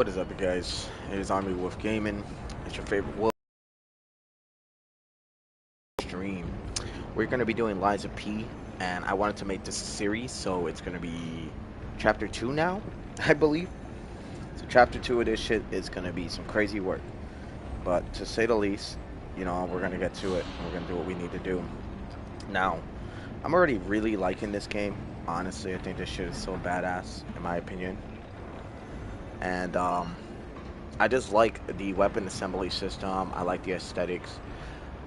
What is up, you guys? It is Army Wolf Gaming. It's your favorite wolf stream. We're going to be doing Lies of P, and I wanted to make this a series, so it's going to be chapter 2 now, I believe. So chapter 2 of this shit is going to be some crazy work. But to say the least, we're going to get to it, and we're going to do what we need to do. Now, I'm already really liking this game. Honestly, I think this shit is so badass, in my opinion. And, I just like the weapon assembly system. I like the aesthetics.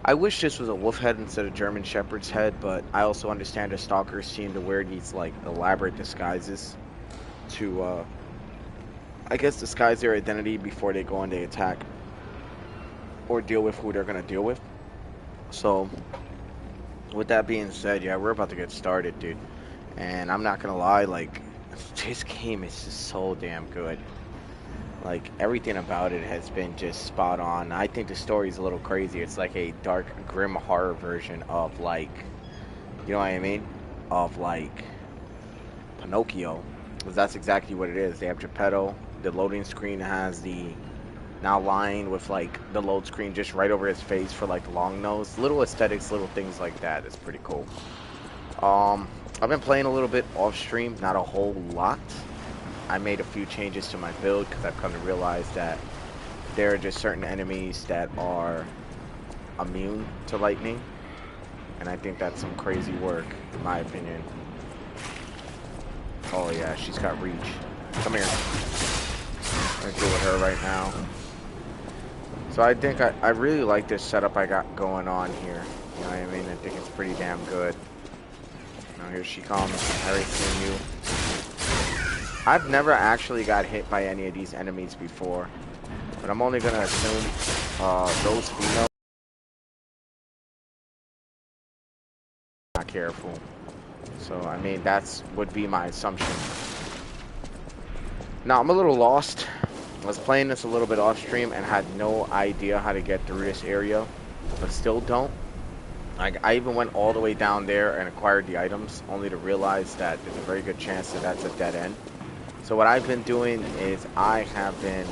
I wish this was a wolf head instead of German Shepherd's head, but I also understand the stalkers seem to wear these like elaborate disguises to, I guess, disguise their identity before they go and they attack or deal with who they're gonna deal with. So, with that being said, yeah, we're about to get started, dude. And I'm not gonna lie, like, this game is just so damn good. Like, everything about it has been just spot on. I think the story's a little crazy. It's like a dark, grim horror version of, like, you know what I mean? Of, like, Pinocchio. Because that's exactly what it is. They have Geppetto. The loading screen has the now line with, like, the load screen just right over his face for, like, the long nose. Little aesthetics, little things like that. It's pretty cool. I've been playing a little bit off stream, not a whole lot. I made a few changes to my build because I've come to realize that there are just certain enemies that are immune to lightning, and I think that's some crazy work, in my opinion. Oh yeah, she's got reach. Come here. I'm gonna deal with her right now. So I think I really like this setup I got going on here. You know what I mean? I think it's pretty damn good. Now here she comes. I already seen you. I've never actually got hit by any of these enemies before, but I'm only gonna assume those females are not careful. So I mean that's would be my assumption. Now I'm a little lost. I was playing this a little bit off stream and had no idea how to get through this area, but still don't. I even went all the way down there and acquired the items, only to realize that there's a very good chance that that's a dead end. So what I've been doing is I have been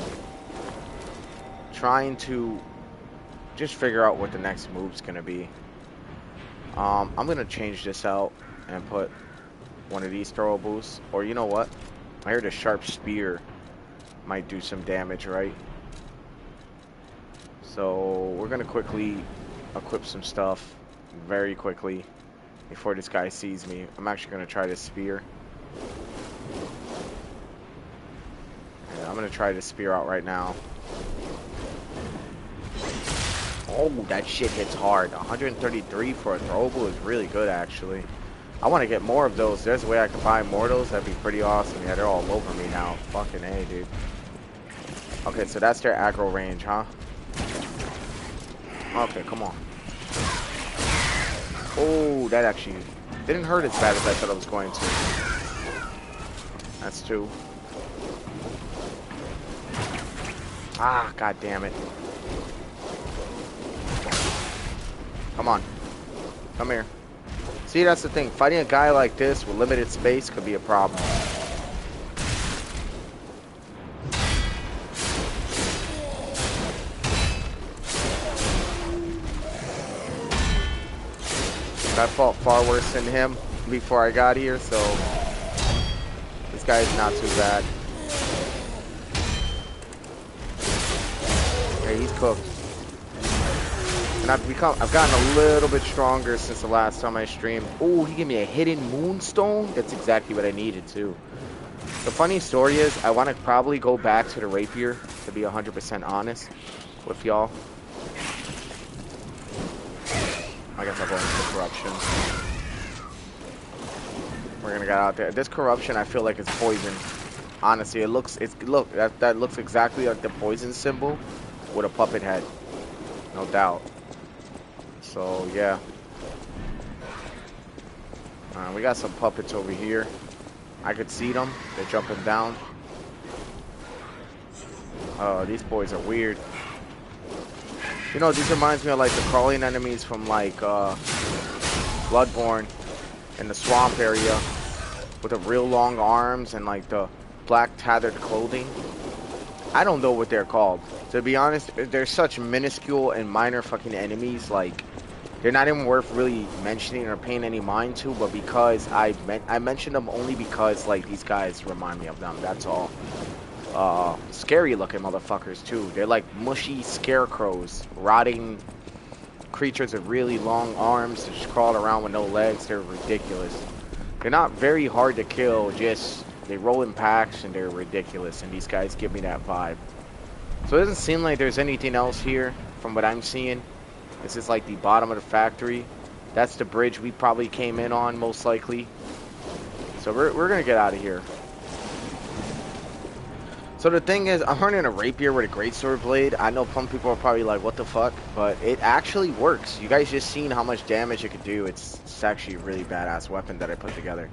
trying to just figure out what the next move's gonna be. I'm gonna change this out and put one of these throw boosts, or you know what? I heard a sharp spear might do some damage, right? So we're gonna quickly equip some stuff very quickly before this guy sees me. I'm actually gonna try this spear. I'm gonna try this spear out right now. Oh, that shit hits hard. 133 for a throwable is really good, actually. I want to get more of those. There's a way I can buy more of those. That'd be pretty awesome. Yeah, they're all over me now. Fucking A, dude. Okay, so that's their aggro range, huh? Okay, come on. Oh, that actually didn't hurt as bad as I thought it was going to. That's two. Ah, god damn it. Come on. Come here. See, that's the thing. Fighting a guy like this with limited space could be a problem. I fought far worse than him before I got here, so this guy is not too bad. Okay, he's cooked. And I've gotten a little bit stronger since the last time I streamed. Oh, he gave me a hidden moonstone. That's exactly what I needed too. The funny story is, I want to probably go back to the rapier, to be 100% honest with y'all. I guess I'll go into the corruption. We're gonna get out there. This corruption, I feel like it's poison. Honestly, look, that looks exactly like the poison symbol with a puppet head, no doubt. So yeah, we got some puppets over here. I could see them. They're jumping down. Oh, these boys are weird. You know, these reminds me of like the crawling enemies from like Bloodborne in the swamp area with the real long arms and like the black tattered clothing. I don't know what they're called. To be honest, they're such minuscule and minor fucking enemies. Like, they're not even worth really mentioning or paying any mind to. But because I mentioned them only because like these guys remind me of them. That's all. Scary looking motherfuckers too. They're like mushy scarecrows, rotting creatures with really long arms that just crawl around with no legs. They're ridiculous. They're not very hard to kill. Just they roll in packs and they're ridiculous. And these guys give me that vibe. So it doesn't seem like there's anything else here from what I'm seeing. This is like the bottom of the factory. That's the bridge we probably came in on most likely. So we're gonna get out of here. So the thing is, I'm running a rapier with a greatsword blade. I know some people are probably like, what the fuck? But it actually works. You guys just seen how much damage it could do. It's actually a really badass weapon that I put together.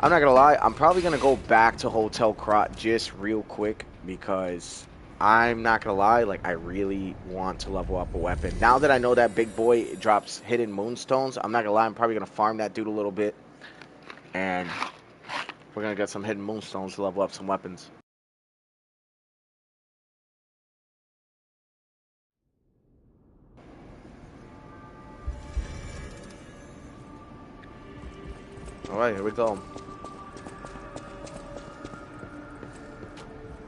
I'm not gonna lie, I'm probably gonna go back to Hotel Krat just real quick because I'm not gonna lie, like I really want to level up a weapon. Now that I know that big boy drops hidden moonstones, I'm not gonna lie, I'm probably gonna farm that dude a little bit. And we're gonna get some hidden moonstones to level up some weapons. Alright, here we go.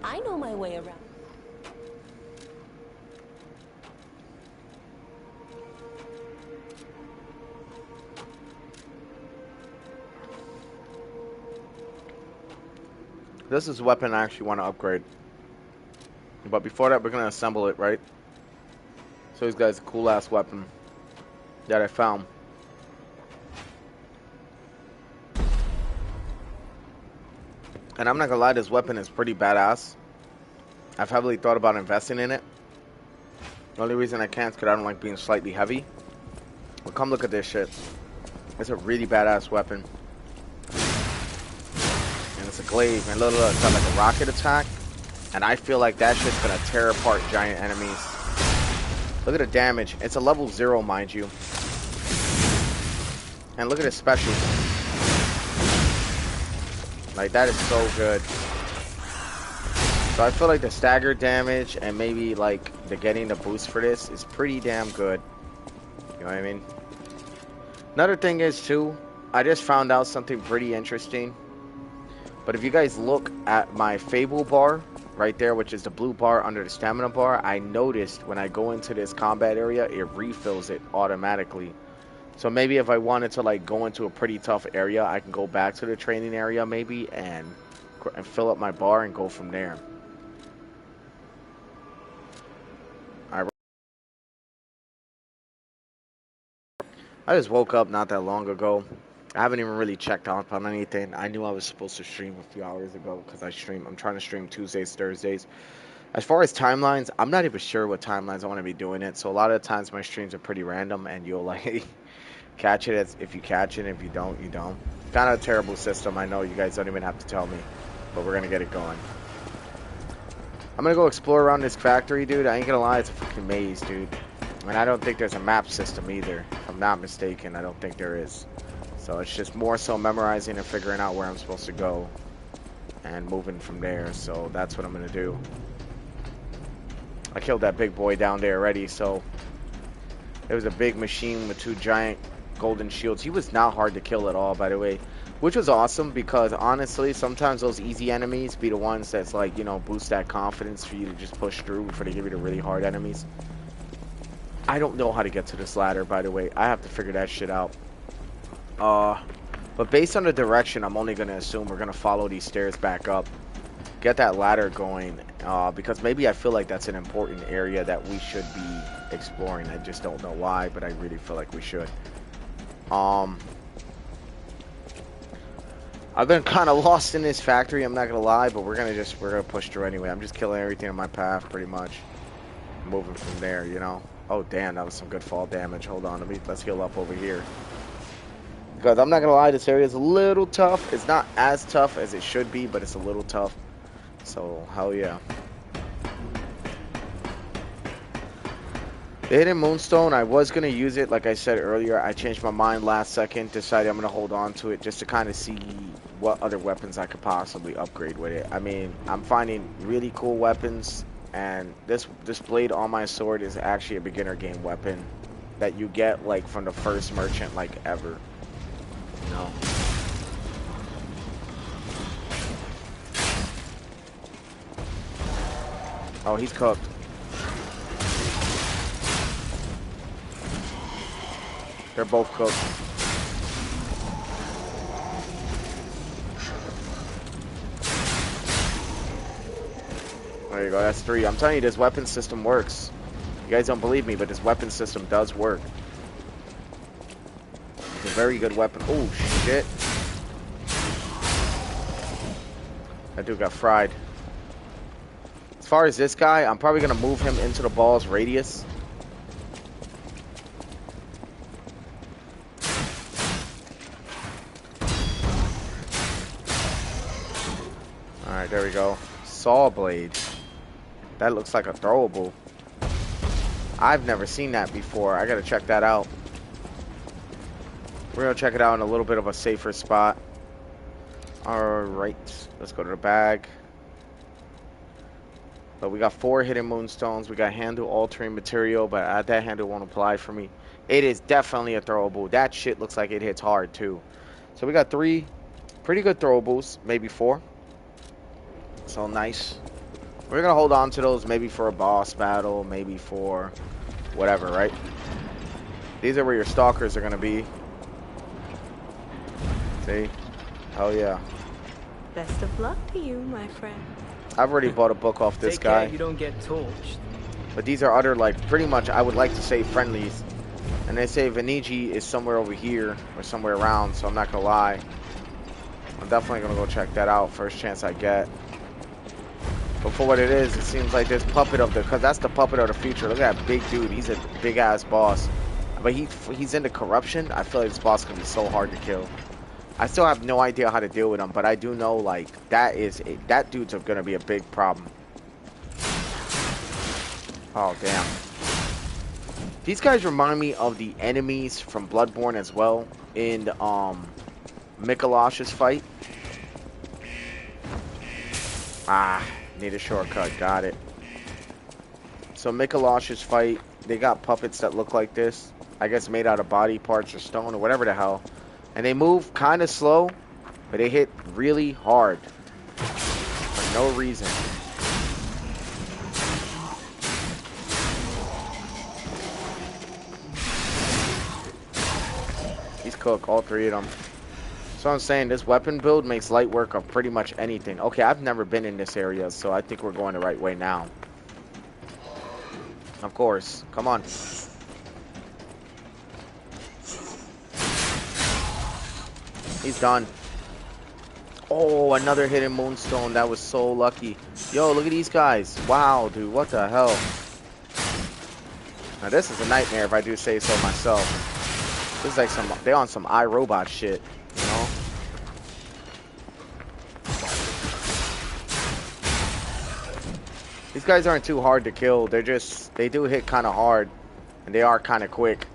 I know my way around. This is a weapon I actually want to upgrade. But before that, we're going to assemble it, right? So this guy's a cool-ass weapon that I found. And I'm not going to lie, this weapon is pretty badass. I've heavily thought about investing in it. The only reason I can't is because I don't like being slightly heavy. But come look at this shit. It's a really badass weapon. And it's a glaive. And look, it's got like a rocket attack. And I feel like that shit's going to tear apart giant enemies. Look at the damage. It's a level 0, mind you. And look at its special. Like, that is so good. So I feel like the stagger damage and maybe like the getting the boost for this is pretty damn good. You know what I mean? Another thing is too, I just found out something pretty interesting. But if you guys look at my Fable bar right there, which is the blue bar under the stamina bar, I noticed when I go into this combat area, it refills it automatically. So maybe if I wanted to like go into a pretty tough area, I can go back to the training area maybe and fill up my bar and go from there. I just woke up not that long ago. I haven't even really checked up on anything. I knew I was supposed to stream a few hours ago because I'm trying to stream Tuesdays, Thursdays. As far as timelines, I'm not even sure what timelines I want to be doing it. So a lot of the times my streams are pretty random and you'll like catch it if you catch it. If you don't, you don't. Kind of a terrible system. I know you guys don't even have to tell me, but we're going to get it going. I'm going to go explore around this factory, dude. I ain't going to lie, it's a fucking maze, dude. And I don't think there's a map system either. If I'm not mistaken, I don't think there is. So it's just more so memorizing and figuring out where I'm supposed to go and moving from there. So that's what I'm going to do. I killed that big boy down there already, so it was a big machine with 2 giant golden shields. He was not hard to kill at all, by the way, which was awesome because honestly, sometimes those easy enemies be the ones that's like, you know, boost that confidence for you to just push through before they give you the really hard enemies. I don't know how to get to this ladder, by the way. I have to figure that shit out. But based on the direction, I'm only going to assume we're going to follow these stairs back up. Get that ladder going. Because maybe I feel like that's an important area that we should be exploring. I just don't know why, but I really feel like we should. I've been kind of lost in this factory, I'm not going to lie, but we're going to push through anyway. I'm just killing everything in my path, pretty much. Moving from there, you know. Oh damn, that was some good fall damage. Hold on, let's heal up over here. Because I'm not gonna lie, this area is a little tough. It's not as tough as it should be, but it's a little tough. So hell yeah. The hidden moonstone, I was gonna use it, like I said earlier. I changed my mind last second, decided I'm gonna hold on to it just to kind of see what other weapons I could possibly upgrade with it. I mean, I'm finding really cool weapons, and this blade on my sword is actually a beginner game weapon that you get like from the first merchant like ever. You know. Oh, he's cooked. They're both cooked. There you go, that's 3. I'm telling you, this weapon system works. You guys don't believe me, but this weapon system does work. It's a very good weapon. Oh, shit. That dude got fried. As far as this guy, I'm probably going to move him into the ball's radius. Alright, there we go. Saw blade. That looks like a throwable. I've never seen that before. I gotta check that out. We're gonna check it out in a little bit of a safer spot. Alright, let's go to the bag. But we got 4 hidden moonstones. We got handle altering material, but that handle won't apply for me. It is definitely a throwable. That shit looks like it hits hard too. So we got 3 pretty good throwables, maybe 4. So nice. We're gonna hold on to those maybe for a boss battle, maybe for whatever, right? These are where your stalkers are gonna be. See? Hell yeah. Best of luck to you, my friend. I've already bought a book off this guy. Take care you don't get torched. But these are other, like, pretty much, I would like to say friendlies. And they say Venigi is somewhere over here, or somewhere around, so I'm not gonna lie. I'm definitely gonna go check that out first chance I get. But for what it is, it seems like this puppet of the, because that's the puppet of the future. Look at that big dude. He's a big ass boss. But he's into corruption. I feel like this boss can be so hard to kill. I still have no idea how to deal with him, but I do know like that dude's gonna be a big problem. Oh damn. These guys remind me of the enemies from Bloodborne as well in Mikolash's fight. Ah. Need a shortcut, got it. So Mikolash's fight, they got puppets that look like this. I guess made out of body parts or stone or whatever the hell. And they move kind of slow, but they hit really hard. For no reason. He's cooked, all 3 of them. So I'm saying this weapon build makes light work of pretty much anything. Okay, I've never been in this area, so I think we're going the right way now. Of course. Come on. He's done. Oh, another hidden moonstone. That was so lucky. Yo, look at these guys. Wow, dude. What the hell? Now, this is a nightmare if I do say so myself. This is like they're on some iRobot shit. You know? These guys aren't too hard to kill. They do hit kind of hard, and they are kind of quick.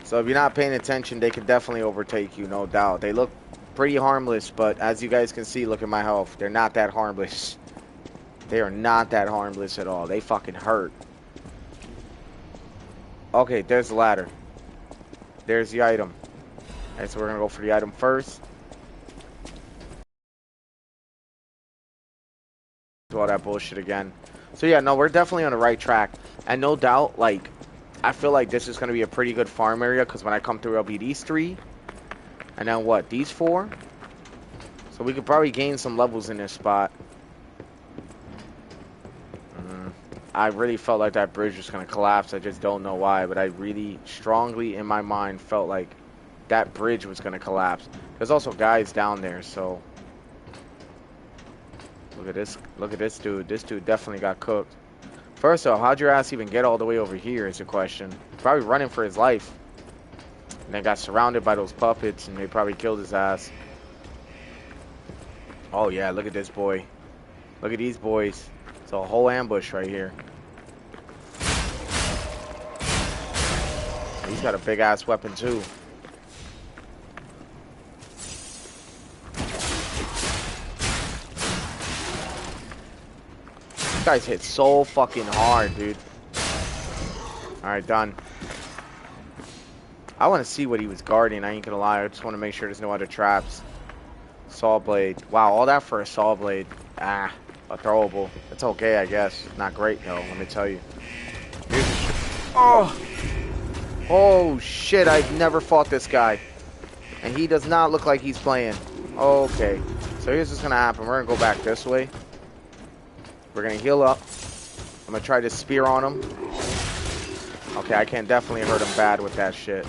So if you're not paying attention, they can definitely overtake you, no doubt. They look pretty harmless, but as you guys can see, look at my health. They're not that harmless. They are not that harmless at all. They fucking hurt. Okay, there's the ladder. There's the item. Alright, so we're gonna go for the item first. Do all that bullshit again. So yeah, no, we're definitely on the right track. And no doubt, like, I feel like this is gonna be a pretty good farm area, because when I come through, it'll be these 3. And then what? These 4? So we could probably gain some levels in this spot. I really felt like that bridge was going to collapse. I just don't know why, but I really strongly in my mind felt like that bridge was going to collapse. There's also guys down there, so look at this dude. This dude definitely got cooked. First off, how'd your ass even get all the way over here is the question. Probably running for his life. And then got surrounded by those puppets and they probably killed his ass. Oh yeah, look at this boy. Look at these boys. It's a whole ambush right here. He's got a big ass weapon too. guy's hit so fucking hard, dude. Alright, done. I want to see what he was guarding. I ain't gonna lie. I just want to make sure there's no other traps. Saw blade. Wow, all that for a saw blade. Ah, a throwable. It's okay, I guess. Not great, though, let me tell you. Oh! Oh, shit. I've never fought this guy. And he does not look like he's playing. Okay. So here's what's gonna happen. We're gonna go back this way. We're gonna heal up. I'm gonna try to spear on him. Okay, I can definitely hurt him bad with that shit.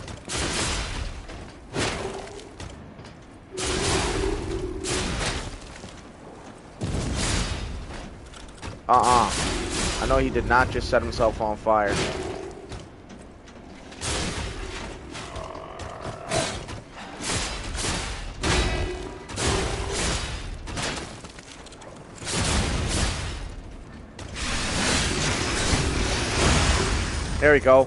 I know he did not just set himself on fire. There we go.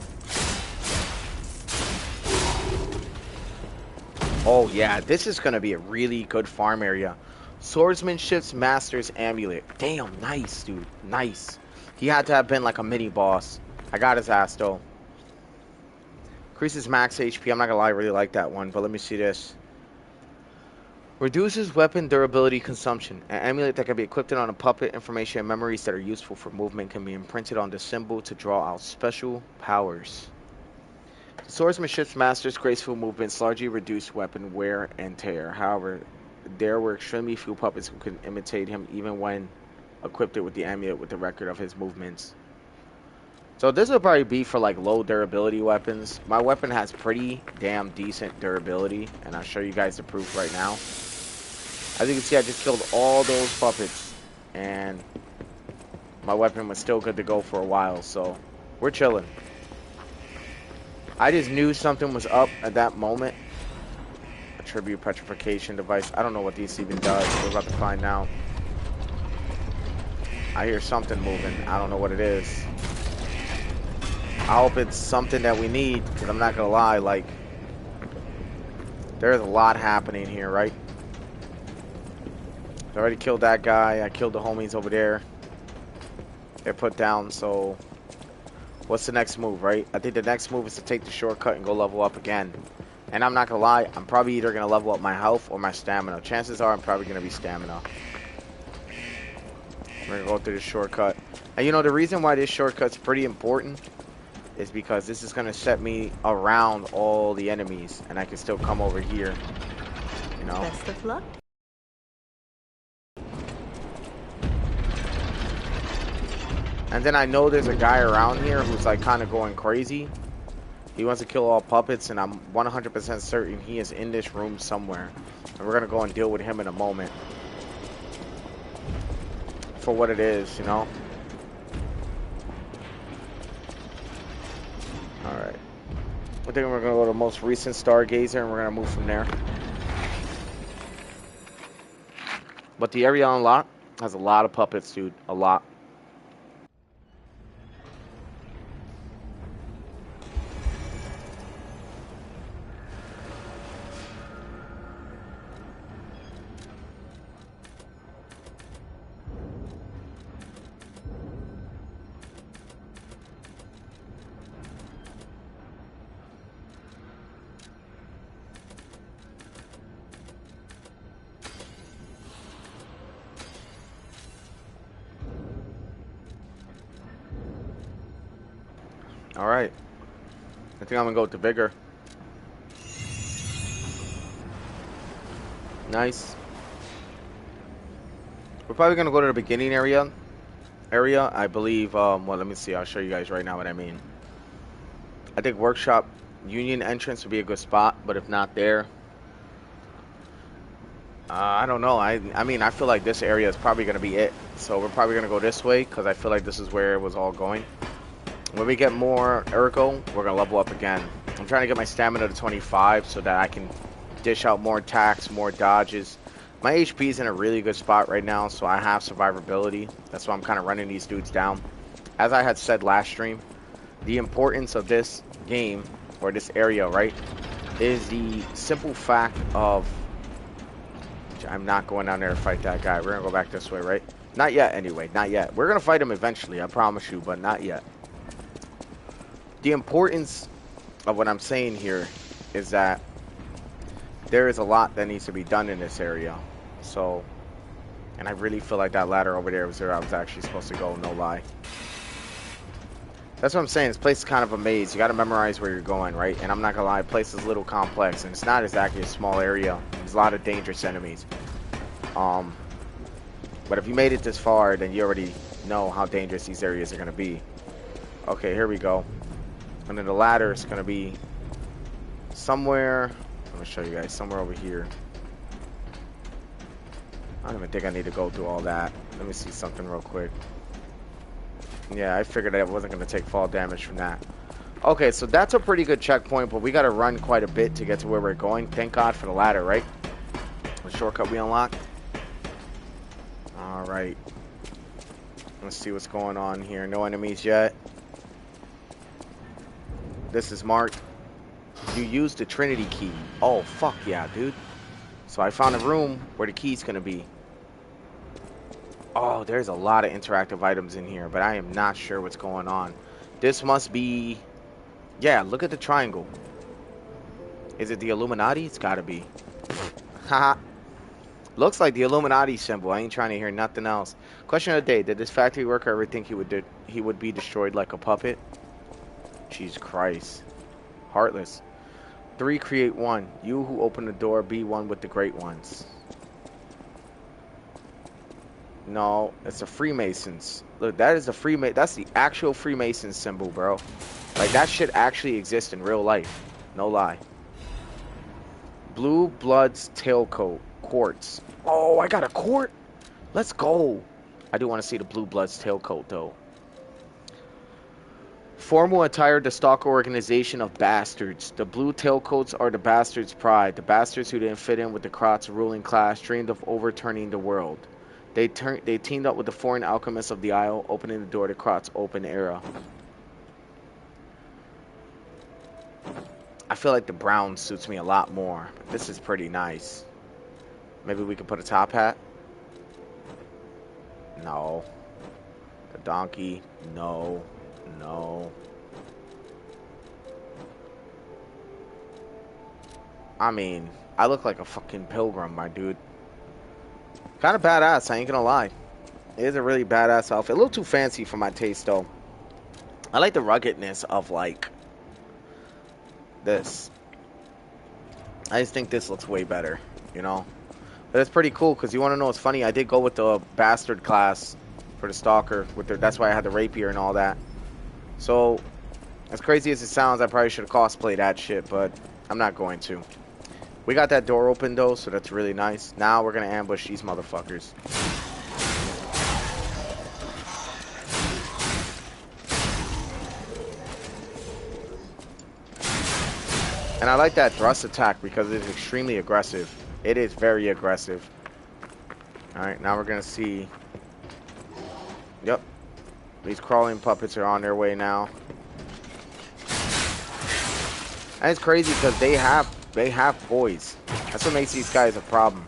Oh yeah, this is gonna be a really good farm area. Swordsmanship's Master's Amulet. Damn, nice, dude. Nice. He had to have been like a mini boss. I got his ass though. Increases max HP. I'm not gonna lie, I really like that one, but let me see this. Reduces weapon durability consumption. An amulet that can be equipped on a puppet. Information and memories that are useful for movement can be imprinted on the symbol to draw out special powers. Swordsmanship's Master's graceful movements largely reduce weapon wear and tear. However, there were extremely few puppets who could imitate him even when equipped with the amulet with the record of his movements. So this will probably be for like low durability weapons. My weapon has pretty damn decent durability, and I'll show you guys the proof right now. As you can see, I just killed all those puppets, and my weapon was still good to go for a while, so we're chilling. I just knew something was up at that moment. Attribute petrification device. I don't know what this even does. We're about to find out. I hear something moving. I don't know what it is. I hope it's something that we need, because I'm not gonna lie, like, there's a lot happening here, right? I already killed that guy. I killed the homies over there. They're put down, so what's the next move, right? I think the next move is to take the shortcut and go level up again. And I'm not gonna lie, I'm probably either gonna level up my health or my stamina. Chances are I'm probably gonna be stamina. We're gonna go through the shortcut. And you know, the reason why this shortcut's pretty important is because this is gonna set me around all the enemies, and I can still come over here, you know? Best of luck. And then I know there's a guy around here who's like kind of going crazy. He wants to kill all puppets, and I'm 100% certain he is in this room somewhere. And we're gonna go and deal with him in a moment. For what it is, you know? Alright. I think we're gonna go to the most recent Stargazer, and we're gonna move from there. But the area unlocked has a lot of puppets, dude. A lot. Alright. I think I'm gonna go with the bigger. Nice. We're probably gonna go to the beginning area. I believe, well, let me see. I'll show you guys right now what I mean. I think Workshop Union entrance would be a good spot, but if not there, I don't know. I mean, I feel like this area is probably gonna be it. So we're probably gonna go this way, because I feel like this is where it was all going. When we get more Urkel, we're going to level up again. I'm trying to get my stamina to 25 so that I can dish out more attacks, more dodges. My HP is in a really good spot right now, so I have survivability. That's why I'm kind of running these dudes down. As I had said last stream, the importance of this game, or this area, right, is the simple fact of... I'm not going down there to fight that guy. We're going to go back this way, right? Not yet, anyway. Not yet. We're gonna fight him eventually, I promise you, but not yet. The importance of what I'm saying here is that there is a lot that needs to be done in this area. So, and I really feel like that ladder over there was where I was actually supposed to go, no lie. That's what I'm saying. This place is kind of a maze. You got to memorize where you're going, right? And I'm not going to lie, the place is a little complex, and it's not exactly a small area. There's a lot of dangerous enemies. But if you made it this far, then you already know how dangerous these areas are going to be. Okay, here we go. And then the ladder is going to be somewhere. I'm going to show you guys somewhere over here. I don't even think I need to go through all that. Let me see something real quick. Yeah, I figured I wasn't going to take fall damage from that. Okay, so that's a pretty good checkpoint, but we got to run quite a bit to get to where we're going. Thank God for the ladder, right? The shortcut we unlocked. Alright. Let's see what's going on here. No enemies yet. This is marked. You used the Trinity key. Oh, fuck yeah, dude. So I found a room where the key's going to be. Oh, there's a lot of interactive items in here, but I am not sure what's going on. This must be... Yeah, look at the triangle. Is it the Illuminati? It's gotta be. Haha. Looks like the Illuminati symbol. I ain't trying to hear nothing else. Question of the day. Did this factory worker ever think he would be destroyed like a puppet? Jesus Christ. Heartless. 3 create 1. You who open the door, be one with the great ones. No, it's the Freemasons. Look, that is the that's the actual Freemason symbol, bro. Like, that shit actually exists in real life. No lie. Blue Blood's tailcoat. Quartz. Oh, I got a quart? Let's go. I do want to see the Blue Blood's tailcoat, though. Formal attire, the stalker organization of bastards. The blue tailcoats are the bastards' pride. The bastards who didn't fit in with the Krotz ruling class dreamed of overturning the world. They teamed up with the foreign alchemists of the Isle, opening the door to Krotz open era. I feel like the brown suits me a lot more. This is pretty nice. Maybe we can put a top hat? No. The donkey? No. No. I mean, I look like a fucking pilgrim, my dude. Kind of badass, I ain't gonna lie. It is a really badass outfit. A little too fancy for my taste, though. I like the ruggedness of, like, this. I just think this looks way better, you know? But it's pretty cool, because you want to know what's funny? I did go with the bastard class for the stalker. That's why I had the rapier and all that. So, as crazy as it sounds, I probably should have cosplayed that shit, but I'm not going to. We got that door open, though, so that's really nice. Now we're going to ambush these motherfuckers. And I like that thrust attack because it's extremely aggressive. It is very aggressive. Alright, now we're going to see... Yep. These crawling puppets are on their way now. And it's crazy because they have poise. That's what makes these guys a problem.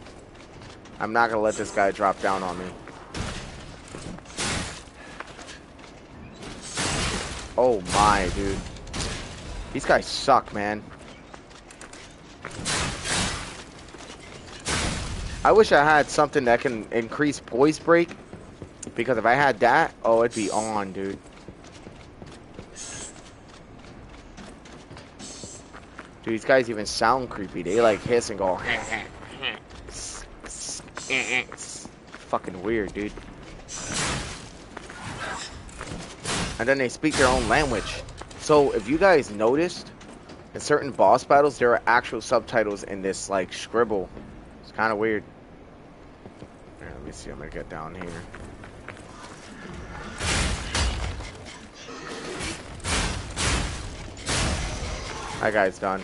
I'm not going to let this guy drop down on me. Oh my, dude. These guys suck, man. I wish I had something that can increase poise break. Because if I had that, oh, it'd be on, dude. Dude, these guys even sound creepy. They like hiss and go. It's fucking weird, dude. And then they speak their own language. So if you guys noticed, in certain boss battles, there are actual subtitles in this like scribble. It's kind of weird. Here, let me see. I'm gonna get down here. That guy's done.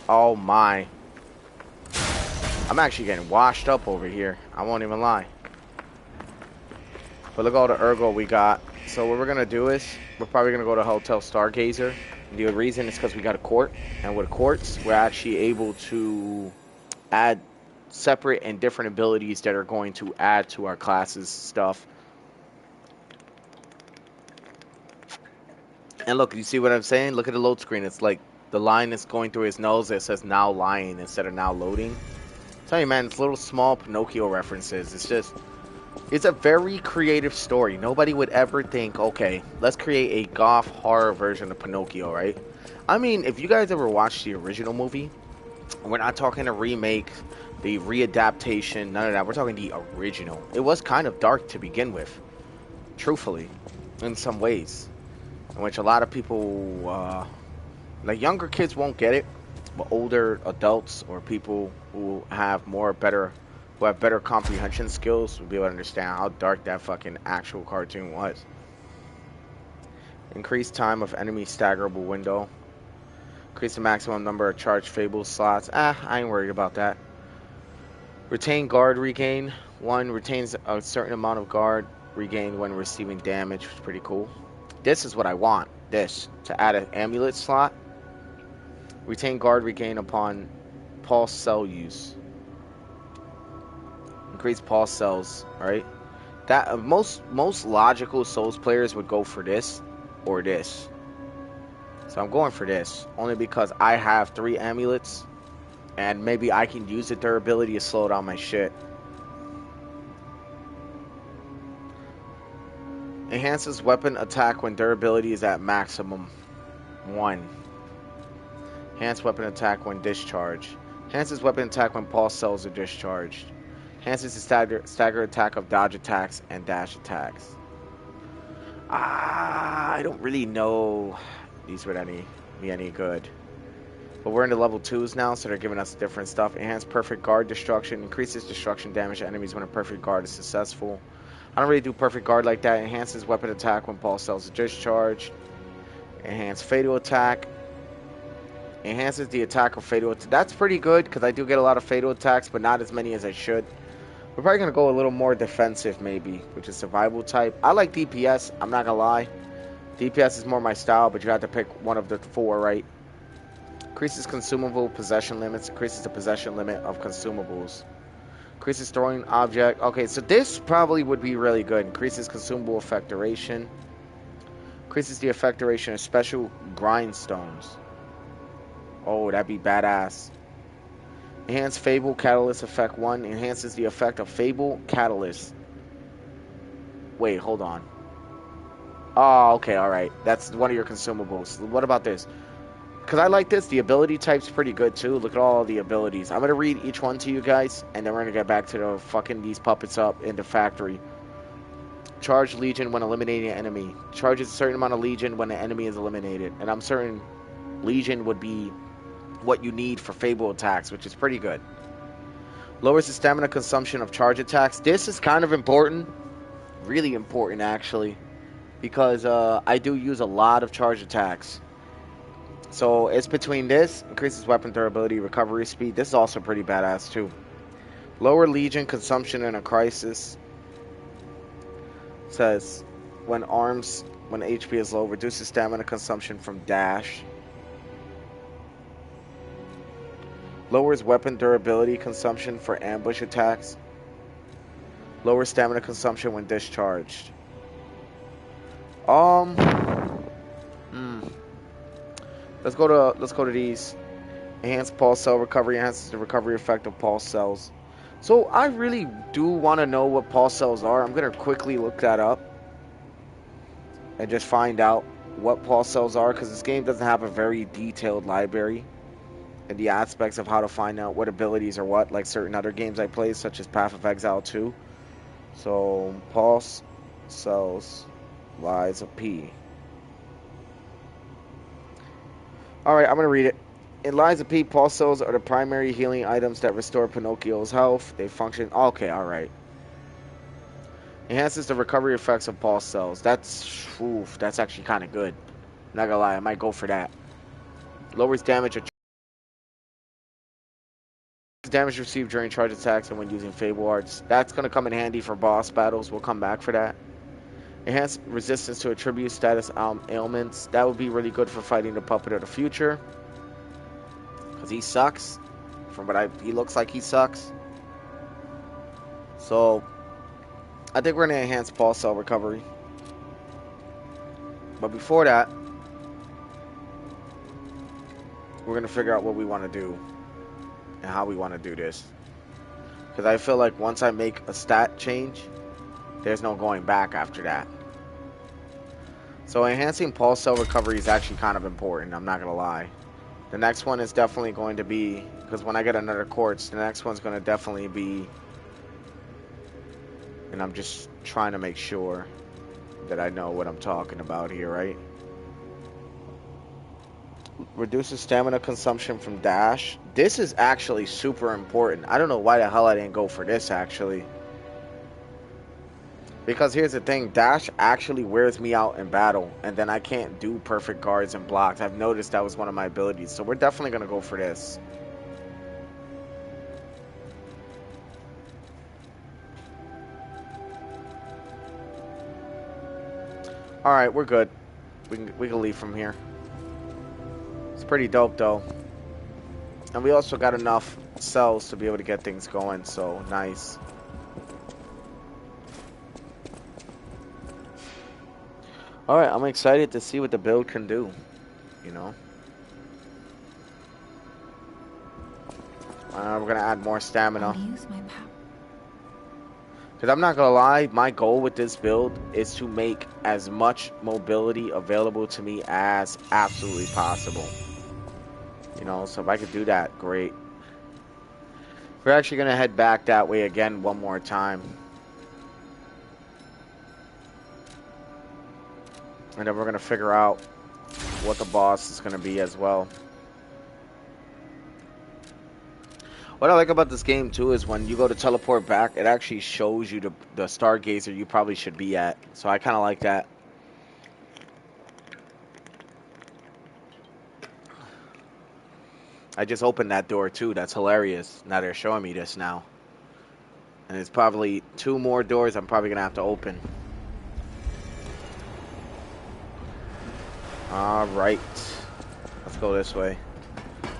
Oh my. I'm actually getting washed up over here. I won't even lie. But look at all the ergo we got. So what we're going to do is, we're probably going to go to Hotel Stargazer. And the reason is because we got a quart. And with quartz, we're actually able to add separate and different abilities that are going to add to our classes stuff. And look, you see what I'm saying? Look at the load screen. It's like the line is going through his nose that says now lying instead of now loading. Tell you, man, it's little small Pinocchio references. It's a very creative story. Nobody would ever think, okay, let's create a goth horror version of Pinocchio, right? I mean, if you guys ever watched the original movie, we're not talking a remake, the readaptation, none of that. We're talking the original. It was kind of dark to begin with, truthfully, in some ways, in which a lot of people, like younger kids won't get it, but older adults or people who have better comprehension skills will be able to understand how dark that fucking actual cartoon was. Increased time of enemy staggerable window. Increase the maximum number of charged Fable slots. I ain't worried about that. Retain guard regain. 1 retains a certain amount of guard regain when receiving damage, which is pretty cool. This is what I want. This. To add an amulet slot. Retain guard regain upon pulse cell use. Increase pulse cells, alright? That most logical Souls players would go for this or this. So I'm going for this, only because I have 3 amulets, and maybe I can use the durability to slow down my shit. Enhances weapon attack when durability is at maximum. 1. Enhance weapon attack when discharged. Enhances weapon attack when pulse cells are discharged. Enhances the stagger attack of dodge attacks and dash attacks. I don't really know these would be any good. But we're into level 2s now, so they're giving us different stuff. Enhanced perfect guard destruction. Increases destruction damage to enemies when a perfect guard is successful. I don't really do perfect guard like that. Enhances weapon attack when pulse cells are discharged. Enhanced fatal attack. Enhances the attack of fatal attack. That's pretty good, because I do get a lot of fatal attacks, but not as many as I should. We're probably going to go a little more defensive, maybe, which is survival type. I like DPS, I'm not going to lie. DPS is more my style, but you have to pick one of the 4, right? Increases consumable possession limits. Increases the possession limit of consumables. Increases throwing object. Okay, so this probably would be really good. Increases consumable effect duration. Increases the effect duration of special grindstones. Oh, that'd be badass. Enhance Fable Catalyst Effect 1. Enhances the effect of Fable Catalyst. Wait, hold on. Oh, okay, alright. That's one of your consumables. What about this? Because I like this. The ability type's pretty good, too. Look at all the abilities. I'm going to read each one to you guys, and then we're going to get back to the fucking these puppets up in the factory. Charge Legion when eliminating an enemy. Charges a certain amount of Legion when the enemy is eliminated. And I'm certain Legion would be what you need for Fable attacks, which is pretty good. Lowers the stamina consumption of charge attacks. This is kind of important. Really important, actually. Because I do use a lot of charge attacks. So it's between this, increases weapon durability, recovery speed. This is also pretty badass too. Lower Legion consumption in a crisis. Says when HP is low, reduces stamina consumption from dash. Lowers weapon durability consumption for ambush attacks. Lowers stamina consumption when discharged. Let's go to these. Enhanced pulse cell recovery. Enhances the recovery effect of pulse cells. So I really do want to know what pulse cells are. I'm going to quickly look that up and just find out what pulse cells are, because this game doesn't have a very detailed library and the aspects of how to find out what abilities are what, like certain other games I play, such as Path of Exile 2. So pulse cells lies of P. Alright, I'm going to read it. In Lies of P, pulse cells are the primary healing items that restore Pinocchio's health. They function... Okay, alright. Enhances the recovery effects of pulse cells. That's actually kind of good. Not gonna lie, I might go for that. Lowers damage received during charge attacks and when using Fable Arts. That's going to come in handy for boss battles. We'll come back for that. Enhanced resistance to attribute status ailments. That would be really good for fighting the Puppet of the Future, because he sucks. From what he looks like he sucks. So I think we're gonna enhance pulse cell recovery. But before that, we're gonna figure out what we want to do and how we want to do this. Because I feel like once I make a stat change, there's no going back after that. So enhancing pulse cell recovery is actually kind of important, I'm not gonna lie. The next one is definitely going to be, because when I get another quartz, the next one's going to definitely be, and I'm just trying to make sure that I know what I'm talking about here, right? Reduces stamina consumption from dash. This is actually super important. I don't know why the hell I didn't go for this, actually. Because here's the thing, dash actually wears me out in battle, and then I can't do perfect guards and blocks. I've noticed that was one of my abilities, so we're definitely going to go for this. Alright, we're good. We can leave from here. It's pretty dope, though. And we also got enough cells to be able to get things going, so nice. Alright, I'm excited to see what the build can do, you know. We're going to add more stamina. Because I'm not going to lie, my goal with this build is to make as much mobility available to me as absolutely possible. You know, so if I could do that, great. We're actually going to head back that way again one more time. And then we're going to figure out what the boss is going to be as well. What I like about this game, too, is when you go to teleport back, it actually shows you the Stargazer you probably should be at. So I kind of like that. I just opened that door, too. That's hilarious. Now they're showing me this now. And there's probably 2 more doors I'm probably going to have to open. Alright. Let's go this way.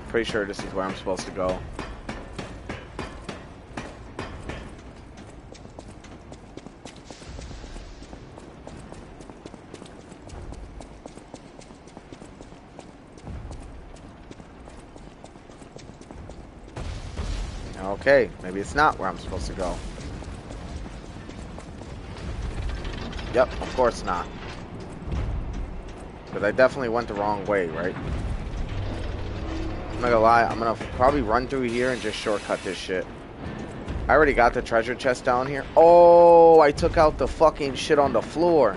Pretty sure this is where I'm supposed to go. Okay, maybe it's not where I'm supposed to go. Yep, of course not. Because I definitely went the wrong way, right? I'm not gonna lie, I'm gonna probably run through here and just shortcut this shit. I already got the treasure chest down here. Oh, I took out the fucking shit on the floor.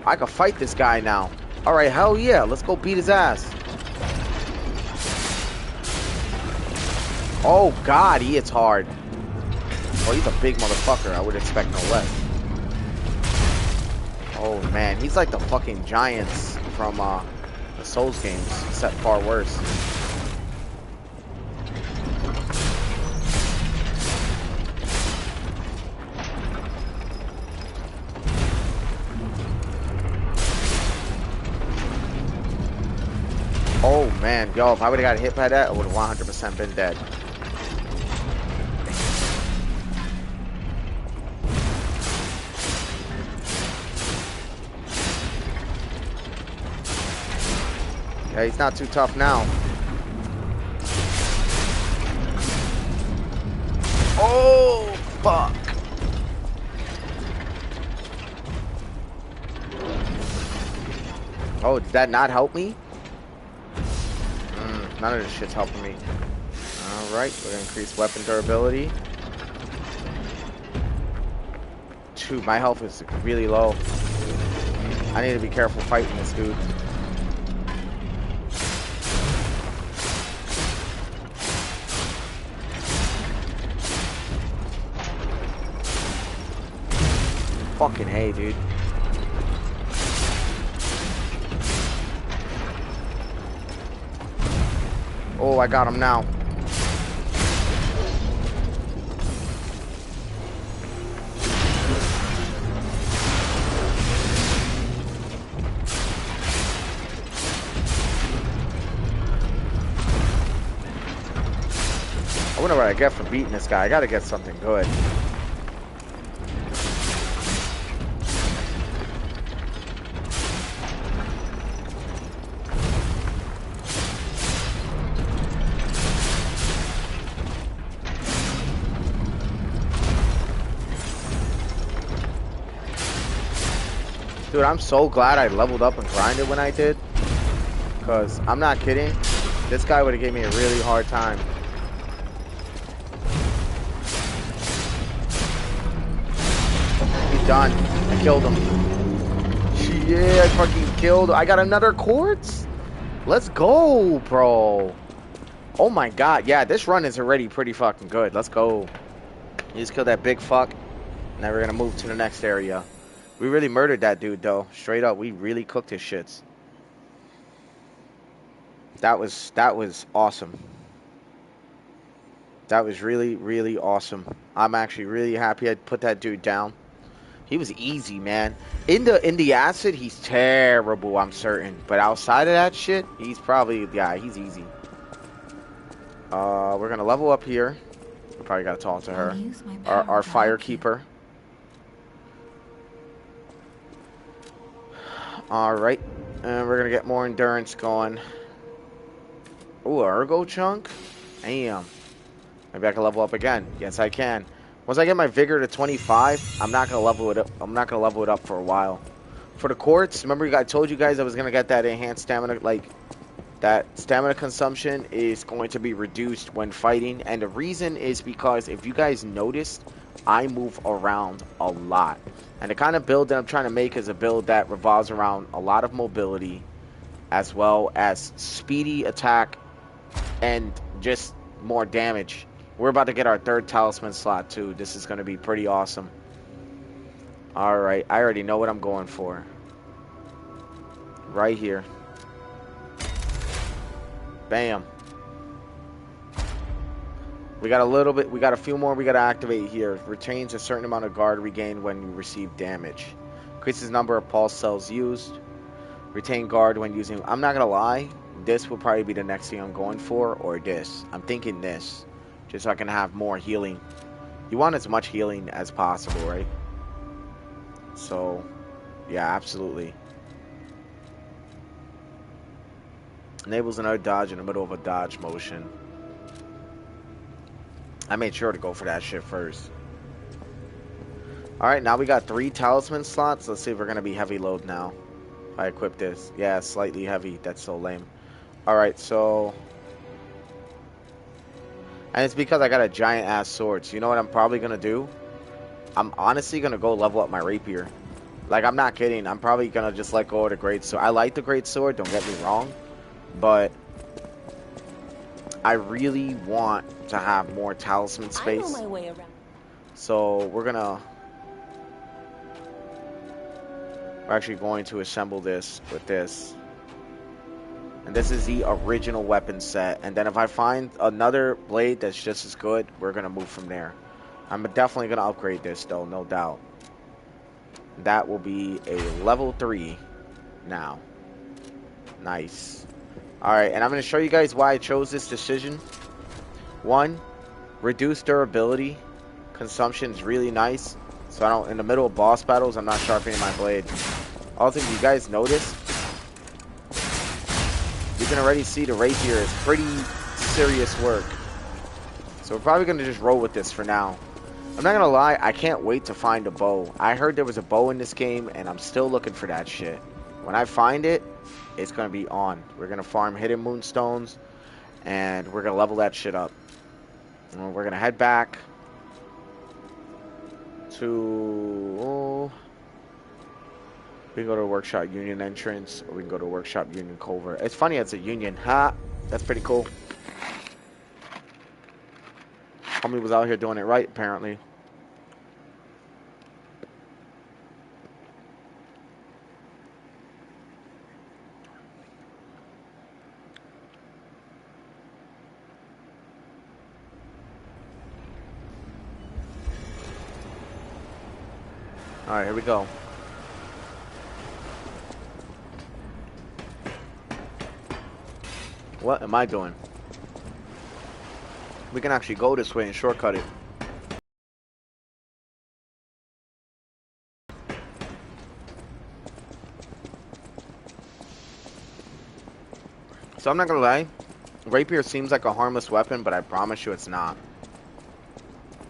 I could fight this guy now. Alright, hell yeah, let's go beat his ass. Oh god, he hits hard. Oh, he's a big motherfucker. I would expect no less. Oh man, he's like the fucking Giants from the Souls games, except far worse. Oh man, yo, if I would have got hit by that, I would have 100% been dead. Yeah, he's not too tough now. Oh, fuck. Oh, did that not help me? None of this shit's helping me. Alright, we're gonna increase weapon durability. 2, my health is really low. I need to be careful fighting this dude. Fucking hey, dude. Oh, I got him now. I wonder what I get for beating this guy. I gotta get something good. Dude, I'm so glad I leveled up and grinded when I did. Because I'm not kidding. This guy would have gave me a really hard time. He's done. I killed him. Yeah, I fucking killed. I got another quartz? Let's go, bro. Oh my god. Yeah, this run is already pretty fucking good. Let's go. You just killed that big fuck. Now we're gonna move to the next area. We really murdered that dude, though. Straight up, we really cooked his shits. That was awesome. That was really, really awesome. I'm actually really happy I put that dude down. He was easy, man. In the acid, he's terrible, I'm certain. But outside of that shit, he's probably, yeah, he's easy. We're gonna level up here. We probably gotta talk to her. Our firekeeper. Alright, and we're gonna get more endurance going. Ooh, ergo chunk? Damn. Maybe I can level up again. Yes, I can. Once I get my vigor to 25, I'm not gonna level it up. I'm not gonna level it up for a while. For the quartz, remember I told you guys I was gonna get that enhanced stamina, like that stamina consumption is going to be reduced when fighting, and the reason is because if you guys noticed, I move around a lot. And the kind of build that I'm trying to make is a build that revolves around a lot of mobility, as well as speedy attack, and just more damage. We're about to get our third talisman slot, too. This is going to be pretty awesome. Alright, I already know what I'm going for. Right here. Bam. We got a little bit, we got a few more we got to activate here. Retains a certain amount of guard regained when you receive damage. Increases number of pulse cells used. Retain guard when using, I'm not going to lie, this will probably be the next thing I'm going for, or this. I'm thinking this, just so I can have more healing. You want as much healing as possible, right? So, yeah, absolutely. Enables another dodge in the middle of a dodge motion. I made sure to go for that shit first. Alright, now we got 3 talisman slots. Let's see if we're going to be heavy load now. If I equip this. Yeah, slightly heavy. That's so lame. Alright, so... And it's because I got a giant ass sword. So you know what I'm probably going to do? I'm honestly going to go level up my rapier. Like, I'm not kidding. I'm probably going to just let go of the great sword. I like the great sword, don't get me wrong. But... I really want to have more talisman space. I know my way around. So we're actually going to assemble this with this. And this is the original weapon set. And then if I find another blade that's just as good, we're gonna move from there. I'm definitely gonna upgrade this though, no doubt. That will be a level 3 now. Nice. Alright, and I'm going to show you guys why I chose this decision. 1, reduced durability. Consumption is really nice. So I don't, in the middle of boss battles, I'm not sharpening my blade. Also, if you guys notice, you can already see the rapier is pretty serious work. So we're probably going to just roll with this for now. I'm not going to lie, I can't wait to find a bow. I heard there was a bow in this game, and I'm still looking for that shit. When I find it, it's going to be on. We're going to farm hidden moonstones, and we're going to level that shit up. And we're going to head back to... we can go to Workshop Union entrance, or we can go to Workshop Union Covert. It's funny, it's a Union. Ha! That's pretty cool. Homie was out here doing it right, apparently. Alright, here we go. What am I doing? We can actually go this way and shortcut it. So I'm not gonna lie, rapier seems like a harmless weapon, but I promise you it's not.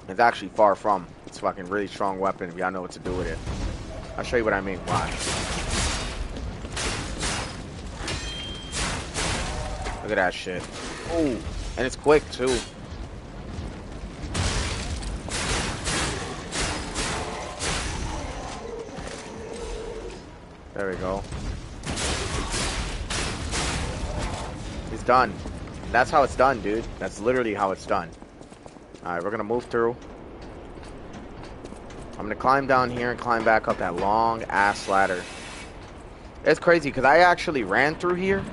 It's actually far from. It's a fucking really strong weapon if y'all know what to do with it. I'll show you what I mean. Watch. Look at that shit. Oh, and it's quick too. There we go. It's done. That's how it's done, dude. That's literally how it's done. Alright, we're gonna move through. I'm gonna climb down here and climb back up that long ass ladder. It's crazy because I actually ran through here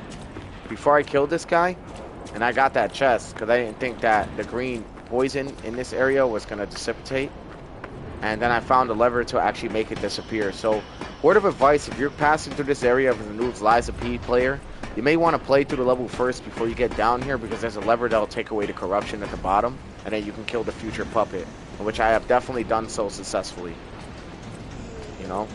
before I killed this guy, and I got that chest because I didn't think that the green poison in this area was gonna dissipate. And then I found a lever to actually make it disappear. So, word of advice, if you're passing through this area with a new Lies of P player, you may want to play through the level first before you get down here, because there's a lever that'll take away the corruption at the bottom, and then you can kill the future puppet, which I have definitely done so successfully. You know?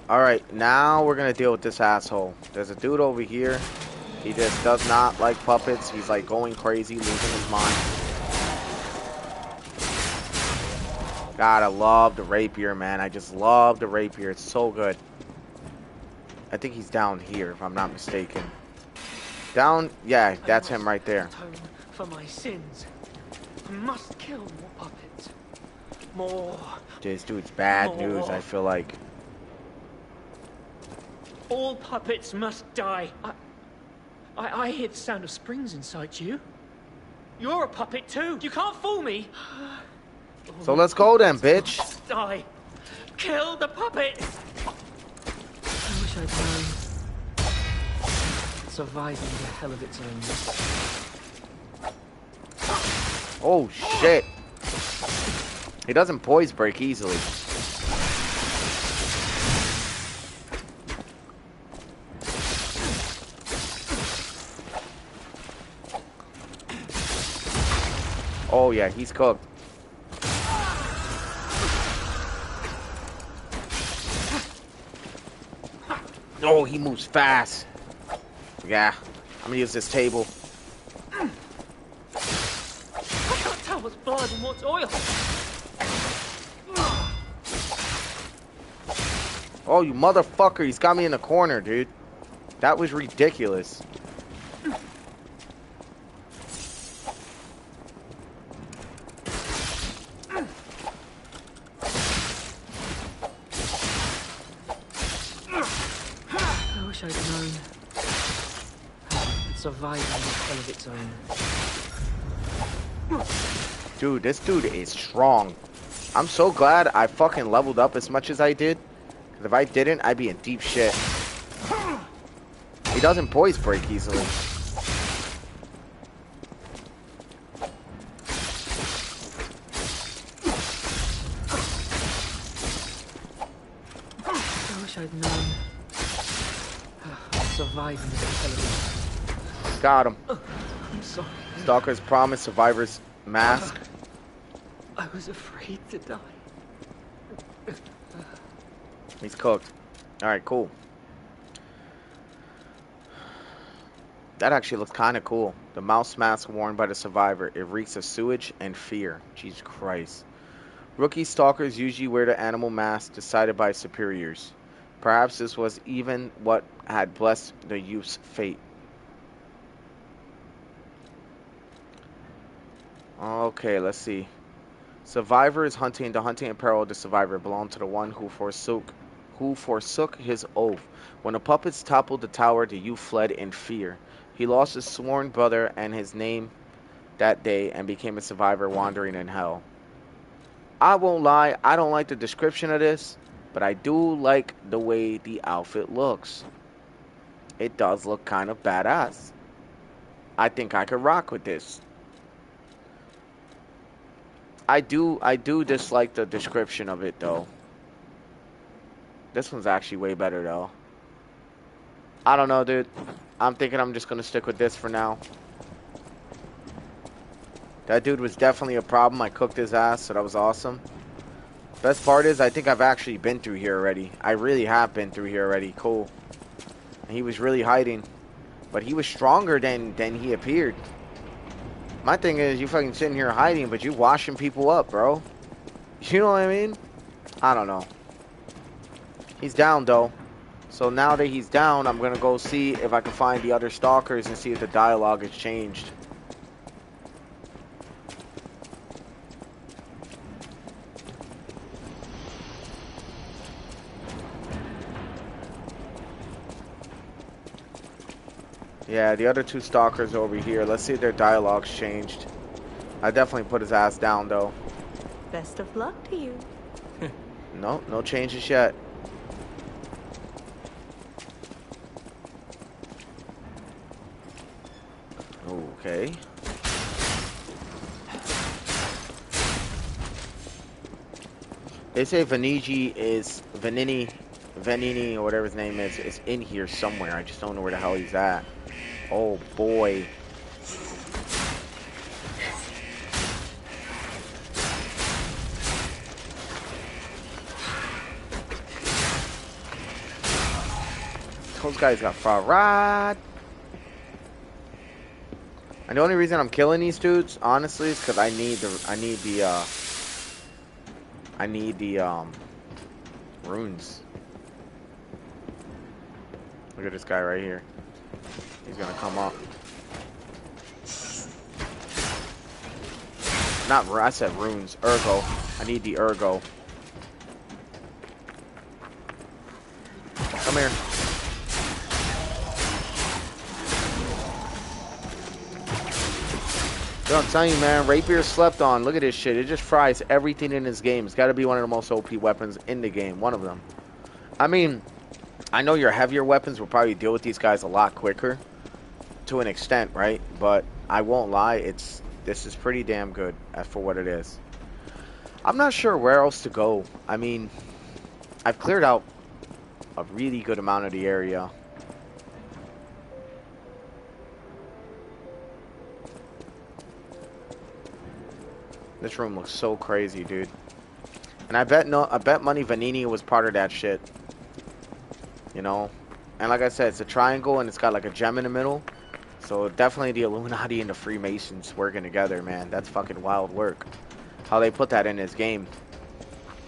Alright, now we're gonna deal with this asshole. There's a dude over here. He just does not like puppets. He's like going crazy, losing his mind. God, I love the rapier, man. I just love the rapier. It's so good. I think he's down here, if I'm not mistaken. Down? Yeah, that's him right there. Atone for my sins. I must kill more puppets. More. This dude's bad news, I feel like. All puppets must die. I hear the sound of springs inside you. You're a puppet too. You can't fool me. So let's go then, bitch. Die. Kill the puppet. I wish I'd known. Surviving the hell of its own. Oh shit. He doesn't poise break easily. Oh yeah, he's cooked. Oh, he moves fast. Yeah, I'm gonna use this table. I can't tell what's blood and what's oil. Oh, you motherfucker, he's got me in the corner, dude. That was ridiculous. I wish I'd known. It's surviving the hell of its own. Dude, this dude is strong. I'm so glad I fucking leveled up as much as I did. Because if I didn't, I'd be in deep shit. He doesn't poise break easily. I wish I'd known. Surviving the hell of its Got him. own. I'm sorry. Stalker's promise, survivor's mask. I was afraid to die. He's cooked. Alright, cool. That actually looks kind of cool. The mouse mask worn by the survivor. It reeks of sewage and fear. Jesus Christ. Rookie stalkers usually wear the animal mask decided by superiors. Perhaps this was even what had blessed the youth's fate. Okay, let's see. Survivor is hunting. The hunting and peril of the survivor belong to the one who forsook his oath. When the puppets toppled the tower, the youth fled in fear. He lost his sworn brother and his name that day and became a survivor wandering in hell. I won't lie, I don't like the description of this, but I do like the way the outfit looks. It does look kind of badass. I think I could rock with this. I do dislike the description of it though. This one's actually way better though. I don't know, dude. I'm thinking I'm just gonna stick with this for now. That dude was definitely a problem. I cooked his ass, so that was awesome. Best part is, I think I've actually been through here already. I really have been through here already. Cool. And he was really hiding. But he was stronger than he appeared. My thing is, you fucking sitting here hiding, but you washing people up, bro. You know what I mean? I don't know. He's down, though. So now that he's down, I'm going to go see if I can find the other stalkers and see if the dialogue has changed. Yeah, the other 2 stalkers over here. Let's see if their dialogue's changed. I definitely put his ass down, though. Best of luck to you. No, no changes yet. Okay. They say Vanini, or whatever his name is in here somewhere. I just don't know where the hell he's at. Oh boy. Those guys got fried. And the only reason I'm killing these dudes, honestly, is because I need the runes. Look at this guy right here. He's gonna come up. I said runes. Ergo. I need the ergo. Come here. Yo, I'm telling you, man, Rapier slept on. Look at this shit. It just fries everything in this game. It's got to be one of the most OP weapons in the game. One of them. I mean, I know your heavier weapons will probably deal with these guys a lot quicker. To an extent, right? But I won't lie. This is pretty damn good for what it is. I'm not sure where else to go. I mean, I've cleared out a really good amount of the area. This room looks so crazy, dude. And I bet Money Vanini was part of that shit. You know? And like I said, it's a triangle and it's got like a gem in the middle. So definitely the Illuminati and the Freemasons working together, man. That's fucking wild work. How they put that in this game.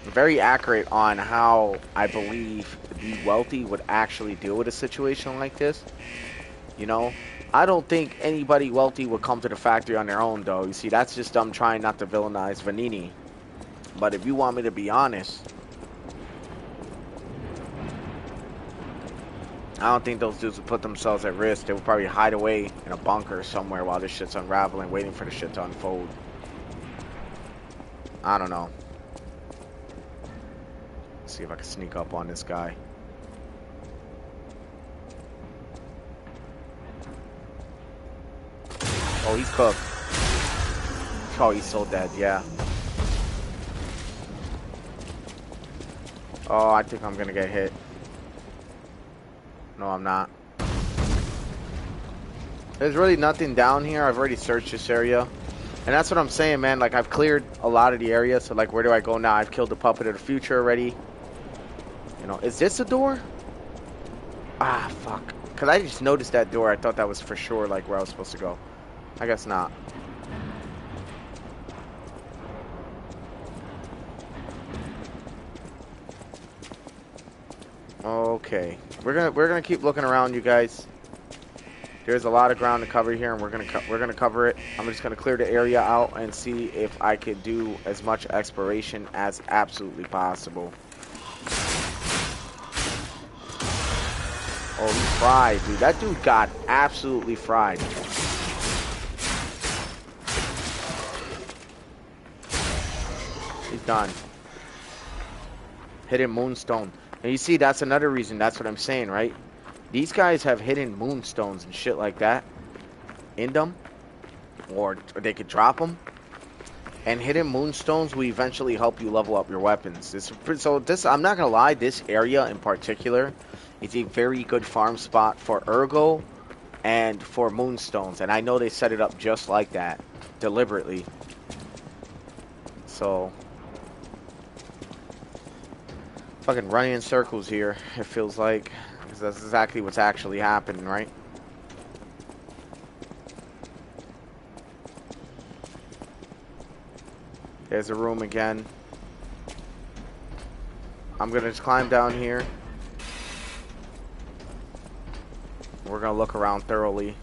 Very accurate on how I believe the wealthy would actually deal with a situation like this. You know? I don't think anybody wealthy would come to the factory on their own, though. You see, that's just them trying not to villainize Vanini. But if you want me to be honest, I don't think those dudes would put themselves at risk. They would probably hide away in a bunker somewhere while this shit's unraveling, waiting for the shit to unfold. I don't know. Let's see if I can sneak up on this guy. Oh, he's cooked. Oh, he's so dead, yeah. Oh, I think I'm gonna get hit. No, I'm not. There's really nothing down here. I've already searched this area. And that's what I'm saying, man. Like, I've cleared a lot of the area. So, like, where do I go now? I've killed the Puppet of the Future already. You know, is this a door? Ah, fuck. Because I just noticed that door. I thought that was for sure, like, where I was supposed to go. I guess not. Okay, we're gonna keep looking around, you guys. There's a lot of ground to cover here, and we're gonna cover it. I'm just gonna clear the area out and see if I could do as much exploration as absolutely possible. Oh, he's fried, dude. That dude got absolutely fried. He's done. Hidden Moonstone. And you see, that's another reason. That's what I'm saying, right? These guys have hidden moonstones and shit like that in them. Or they could drop them. And hidden moonstones will eventually help you level up your weapons. I'm not gonna lie, this area in particular is a very good farm spot for Ergo and for moonstones. And I know they set it up just like that, deliberately. So, fucking running in circles here, it feels like. Because that's exactly what's actually happening, right? There's a room again. I'm gonna just climb down here. We're gonna look around thoroughly.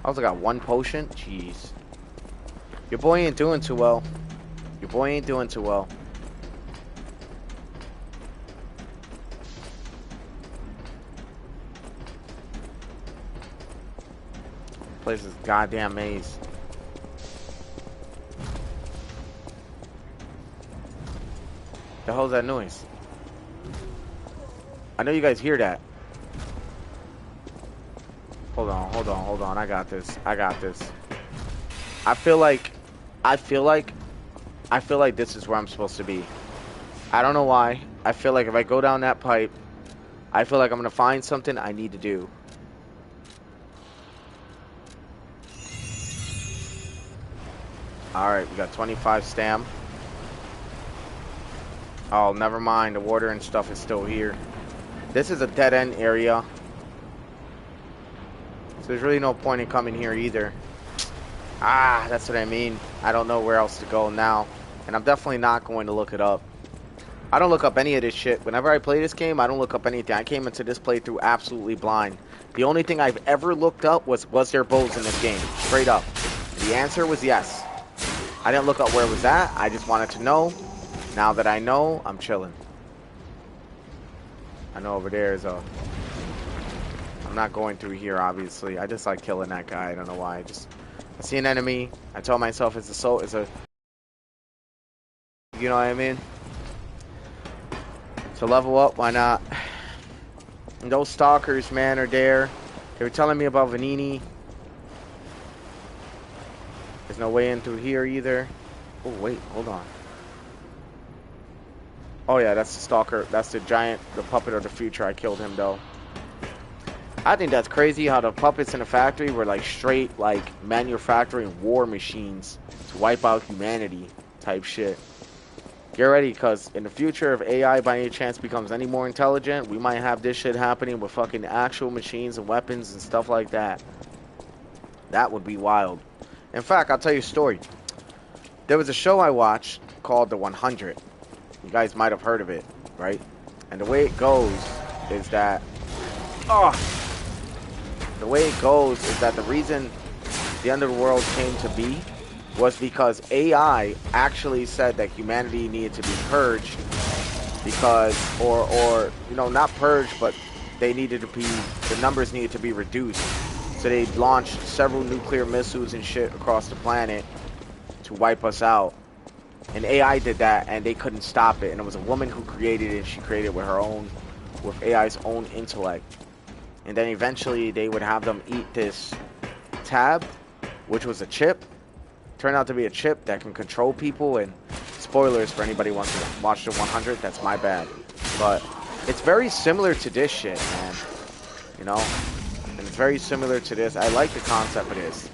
I also got one potion. Jeez. Your boy ain't doing too well. Your boy ain't doing too well. Place is goddamn maze. The hell's that noise? I know you guys hear that. Hold on, hold on, hold on. I got this. I got this. I feel like this is where I'm supposed to be. I don't know why. I feel like if I go down that pipe, I feel like I'm gonna find something I need to do. Alright, we got 25 stam. Oh, never mind. The water and stuff is still here. This is a dead-end area. So there's really no point in coming here either. Ah, that's what I mean. I don't know where else to go now. And I'm definitely not going to look it up. I don't look up any of this shit. Whenever I play this game, I don't look up anything. I came into this playthrough absolutely blind. The only thing I've ever looked up was there bows in this game? Straight up. The answer was yes. I didn't look up where it was at. I just wanted to know. Now that I know, I'm chilling. I know over there is a... I'm not going through here, obviously. I just like killing that guy. I don't know why. I see an enemy. I tell myself it's a... You know what I mean? So level up, why not? And those stalkers, man, are there. They were telling me about Vanini. There's no way in through here either. Oh, wait, hold on. Oh yeah, that's the stalker. That's the giant, the puppet of the future. I killed him though. I think that's crazy how the puppets in the factory were like straight like manufacturing war machines to wipe out humanity type shit. Get ready, because in the future, if AI by any chance becomes any more intelligent, we might have this shit happening with fucking actual machines and weapons and stuff like that. That would be wild. In fact, I'll tell you a story. There was a show I watched called The 100. You guys might have heard of it, right? And the way it goes is that... The way it goes is that the reason the end of the world came to be was because AI actually said that humanity needed to be purged because, or you know, not purged, but they needed to be, the numbers needed to be reduced. So they launched several nuclear missiles and shit across the planet to wipe us out. And AI did that, and they couldn't stop it. And it was a woman who created it. She created it with her own, with AI's own intellect. And then eventually they would have them eat this tab, which was a chip. Turned out to be a chip that can control people. And spoilers for anybody who wants to watch the 100, that's my bad. But it's very similar to this shit, man. You know? And it's very similar to this. I like the concept of this.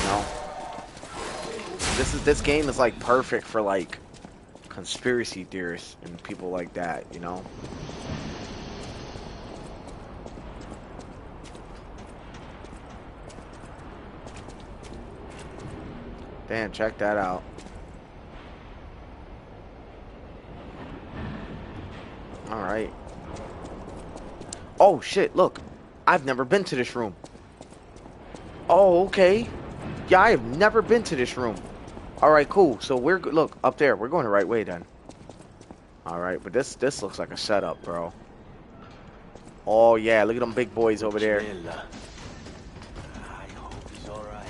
You know? This game is like perfect for like conspiracy theorists and people like that, you know? Damn, check that out. Alright. Oh shit, look. I've never been to this room. Oh, okay. Yeah, I have never been to this room. Alright, cool. So we're, look, up there. We're going the right way then. Alright, but this looks like a setup, bro. Oh yeah, look at them big boys over there. I hope he's alright.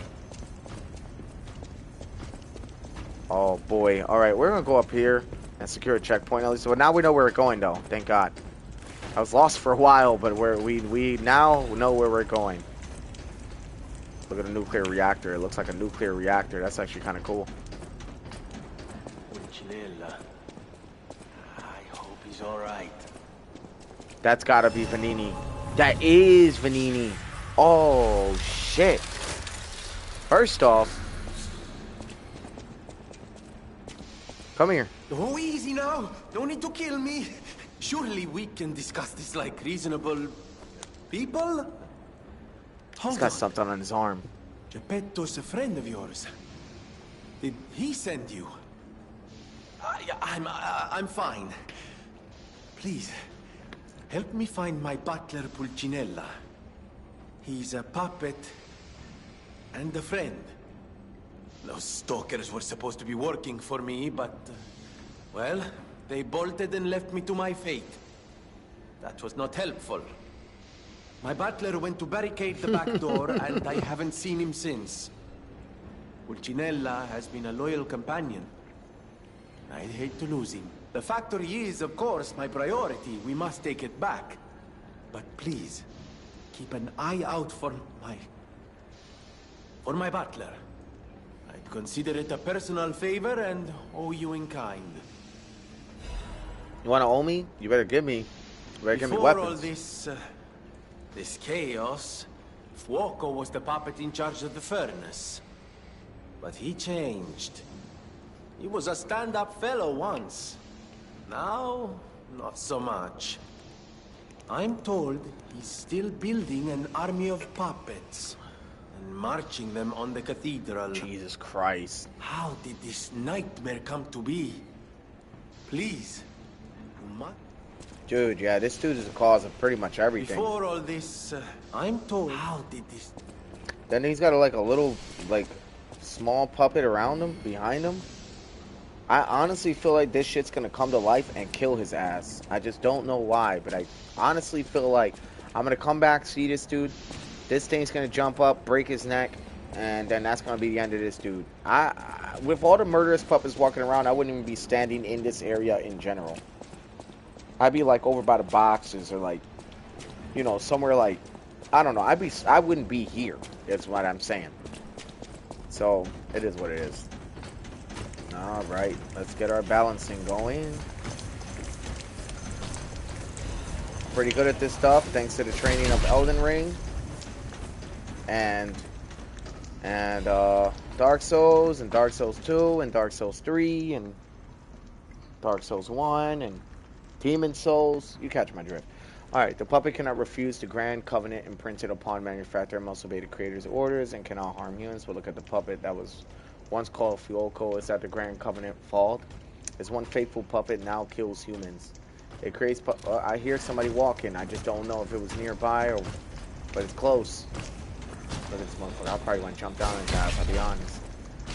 Oh boy. Alright, we're gonna go up here and secure a checkpoint at least. So now we know where we're going though, thank God. I was lost for a while, but we now know where we're going. Look at the nuclear reactor. It looks like a nuclear reactor. That's actually kind of cool. Pulcinella. I hope he's alright. That's gotta be Vanini. That is Vanini. Oh, shit. First off, come here. Oh, easy now. Don't need to kill me. Surely we can discuss this like reasonable people? He's Hold got on. something on his arm. Geppetto's a friend of yours. Did he send you? I'm fine. Please, help me find my butler Pulcinella. He's a puppet and a friend. Those stalkers were supposed to be working for me, but... well, they bolted and left me to my fate. That was not helpful. My butler went to barricade the back door, and I haven't seen him since. Pulcinella has been a loyal companion. I'd hate to lose him. The factory is, of course, my priority. We must take it back. But please, keep an eye out for my butler. I'd consider it a personal favor and owe you in kind. You want to owe me? You better give me. You better give me Before weapons. all this chaos, Fuoco was the puppet in charge of the furnace. But he changed. He was a stand-up fellow once. Now, not so much. I'm told he's still building an army of puppets and marching them on the cathedral. Jesus Christ. How did this nightmare come to be? Please, you must... Dude, yeah, this dude is the cause of pretty much everything. Before all this, I'm told... How did this... Then he's got a little, small puppet around him, behind him. I honestly feel like this shit's gonna come to life and kill his ass. I just don't know why, but I honestly feel like I'm gonna come back, see this dude. This thing's gonna jump up, break his neck, and then that's gonna be the end of this dude. With all the murderous puppets walking around, I wouldn't even be standing in this area in general. I'd be over by the boxes or somewhere I don't know. I wouldn't be here. That's what I'm saying. So it is what it is. All right, let's get our balancing going. Pretty good at this stuff thanks to the training of Elden Ring and Dark Souls and Dark Souls 2 and Dark Souls 3 and Dark Souls 1 and Demon Souls. You catch my drift. Alright, the puppet cannot refuse the grand covenant imprinted upon manufacturer, must obey the creator's orders, and cannot harm humans. We'll look at the puppet that was once called Fuoco. Is that the grand covenant fault? This one faithful puppet now kills humans. It creates... I hear somebody walking. I just don't know if it was nearby or... but it's close. Look at this motherfucker. I probably want to jump down his ass, I'll be honest.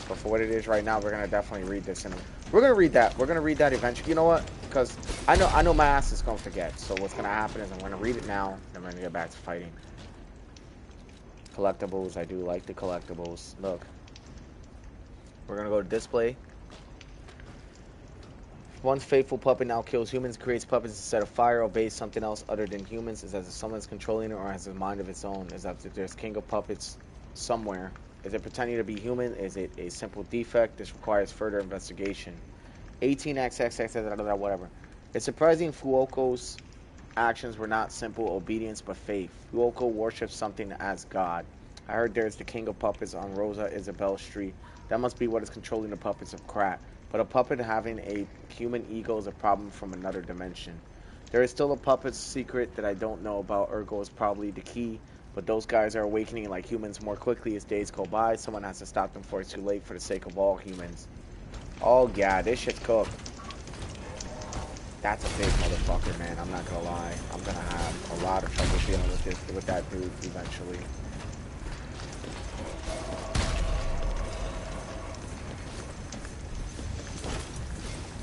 But for what it is right now, we're going to definitely read this. And we're going to read that. We're going to read that eventually. You know what? Because I know my ass is going to forget. So what's going to happen is I'm going to read it now, and I'm going to get back to fighting. Collectibles. I do like the collectibles. Look. We're going to go to display. One faithful puppet now kills humans, creates puppets instead of fire, obeys something else other than humans. Is as if someone's controlling it or has a mind of its own. Is that if there's king of puppets somewhere. Is it pretending to be human? Is it a simple defect? This requires further investigation. 18xxx, whatever. It's surprising Fuoco's actions were not simple obedience but faith. Fuoco worships something as God. I heard there's the king of puppets on Rosa Isabel Street. That must be what is controlling the puppets of Krat. But a puppet having a human ego is a problem from another dimension. There is still a puppet's secret that I don't know about. Ergo is probably the key. But those guys are awakening like humans more quickly as days go by. Someone has to stop them before it's too late for the sake of all humans. Oh yeah, this shit's cooked. That's a big motherfucker, man. I'm not gonna lie. I'm gonna have a lot of trouble dealing with that dude eventually.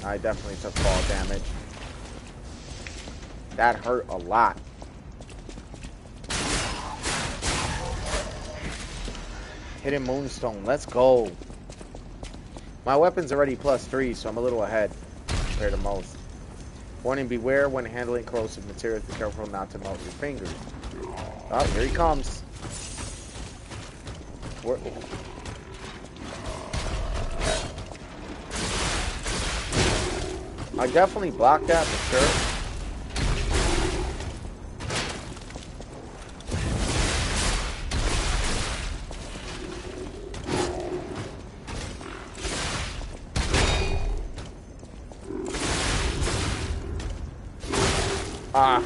I definitely took fall damage. That hurt a lot. Hidden Moonstone, let's go. My weapon's already +3, so I'm a little ahead compared to most. Warning, beware when handling corrosive materials. Be careful not to melt your fingers. Oh, here he comes. Where, I definitely blocked that for sure. Ah.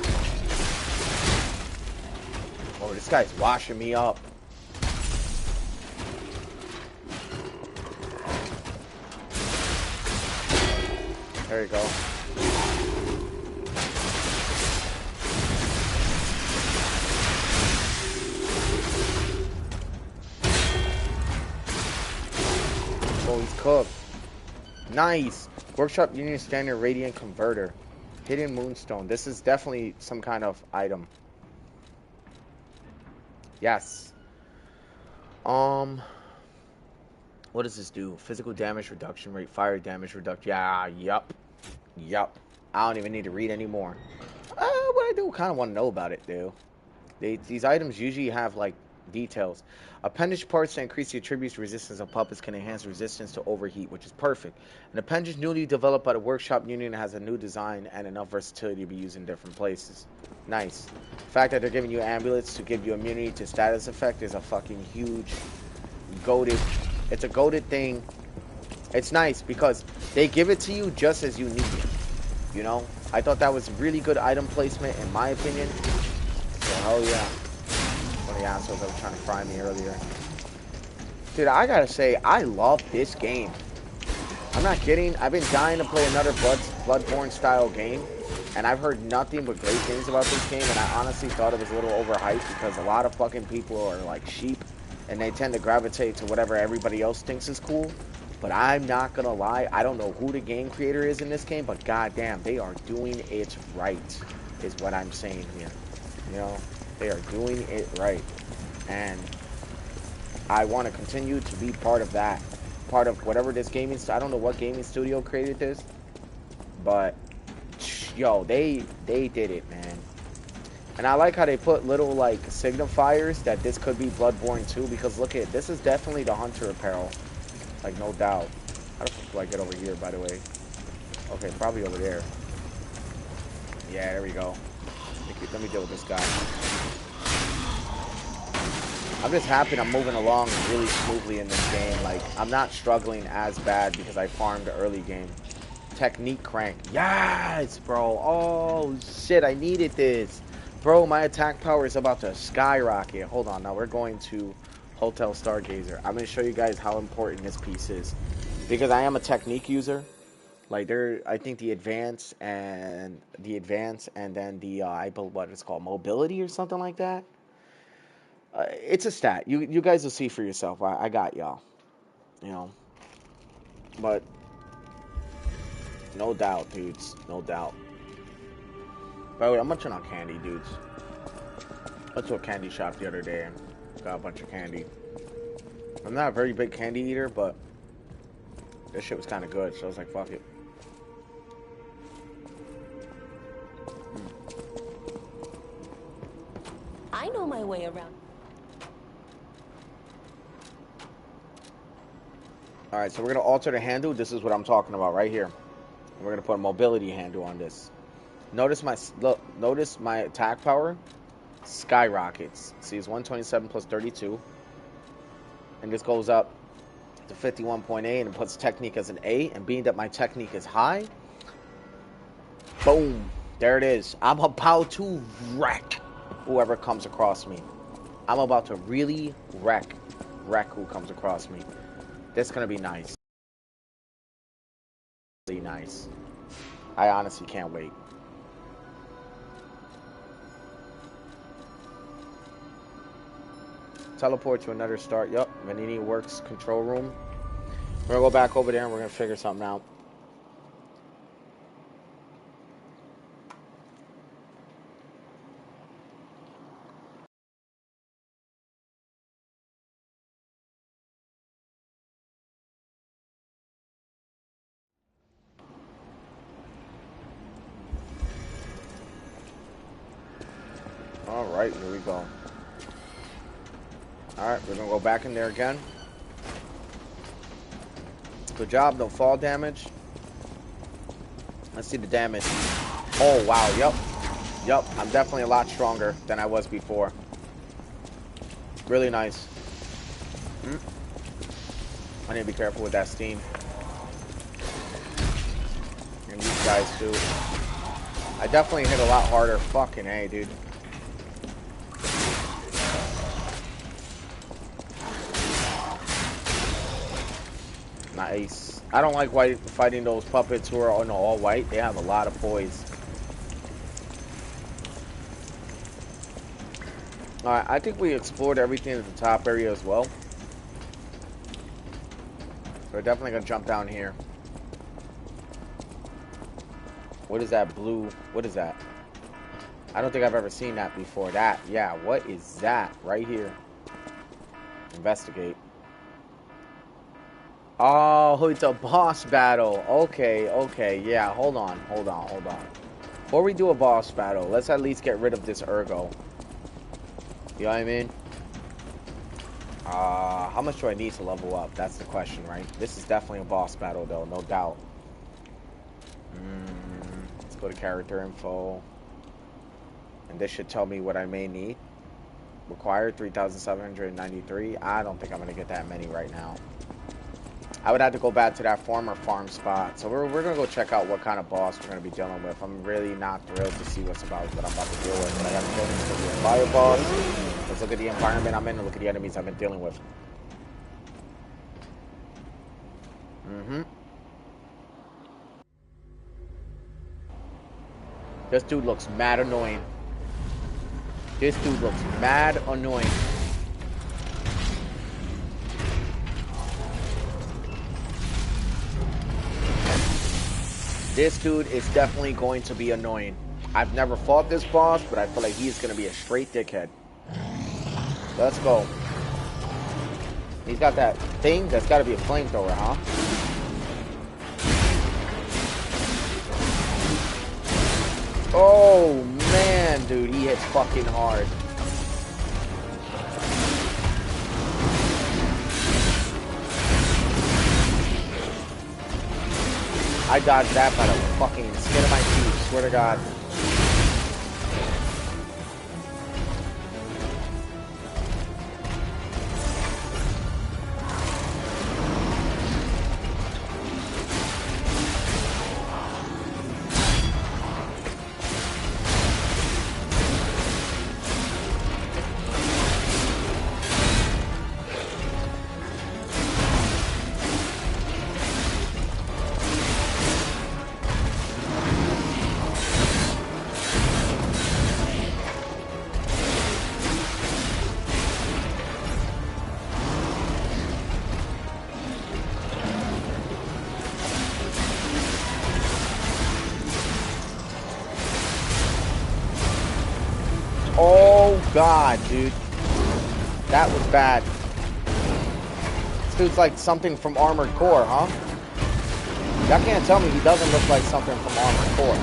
Oh, this guy's washing me up. There you go. Oh, he's cooked. Nice. Workshop Union Standard Radiant Converter. Hidden Moonstone. This is definitely some kind of item. Yes. What does this do? Physical damage reduction rate, fire damage reduction. Yeah, yup. Yup. I don't even need to read anymore. But I do kind of want to know about it, dude. These items usually have, like, details. Appendage parts to increase the attributes resistance of puppets can enhance resistance to overheat, which is perfect. An appendage newly developed by the Workshop Union has a new design and enough versatility to be used in different places. Nice. The fact that they're giving you amulets to give you immunity to status effect is a fucking huge, goated. It's a goated thing. It's nice because they give it to you just as you need it. You know? I thought that was really good item placement in my opinion. So hell yeah. One of the assholes that was trying to fry me earlier. Dude, I gotta say, I love this game. I'm not kidding. I've been dying to play another Bloodborne style game. And I've heard nothing but great things about this game. And I honestly thought it was a little overhyped because a lot of fucking people are like sheep. And they tend to gravitate to whatever everybody else thinks is cool. But I'm not gonna lie. I don't know who the game creator is in this game. But goddamn, they are doing it right. Is what I'm saying here. You know? They are doing it right. And I want to continue to be part of that. Part of whatever this gaming... I don't know what gaming studio created this. But, yo, they did it, man. And I like how they put little, like, signifiers that this could be Bloodborne 2. Because, look at it. This is definitely the Hunter apparel. Like, no doubt. How the fuck do I get over here, by the way? Okay, probably over there. Yeah, there we go. Let me deal with this guy. I'm just happy I'm moving along really smoothly in this game. Like, I'm not struggling as bad because I farmed the early game. Technique crank. Yes, bro. Oh, shit. I needed this. Bro, my attack power is about to skyrocket. Hold on. Now we're going to Hotel Stargazer. I'm going to show you guys how important this piece is. Because I am a technique user. Like, I think the advance and then the, what it's called, mobility or something like that. It's a stat. You guys will see for yourself. I got y'all. You know. But no doubt, dudes. No doubt. By the way, I'm munching on candy, dudes. I went to a candy shop the other day and got a bunch of candy. I'm not a very big candy eater, but this shit was kind of good, so I was like, fuck it. I know my way around. Alright, so we're going to alter the handle. This is what I'm talking about right here. We're going to put a mobility handle on this. Notice my attack power skyrockets. See, it's 127 plus 32. And this goes up to 51.8 and it puts technique as an A. And being that my technique is high, boom, there it is. I'm about to wreck whoever comes across me. I'm about to really wreck who comes across me. That's gonna be nice. Really nice. I honestly can't wait. Teleport to another start. Yup, Venini Works control room. We're gonna go back over there and we're gonna figure something out. Alright, here we go. Alright, we're gonna go back in there again. Good job, no fall damage. Let's see the damage. Oh, wow, yep. Yep, I'm definitely a lot stronger than I was before. Really nice. I need to be careful with that steam. And these guys too. I definitely hit a lot harder. Fucking A, dude. Nice. I don't like fighting those puppets who are all white. They have a lot of poise. Alright, I think we explored everything at the top area as well. So we're definitely gonna jump down here. What is that blue? What is that? I don't think I've ever seen that before. That, yeah, what is that right here? Investigate. Oh, it's a boss battle. Okay, okay, yeah, hold on. Before we do a boss battle, let's at least get rid of this Ergo. You know what I mean? How much do I need to level up? That's the question, right? This is definitely a boss battle, though, no doubt. Let's go to character info. And this should tell me what I may need. Required 3,793. I don't think I'm going to get that many right now. I would have to go back to that former farm spot. So we're going to go check out what kind of boss we're going to be dealing with. I'm really not thrilled to see what I'm about to deal with. But I got a feeling it's going to be a fire boss. Let's look at the environment I'm in and look at the enemies I've been dealing with. This dude looks mad annoying. This dude looks mad annoying. This dude is definitely going to be annoying. I've never fought this boss, but I feel like he's going to be a straight dickhead. Let's go. He's got that thing that's got to be a flamethrower, huh? Oh, man, dude. He hits fucking hard. I dodged that by the fucking skin of my teeth, swear to God. God, dude. That was bad. This dude's like something from Armored Core, huh? Y'all can't tell me he doesn't look like something from Armored Core.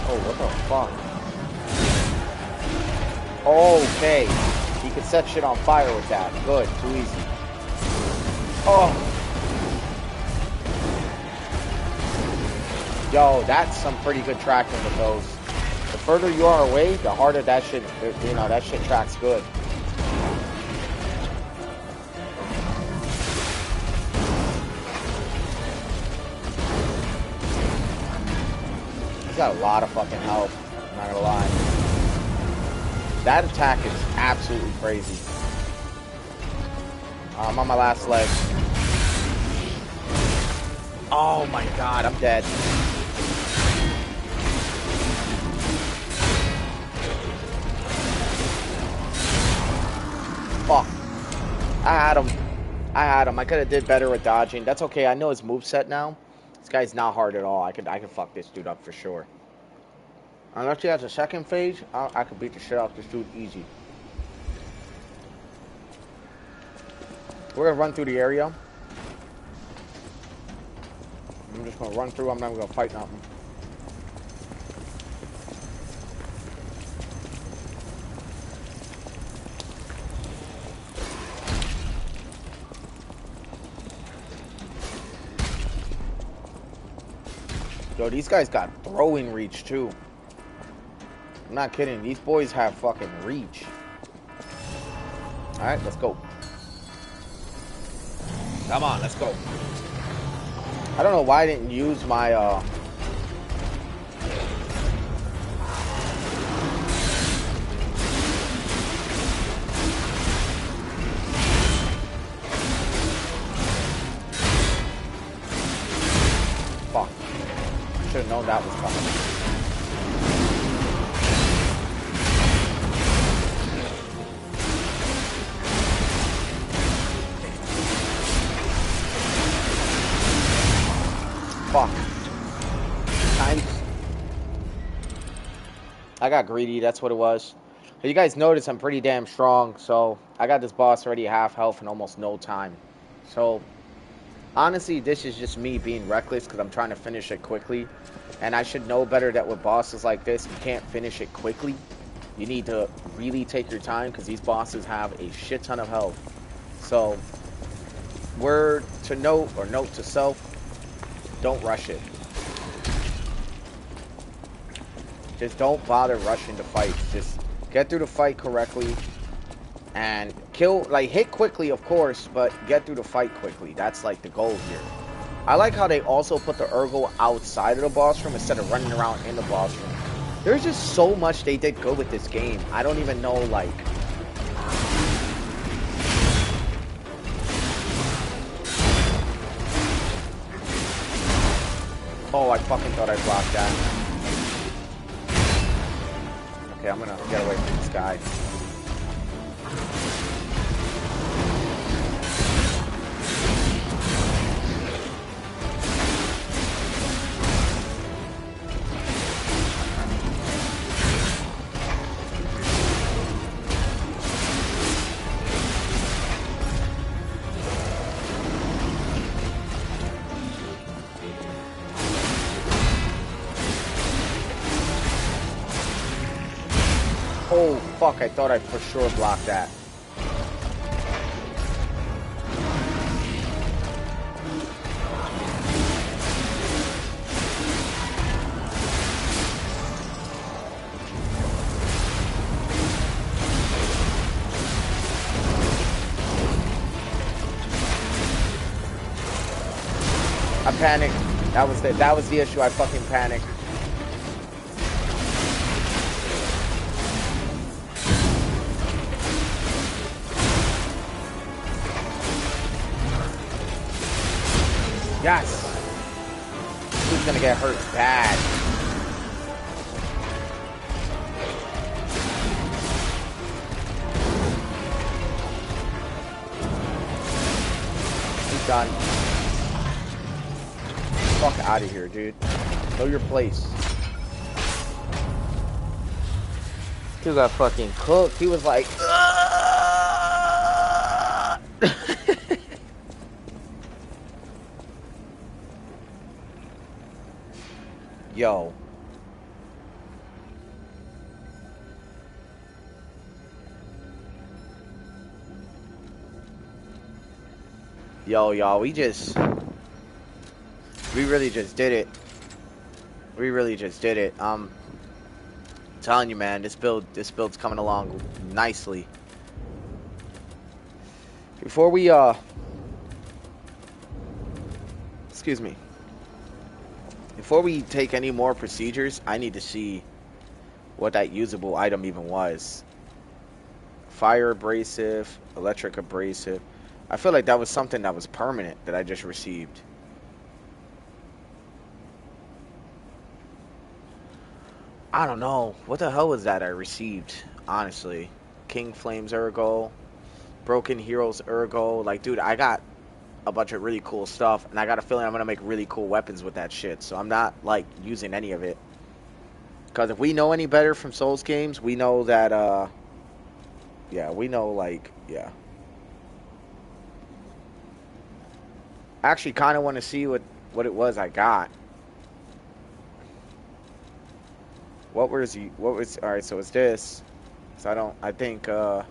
Oh, what the fuck? Okay. He could set shit on fire with that. Good. Too easy. Oh. Yo, that's some pretty good tracking with those. The further you are away, the harder that shit, you know, that shit tracks good. He's got a lot of fucking health. I'm not gonna lie. That attack is absolutely crazy. I'm on my last leg. Oh my God, I'm dead. Fuck. I had him. I could have did better with dodging. That's okay. I know his moveset now. This guy's not hard at all. I could fuck this dude up for sure. Unless he has a second phase, I could beat the shit out of this dude easy. We're gonna run through the area. I'm just gonna run through. I'm not even gonna fight nothing. Yo, these guys got throwing reach too. I'm not kidding. These boys have fucking reach. Alright, let's go. Come on, let's go. I don't know why I didn't use my fuck. Should have known that was coming. Fuck. I got greedy, that's what it was. You guys notice I'm pretty damn strong, so I got this boss already half health in almost no time. So, honestly, this is just me being reckless because I'm trying to finish it quickly. And I should know better that with bosses like this, you can't finish it quickly. You need to really take your time because these bosses have a shit ton of health. So, word to note, or note to self, don't rush it. Just don't bother rushing the fight. Just get through the fight correctly and kill, like, hit quickly, of course, but get through the fight quickly. That's like the goal here. I like how they also put the Urgo outside of the boss room instead of running around in the boss room. There's just so much they did good with this game. I don't even know, like, oh, I fucking thought I blocked that. Okay, I'm gonna get away from this guy. Oh, fuck, I thought I for sure blocked that. I panicked. That was the issue. I fucking panicked. Yes. He's gonna get hurt bad. He's done. Fuck out of here, dude. Know your place. Dude got fucking cooked. He was like, yo. Yo, y'all, we really just did it. We really just did it. I'm telling you, man, this build's coming along nicely. Before we excuse me. Before we take any more procedures, I need to see what that usable item even was. Fire abrasive, electric abrasive. I feel like that was something that was permanent that I just received. I don't know. What the hell was that I received, honestly? King Flames Ergo, Broken Heroes Ergo. Like, dude, I got a bunch of really cool stuff, and I got a feeling I'm going to make really cool weapons with that shit. So I'm not, like, using any of it. Because if we know any better from Souls games, we know that, yeah, we know, like, yeah. actually kind of want to see what it was I got. What was he? What was? All right, so it's this. So I think, because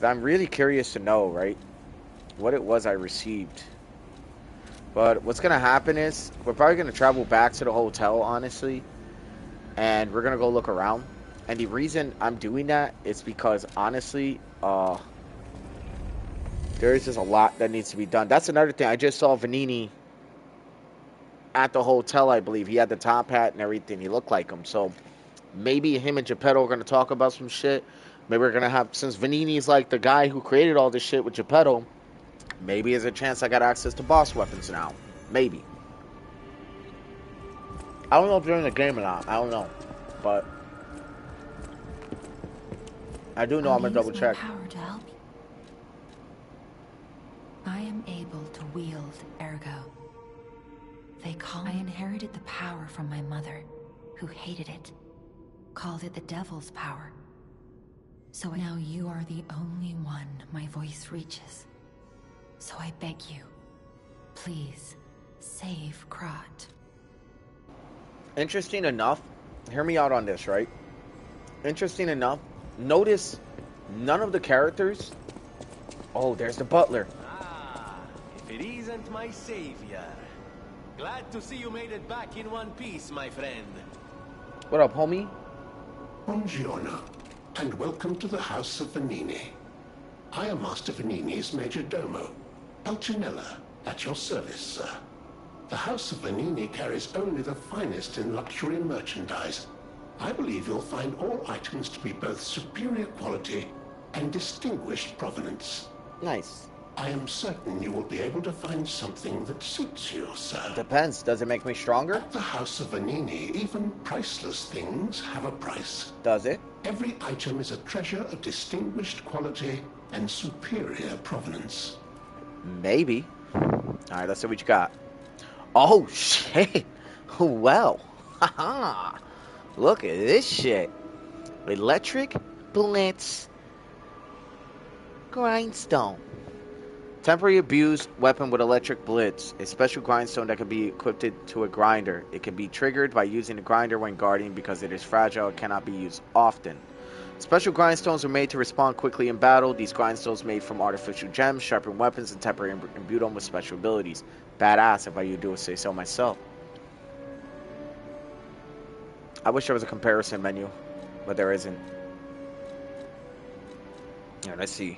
I'm really curious to know, right, what it was I received. But what's gonna happen is we're probably gonna travel back to the hotel, honestly, and we're gonna go look around. And the reason I'm doing that is because honestly, there is just a lot that needs to be done. That's another thing. I just saw Venini at the hotel, I believe. He had the top hat and everything. He looked like him. So maybe him and Geppetto are going to talk about some shit. Maybe we're going to have, since Venini's like the guy who created all this shit with Geppetto, maybe there's a chance I got access to boss weapons now. Maybe. I don't know if they're in the game or not. I don't know. But I do know I'm going to double check. Power to help you. I am able to wield Ergo. I inherited the power from my mother, who hated it. Called it the devil's power. So now you are the only one my voice reaches. So I beg you, please, save Krat. Interesting enough, hear me out on this, right? Interesting enough, notice none of the characters... Oh, there's the butler. Ah, if it isn't my savior. Glad to see you made it back in one piece, my friend. What up, homie? Buongiorno, and welcome to the House of Venini. I am Master Venini's Major Domo, Pulcinella, at your service, sir. The House of Venini carries only the finest in luxury merchandise. I believe you'll find all items to be both superior quality and distinguished provenance. Nice. I am certain you will be able to find something that suits you, sir. Depends. Does it make me stronger? At the House of Venini, even priceless things have a price. Does it? Every item is a treasure of distinguished quality and superior provenance. Maybe. Alright, let's see what you got. Oh, shit. Well. Haha. Look at this shit. Electric Blitz Grindstone. Temporary abused weapon with electric blitz. A special grindstone that can be equipped to a grinder. It can be triggered by using the grinder when guarding because it is fragile and cannot be used often. Special grindstones are made to respond quickly in battle. These grindstones made from artificial gems, sharpen weapons, and temporarily imbue them with special abilities. Badass if I do say so myself. I wish there was a comparison menu, but there isn't. Yeah, let's see.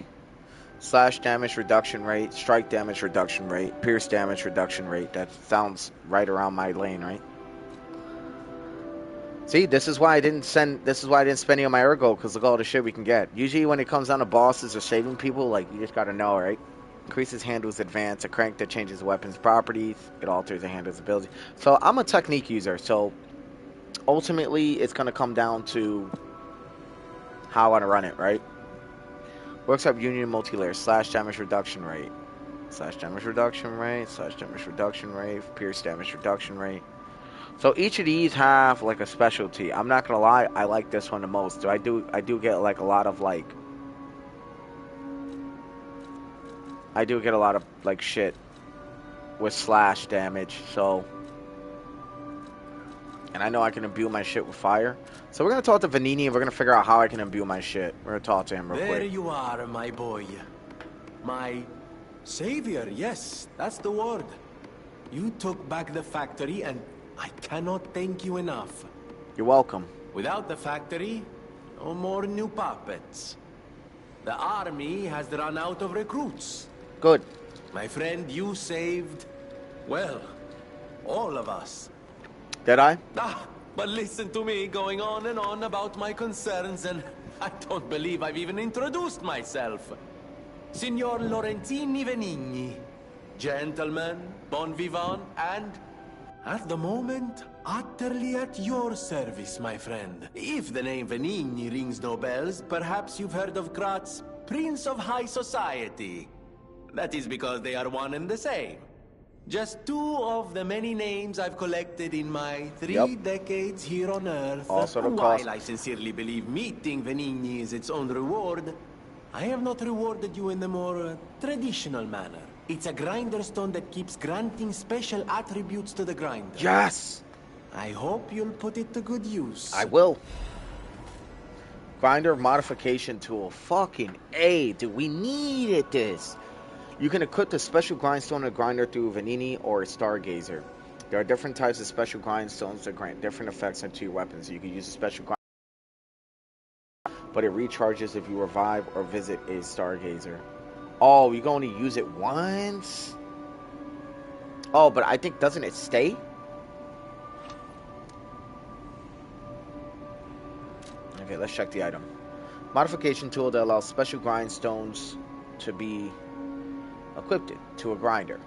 Slash damage reduction rate, strike damage reduction rate, pierce damage reduction rate. That sounds right around my lane, right? See, this is why I didn't spend any of my ergo, because look at all the shit we can get. Usually when it comes down to bosses or saving people, like, you just gotta know, right? Increases handles advance, a crank that changes weapons properties, it alters the handle's ability. So I'm a technique user, so ultimately it's gonna come down to how I wanna run it, right? Works up union multi-layer, slash damage reduction rate, slash damage reduction rate, slash damage reduction rate, pierce damage reduction rate. So each of these have like a specialty. I'm not gonna lie, I like this one the most. I do get like a lot of like, I do get a lot of like shit with slash damage. So, and I know I can imbue my shit with fire. So we're gonna talk to Venini and we're gonna figure out how I can imbue my shit. We're gonna talk to him real quick. There you are, my boy. My savior, yes, that's the word. You took back the factory and I cannot thank you enough. You're welcome. Without the factory, no more new puppets. The army has run out of recruits. Good. My friend, you saved, well, all of us. Did I? Ah, but listen to me going on and on about my concerns, and I don't believe I've even introduced myself. Signor Lorenzini Venigni. Gentleman, bon vivant, and at the moment, utterly at your service, my friend. If the name Venigni rings no bells, perhaps you've heard of Krat's Prince of High Society. That is because they are one and the same. Just two of the many names I've collected in my 3 decades here on Earth. Also the While cost. I sincerely believe meeting Venigni is its own reward, I have not rewarded you in the more traditional manner. It's a grinder stone that keeps granting special attributes to the grinder. Yes! I hope you'll put it to good use. I will. Grinder modification tool. Fucking A, dude. We needed this. You can equip the special grindstone of grinder through Vanini or Stargazer. There are different types of special grindstones that grant different effects to your weapons. You can use a special grind, but it recharges if you revive or visit a Stargazer. Oh, you can only use it once? Oh, but I think, doesn't it stay? Okay, let's check the item. Modification tool that allows special grindstones to be equipped to a grinder.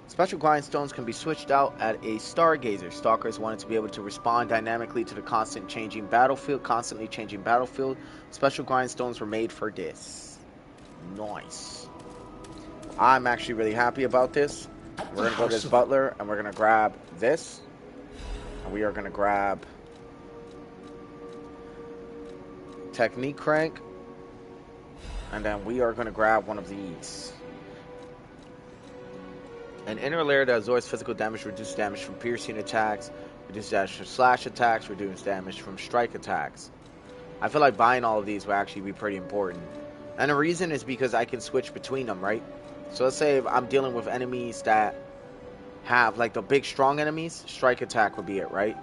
Special grindstones can be switched out at a Stargazer. Stalkers wanted to be able to respond dynamically to the constantly changing battlefield. Special grindstones were made for this. Nice. I'm actually really happy about this. We're going to go to this butler and we're going to grab this. And we are going to grab Technique Crank. And then we are going to grab one of these. An inner layer that absorbs physical damage, reduces damage from piercing attacks, reduces damage from slash attacks, reduces damage from strike attacks. I feel like buying all of these will actually be pretty important. And the reason is because I can switch between them, right? So let's say if I'm dealing with enemies that have, like the big strong enemies, strike attack would be it, right?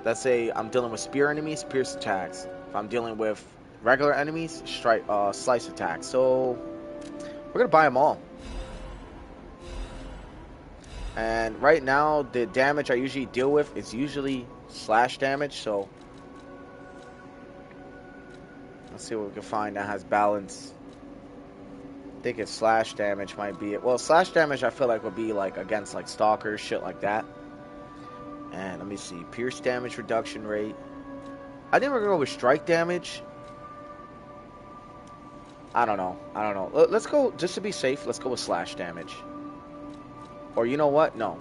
Let's say I'm dealing with spear enemies, pierce attacks. If I'm dealing with regular enemies, slice attacks. So we're going to buy them all. And right now, the damage I usually deal with is usually slash damage, so let's see what we can find that has balance. I think it's slash damage might be it. Well, slash damage I feel like would be like against like stalkers, shit like that. And let me see, pierce damage reduction rate. I think we're gonna go with strike damage. I don't know. Let's go, just to be safe, let's go with slash damage. Or you know what? No.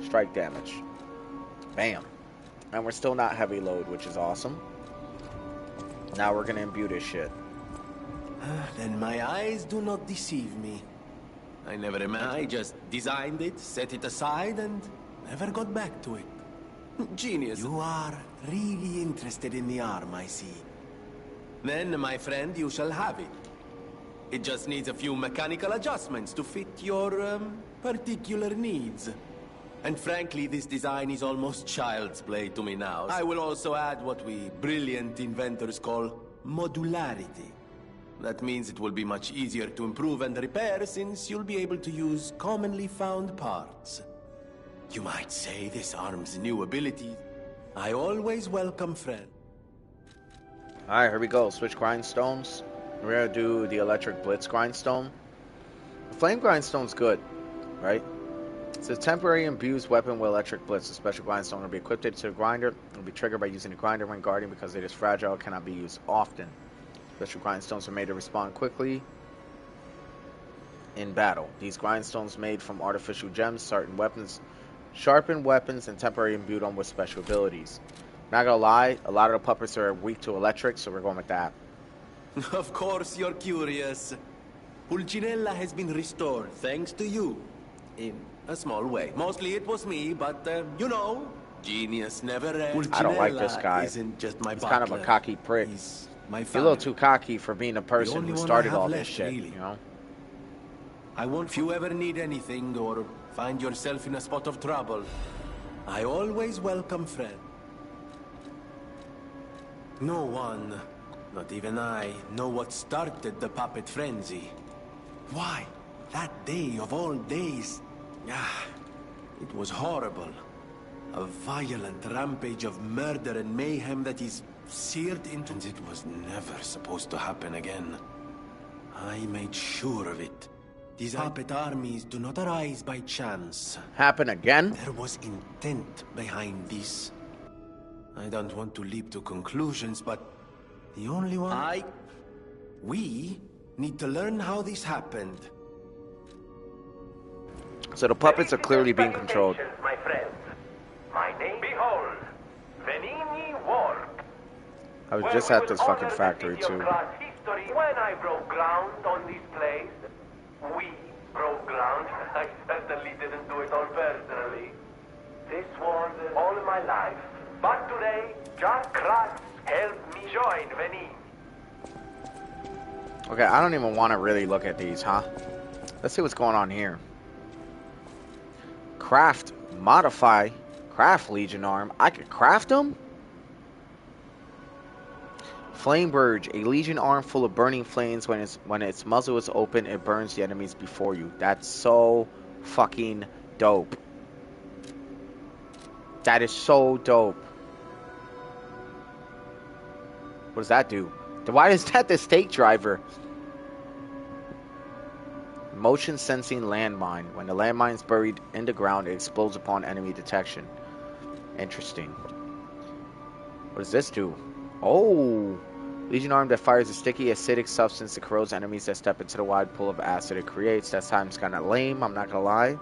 Strike damage. Bam. And we're still not heavy load, which is awesome. Now we're gonna imbue this shit. Then my eyes do not deceive me. I never imagined. I just designed it, set it aside, and never got back to it. Genius. You are really interested in the arm, I see. Then, my friend, you shall have it. It just needs a few mechanical adjustments to fit your, particular needs. And frankly, this design is almost child's play to me now. I will also add what we brilliant inventors call modularity. That means it will be much easier to improve and repair since you'll be able to use commonly found parts. You might say this arm's new ability. I always welcome friends. Alright, here we go. Switch grindstones. We're gonna do the electric blitz grindstone. The flame grindstone's good, right? It's a temporary imbues weapon with electric blitz. A special grindstone will be equipped to the grinder. It will be triggered by using the grinder when guarding because it is fragile. It cannot be used often. Special grindstones are made to respond quickly in battle. These grindstones made from artificial gems, sharpen weapons, and temporarily imbued them with special abilities. Not gonna lie, a lot of the puppets are weak to electric, so we're going with that. Of course you're curious. Pulcinella has been restored thanks to you. In a small way. Mostly it was me, but, you know, genius never ends. I don't like this guy. Isn't just my He's kind of a cocky prick. He's my He's a little too cocky for being a person who started all this shit, really. you know? I won't. If you ever need anything or find yourself in a spot of trouble, I always welcome friends. No one, not even I, know what started the puppet frenzy. Why? That day of all days. It was horrible. A violent rampage of murder and mayhem that is seared into... And it was never supposed to happen again. I made sure of it. These puppet armies do not arise by chance. Happen again? There was intent behind this. I don't want to leap to conclusions, but the only one... We need to learn how this happened. So the puppets are clearly being controlled. My friends, my name, behold, Venini Ward. I was just at this fucking factory too. history. When I broke ground on this place, we broke ground. I certainly didn't do it all personally. This was all my life. But today, Jack Kratz helped me join Venini. Okay, I don't even want to really look at these, huh? Let's see what's going on here. Craft, modify, craft Legion arm. I could craft them? Flame Burge, a Legion arm full of burning flames. When its muzzle is open, it burns the enemies before you. That's so fucking dope. That is so dope. What does that do? Why is that the stake driver? Motion sensing landmine. When the landmine is buried in the ground, it explodes upon enemy detection. Interesting. What does this do? Oh! Legion arm that fires a sticky acidic substance that corrodes enemies that step into the wide pool of acid it creates. That time's kind of lame, I'm not gonna lie.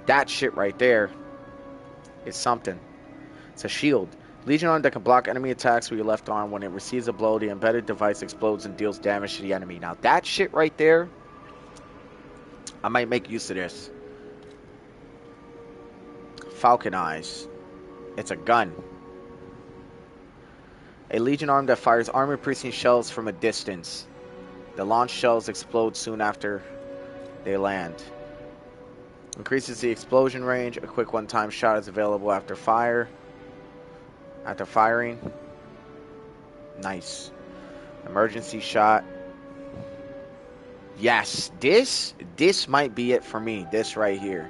That shit right there is something. It's a shield. Legion arm that can block enemy attacks with your left arm. When it receives a blow, the embedded device explodes and deals damage to the enemy. Now that shit right there, I might make use of this. Falcon Eyes. It's a gun. A Legion arm that fires armor-piercing shells from a distance. The launched shells explode soon after they land. Increases the explosion range. A quick one-time shot is available after fire. After firing. Nice. Emergency shot. Yes, this might be it for me. This right here.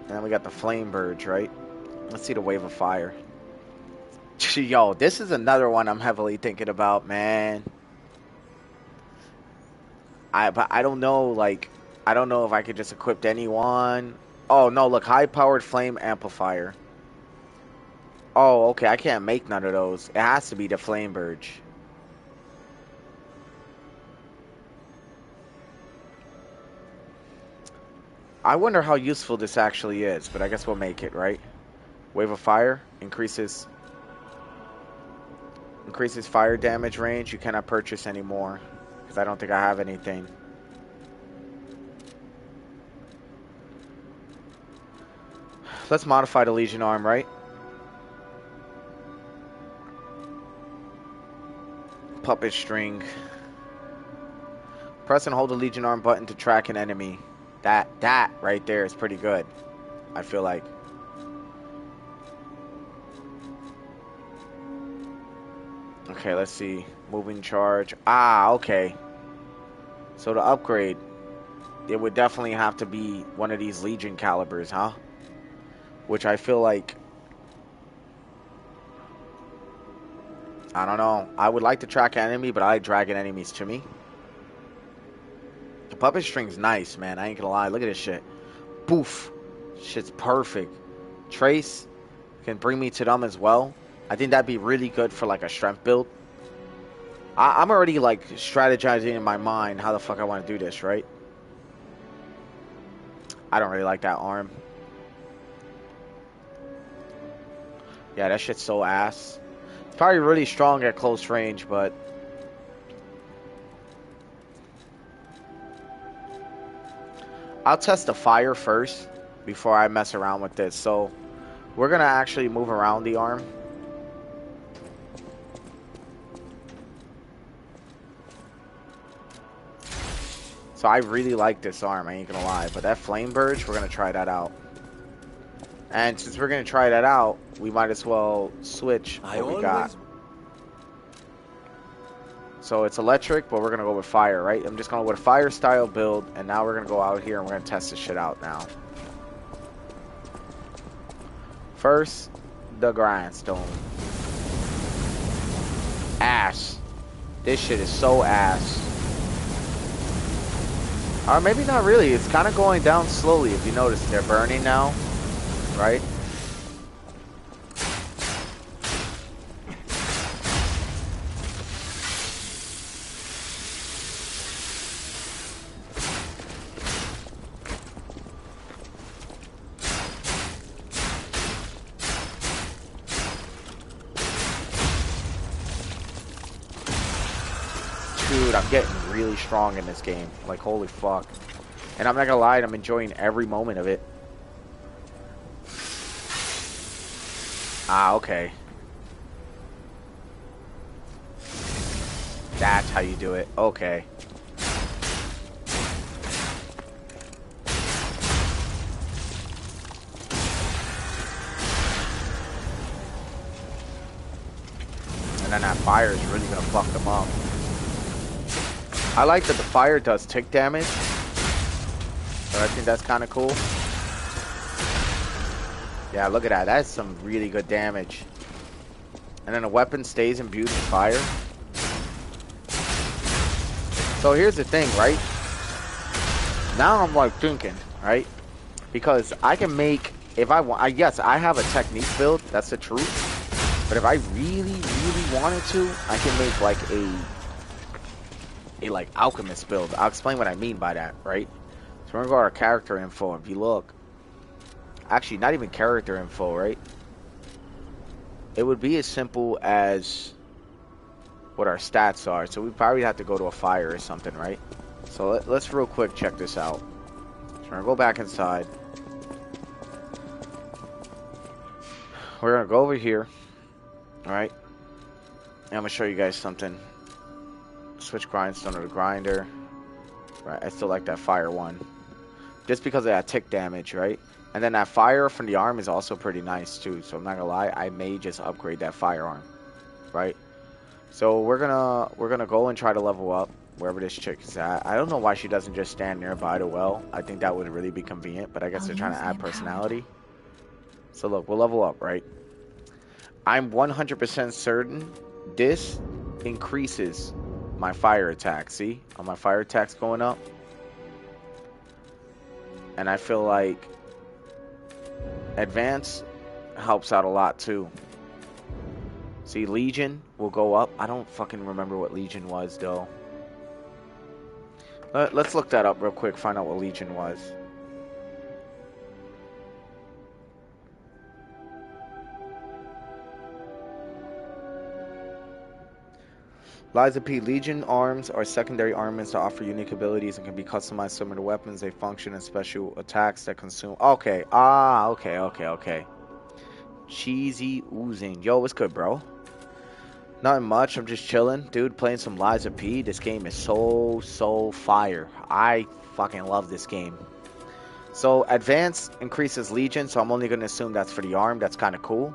And then we got the Flame Burge, right? Let's see the Wave of Fire. Yo, this is another one I'm heavily thinking about, man. But I don't know, like, I don't know if I could just equip anyone. Oh, no, look, high-powered flame amplifier. Oh, okay, I can't make none of those. It has to be the Flame Burge. I wonder how useful this actually is, but I guess we'll make it, right? Wave of Fire increases fire damage range. You cannot purchase anymore because I don't think I have anything. Let's modify the Legion arm, right? Puppet string. Press and hold the Legion arm button to track an enemy. That right there is pretty good, I feel like. Okay, let's see. Moving charge. Ah, okay. So to upgrade, it would definitely have to be one of these Legion calibers, huh? Which I feel like, I don't know. I would like to track an enemy, but I like dragging enemies to me. The puppet string's nice, man. I ain't gonna lie. Look at this shit. Poof. Shit's perfect. Trace can bring me to them as well. I think that'd be really good for like a strength build. I'm already like strategizing in my mind how the fuck I want to do this, right? I don't really like that arm. Yeah, that shit's so ass. It's probably really strong at close range, but I'll test the fire first before I mess around with this. So we're gonna actually move around the arm. So I really like this arm, I ain't gonna lie. But that Flame Burge, we're gonna try that out. And since we're gonna try that out, we might as well switch what we got. So it's electric, but we're gonna go with fire, right? I'm just gonna go with a fire style build, and now we're gonna go out here and we're gonna test this shit out now. First, the grindstone. Ass. This shit is so ass. Or maybe not really. It's kind of going down slowly. If you notice, they're burning now, right? Dude, I'm getting really strong in this game. Like, holy fuck. And I'm not gonna lie, I'm enjoying every moment of it. Ah, okay. That's how you do it. Okay. And then that fire is really gonna fuck them up. I like that the fire does tick damage. So I think that's kind of cool. Yeah, look at that. That's some really good damage. And then the weapon stays imbued with fire. So here's the thing, right? Now I'm like thinking, right? Because I can make, if I want, yes, I have a technique build. That's the truth. But if I really, really wanted to, I can make like a like alchemist build. I'll explain what I mean by that, right? So we're gonna go to our character info. If you look, actually not even character info, right? It would be as simple as what our stats are. So we probably have to go to a fire or something, right? So let's real quick check this out. So we're gonna go back inside. We're gonna go over here, all right? And I'm gonna show you guys something. Switch grindstone to the grinder. Right, I still like that fire one, just because of that tick damage, right? And then that fire from the arm is also pretty nice too. So I'm not gonna lie, I may just upgrade that firearm, right? So we're gonna go and try to level up wherever this chick is at. I don't know why she doesn't just stand nearby the well. I think that would really be convenient, but I guess they're trying to add personality. So look, we'll level up, right? I'm 100% certain this increases my fire attack. See, on my fire attack's going up, and I feel like advance helps out a lot too. See, Legion will go up. I don't fucking remember what Legion was though. Let's look that up real quick, find out what Legion was. Liza P. Legion arms are secondary armaments that offer unique abilities and can be customized similar to weapons. They function in special attacks that consume... Okay. Ah, okay. Cheesy oozing. Yo, what's good, bro? Nothing much. I'm just chilling. Dude, playing some Liza P. This game is so fire. I fucking love this game. So, advance increases Legion, so I'm only going to assume that's for the arm. That's kind of cool.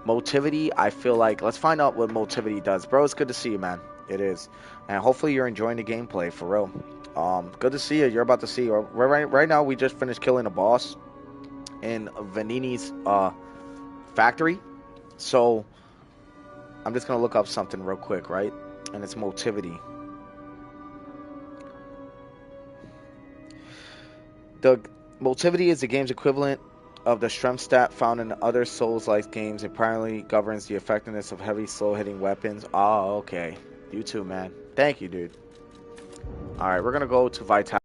Motivity, I feel like... Let's find out what Motivity does. Bro, it's good to see you, man. It is. And hopefully you're enjoying the gameplay, for real. Good to see you. You're about to see... Right now, we just finished killing a boss in Venigni's factory. So, I'm just going to look up something real quick, right? And it's Motivity. The Motivity is the game's equivalent of the strength stat found in other Souls-like games. It primarily governs the effectiveness of heavy, slow-hitting weapons. Oh, okay. You too, man. Thank you, dude. Alright, we're gonna go to Vitality.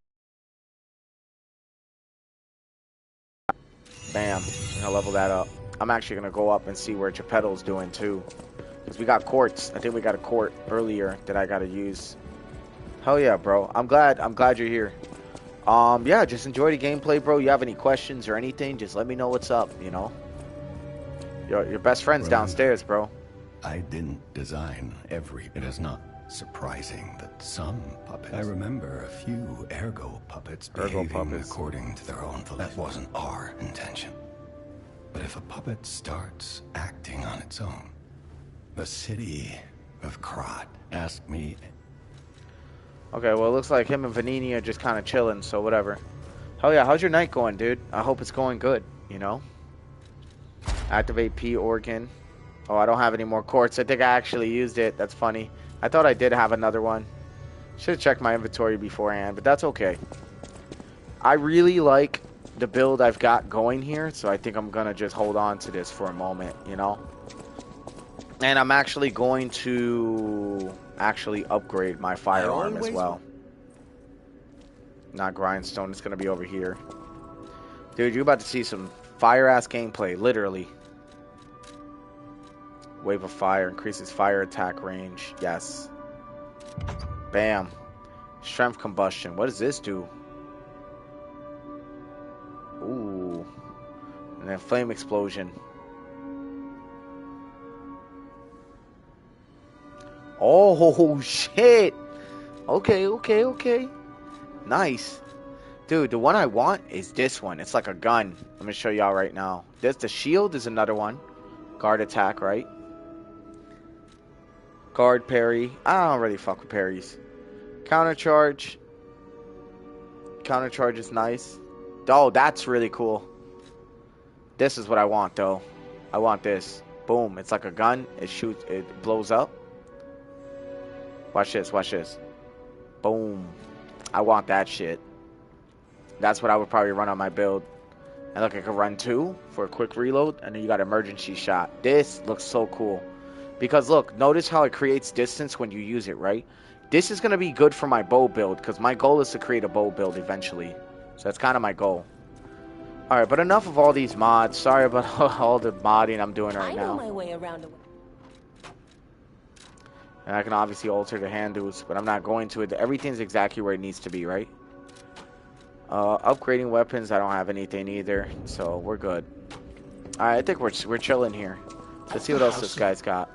Bam. I'm gonna level that up. I'm actually gonna go up and see where Geppetto's doing, too. Because we got quartz. I think we got a quart earlier that I gotta use. Hell yeah, bro. I'm glad you're here. Yeah, just enjoy the gameplay, bro. You have any questions or anything, just let me know what's up, you know? Your best friend's downstairs, bro. I didn't design every... It is not surprising that some puppets... I remember a few ergo puppets behaving according to their own volition. That wasn't our intention. But if a puppet starts acting on its own... The city of Krat asked me... Okay, well, it looks like him and Venigni are just kind of chilling, so whatever. Hell yeah, how's your night going, dude? I hope it's going good, you know? Activate P organ. Oh, I don't have any more quartz. I think I actually used it. That's funny. I thought I did have another one. Should have checked my inventory beforehand, but that's okay. I really like the build I've got going here, so I think I'm going to just hold on to this for a moment, you know? And I'm actually going to upgrade my firearm as well. Not grindstone, it's going to be over here. Dude, you're about to see some fire-ass gameplay, literally. Wave of fire increases fire attack range. Yes. Bam. Strength combustion. What does this do? Ooh. And then flame explosion. Oh, shit. Okay. Nice. Dude, the one I want is this one. It's like a gun. Let me show y'all right now. The shield is another one. Guard attack, right? Guard parry. I don't really fuck with parries. Counter charge. Counter charge is nice. Oh, that's really cool. This is what I want, though. I want this. Boom. It's like a gun. It shoots. It blows up. Watch this. Watch this. Boom. I want that shit. That's what I would probably run on my build. And look, I could run 2 for a quick reload. And then you got emergency shot. This looks so cool. Because look, notice how it creates distance when you use it, right? This is going to be good for my bow build. Because my goal is to create a bow build eventually. So that's kind of my goal. Alright, but enough of all these mods. Sorry about all the modding I'm doing right now. I know my way around a... And I can obviously alter the handles, but I'm not going to it. Everything's exactly where it needs to be, right? Upgrading weapons, I don't have anything either, so we're good. Alright, I think we're chilling here. Let's see what else this guy's got.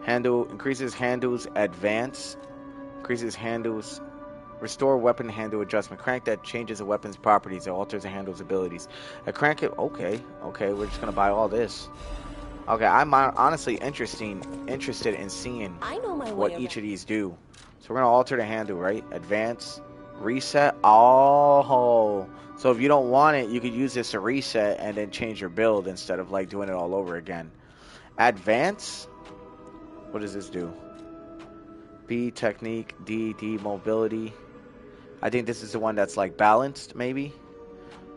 Handle, increases handles advance. Increases handles... Restore weapon handle adjustment. Crank that changes a weapon's properties. It alters the handle's abilities. I crank it... Okay, we're just gonna buy all this. Okay, I'm honestly interested in seeing what each of these do. So we're going to alter the handle, right? Advance, reset. Oh, so if you don't want it, you could use this to reset and then change your build instead of like doing it all over again. Advance, what does this do? B, technique, D, mobility. I think this is the one that's like balanced, maybe.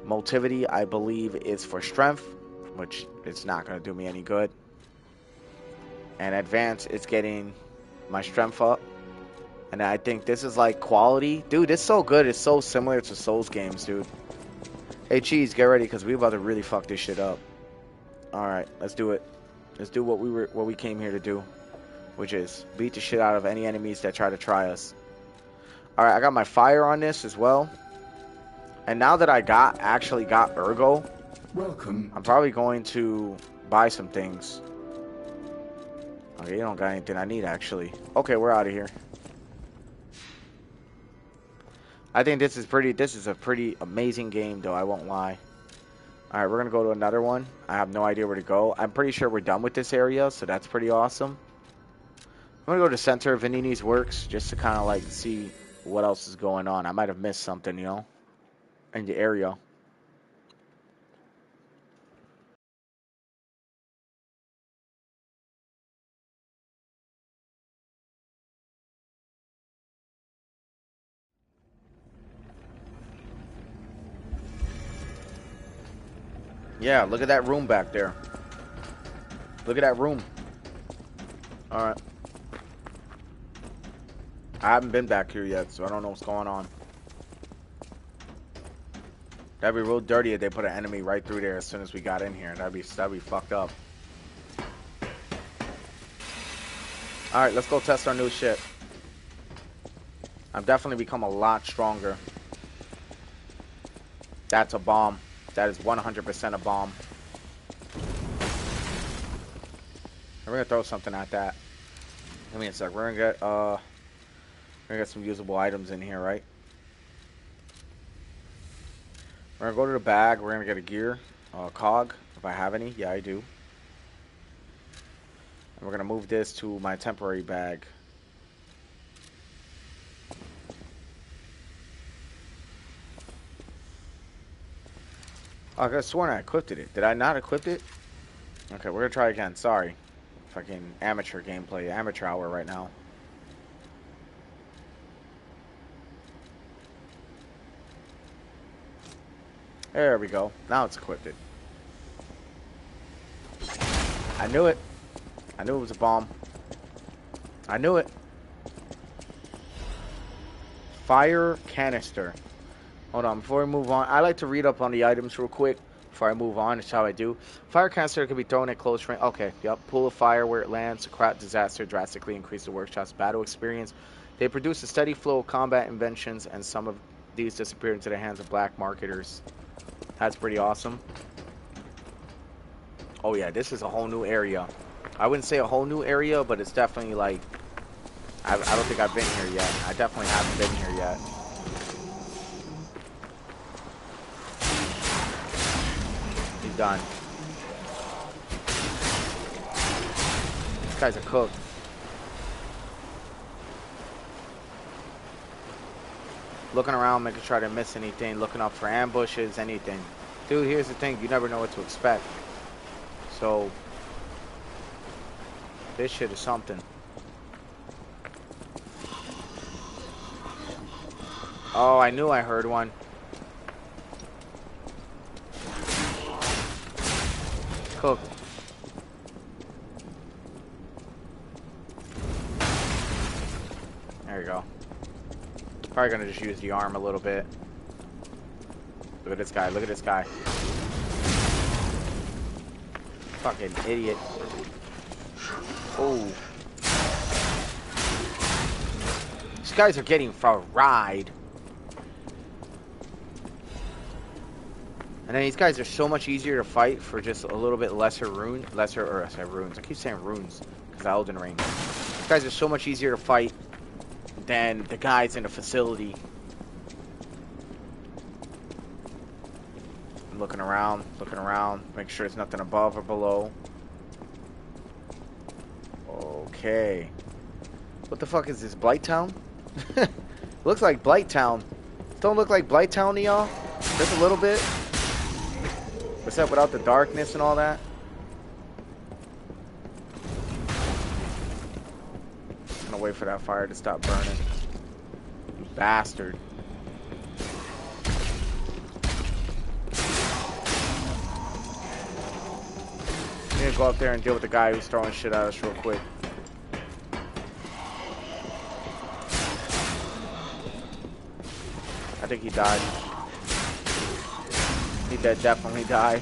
Motivity, I believe, is for strength, which it's not going to do me any good. And advance, it's getting my strength up. And I think this is like quality. Dude, it's so good. It's so similar to Souls games, dude. Hey, Cheese, get ready, because we're about to really fuck this shit up. Alright, let's do it. Let's do what we came here to do, which is beat the shit out of any enemies that try to try us. Alright, I got my fire on this as well. And now that I actually got Ergo, welcome. I'm probably going to buy some things. Okay, you don't got anything I need, actually. Okay, we're out of here. I think this is a pretty amazing game, though, I won't lie. Alright, we're going to go to another one. I have no idea where to go. I'm pretty sure we're done with this area, so that's pretty awesome. I'm going to go to Center of Venigni's Works, just to kind of, like, see what else is going on. I might have missed something, you know, in the area. Yeah, look at that room back there. Look at that room. Alright. I haven't been back here yet, so I don't know what's going on. That'd be real dirty if they put an enemy right through there as soon as we got in here. That'd be fucked up. Alright, let's go test our new shit. I've definitely become a lot stronger. That's a bomb. That is 100% a bomb. We're gonna throw something at that. Give me a sec. We're gonna get some usable items in here, right? We're gonna go to the bag. We're gonna get a gear, cog, if I have any. Yeah, I do. And we're gonna move this to my temporary bag. I could have sworn I equipped it. Did I not equip it? Okay, we're gonna try again. Sorry. Fucking amateur gameplay. Amateur hour right now. There we go. Now it's equipped it. I knew it. I knew it was a bomb. I knew it. Fire canister. Hold on, before we move on, I like to read up on the items real quick. Before I move on, it's how I do. Fire canister can be thrown at close range. Okay, yep. Pool of fire where it lands. Crowd disaster drastically increase the workshop's battle experience. They produce a steady flow of combat inventions, and some of these disappear into the hands of black marketers. That's pretty awesome. Oh yeah, this is a whole new area. I wouldn't say a whole new area, but it's definitely like... I don't think I've been here yet. I definitely haven't been here yet. He's done. This guy's a cook. Looking around, making sure I didn't miss anything. Looking up for ambushes, anything. Dude, here's the thing. You never know what to expect. So, this shit is something. Oh, I knew I heard one. Cook. There you go. Probably gonna just use the arm a little bit. Look at this guy. Look at this guy. Fucking idiot. Oh. These guys are getting fried. And then these guys are so much easier to fight for just a little bit lesser runes. I say runes. I keep saying runes because Elden Ring. These guys are so much easier to fight than the guys in the facility. I'm looking around, make sure there's nothing above or below. Okay. What the fuck is this, Blighttown? Looks like Blighttown. Don't look like Blighttown to y'all? Just a little bit? What's up without the darkness and all that? I'm gonna wait for that fire to stop burning. You bastard. I'm gonna go up there and deal with the guy who's throwing shit at us real quick. I think he died. He did definitely die.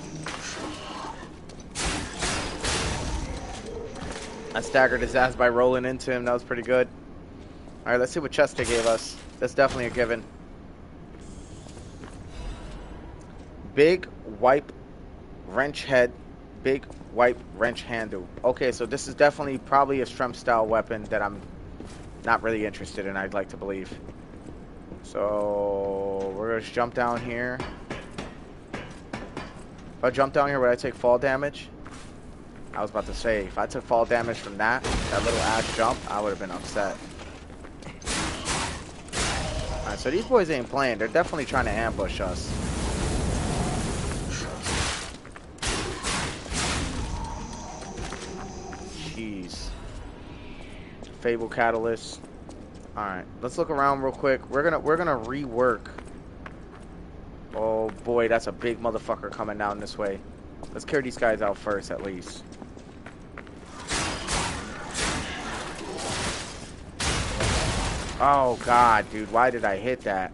I staggered his ass by rolling into him. That was pretty good. Alright, let's see what chest they gave us. That's definitely a given. Big wipe wrench head. Big wipe wrench handle. Okay, so this is definitely probably a Stremp style weapon that I'm not really interested in, I'd like to believe. So we're gonna just jump down here. If I jump down here, would I take fall damage? I was about to say, if I took fall damage from that little ass jump, I would have been upset. Alright, so these boys ain't playing. They're definitely trying to ambush us. Jeez. Fable Catalyst. Alright, let's look around real quick. We're gonna rework. Oh boy, that's a big motherfucker coming down this way. Let's clear these guys out first, at least. Oh god, dude, why did I hit that?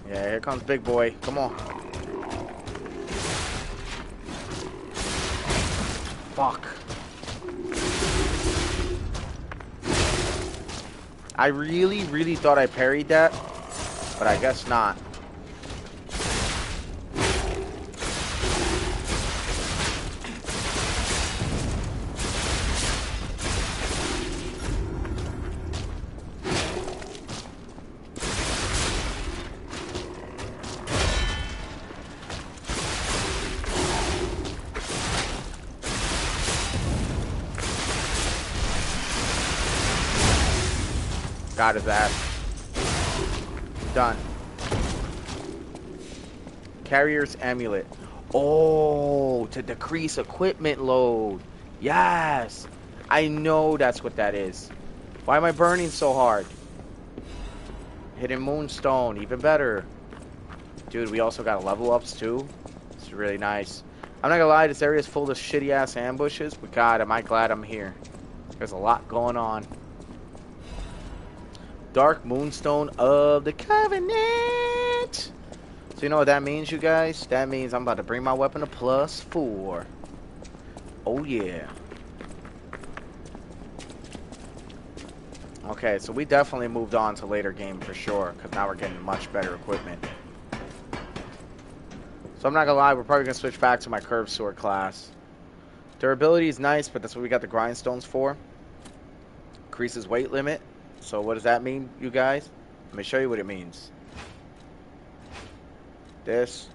Yeah, here comes big boy. Come on. Fuck. I really thought I parried that, but I guess not. Got his ass. Done. Carrier's amulet. Oh, to decrease equipment load. Yes. I know that's what that is. Why am I burning so hard? Hidden Moonstone, even better. Dude, we also got level ups too. It's really nice. I'm not gonna lie, this area is full of shitty ass ambushes, but God, am I glad I'm here. There's a lot going on. Dark Moonstone of the Covenant. So you know what that means, you guys? That means I'm about to bring my weapon to +4. Oh yeah. Okay, so we definitely moved on to later game for sure, because now we're getting much better equipment. So I'm not gonna lie, we're probably gonna switch back to my curved sword class. Durability is nice, but that's what we got the grindstones for. Increases weight limit. So what does that mean, you guys? Let me show you what it means. This.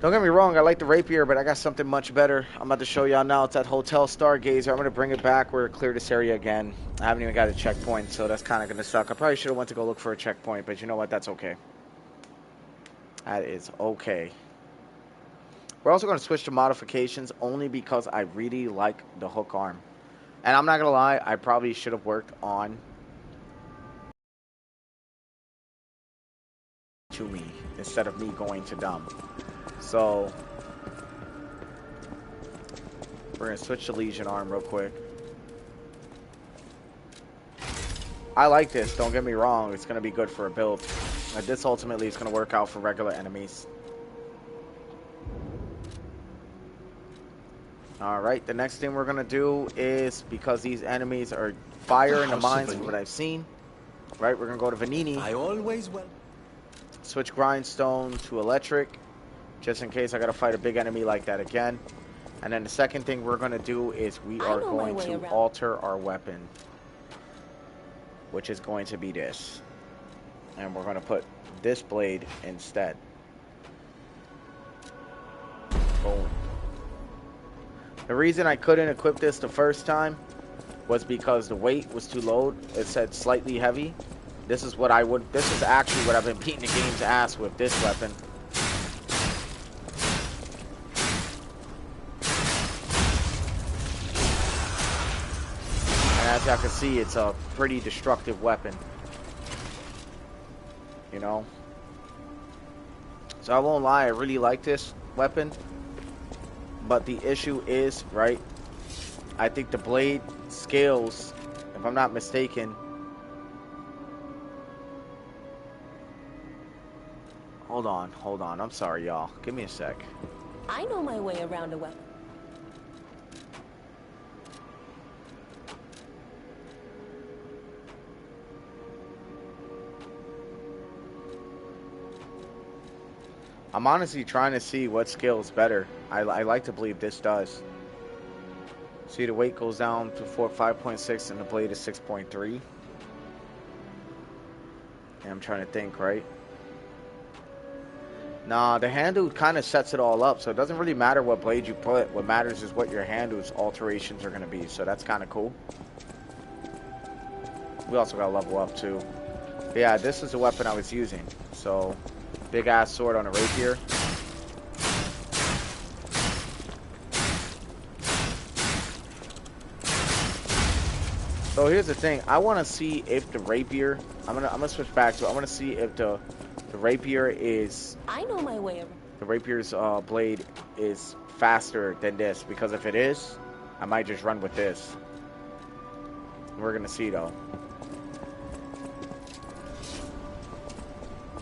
Don't get me wrong, I like the rapier, but I got something much better. I'm about to show y'all now. It's at Hotel Stargazer. I'm going to bring it back. We're going to clear this area again. I haven't even got a checkpoint, so that's kind of going to suck. I probably should have went to go look for a checkpoint, but you know what? That's okay. That is okay. We're also going to switch to modifications only because I really like the hook arm. And I'm not going to lie, I probably should have worked on to me instead of me going to dumb. So we're going to switch to Legion arm real quick. I like this, don't get me wrong. It's going to be good for a build. This ultimately is going to work out for regular enemies. Alright, the next thing we're going to do is, because these enemies are fire in the mines from what I've seen, right, we're going to go to Venigni. I always will. Switch grindstone to electric, just in case I got to fight a big enemy like that again. And then the second thing we're going to do is we are going to alter our weapon, which is going to be this. And we're going to put this blade instead. Boom. The reason I couldn't equip this the first time was because the weight was too low. It said slightly heavy. This is actually what I've been beating the game's ass with, this weapon. And as y'all can see, it's a pretty destructive weapon. You know? So I won't lie, I really like this weapon. But the issue is, right, I think the blade scales, if I'm not mistaken. Hold on. I'm sorry, y'all. Give me a sec. I know my way around a weapon. I'm honestly trying to see what scales better. I like to believe this does. See, the weight goes down to 5.6 and the blade is 6.3. And I'm trying to think, right? Nah, the handle kind of sets it all up, so it doesn't really matter what blade you put. What matters is what your handle's alterations are going to be, so that's kind of cool. We also got to level up, too. But yeah, this is the weapon I was using. So, big-ass sword on a rapier. So here's the thing. I want to see if the rapier... I'm gonna switch back to it. I want to see if the rapier is... I know my way around. The rapier's blade is faster than this, because if it is, I might just run with this. We're gonna see though.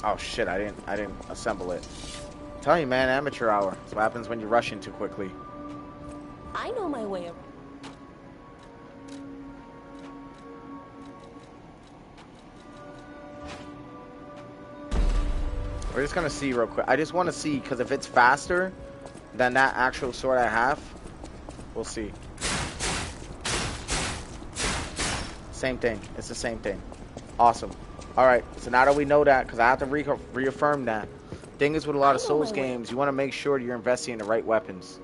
Oh shit! I didn't assemble it. I'm telling you, man, amateur hour. That's what happens when you're rushing too quickly. I know my way around. We're just gonna see real quick. I just want to see, because if it's faster than that actual sword I have, we'll see. Same thing. It's the same thing. Awesome. Alright, so now that we know that, because I have to reaffirm that. Thing is, with a lot of Souls games, you want to make sure you're investing in the right weapons.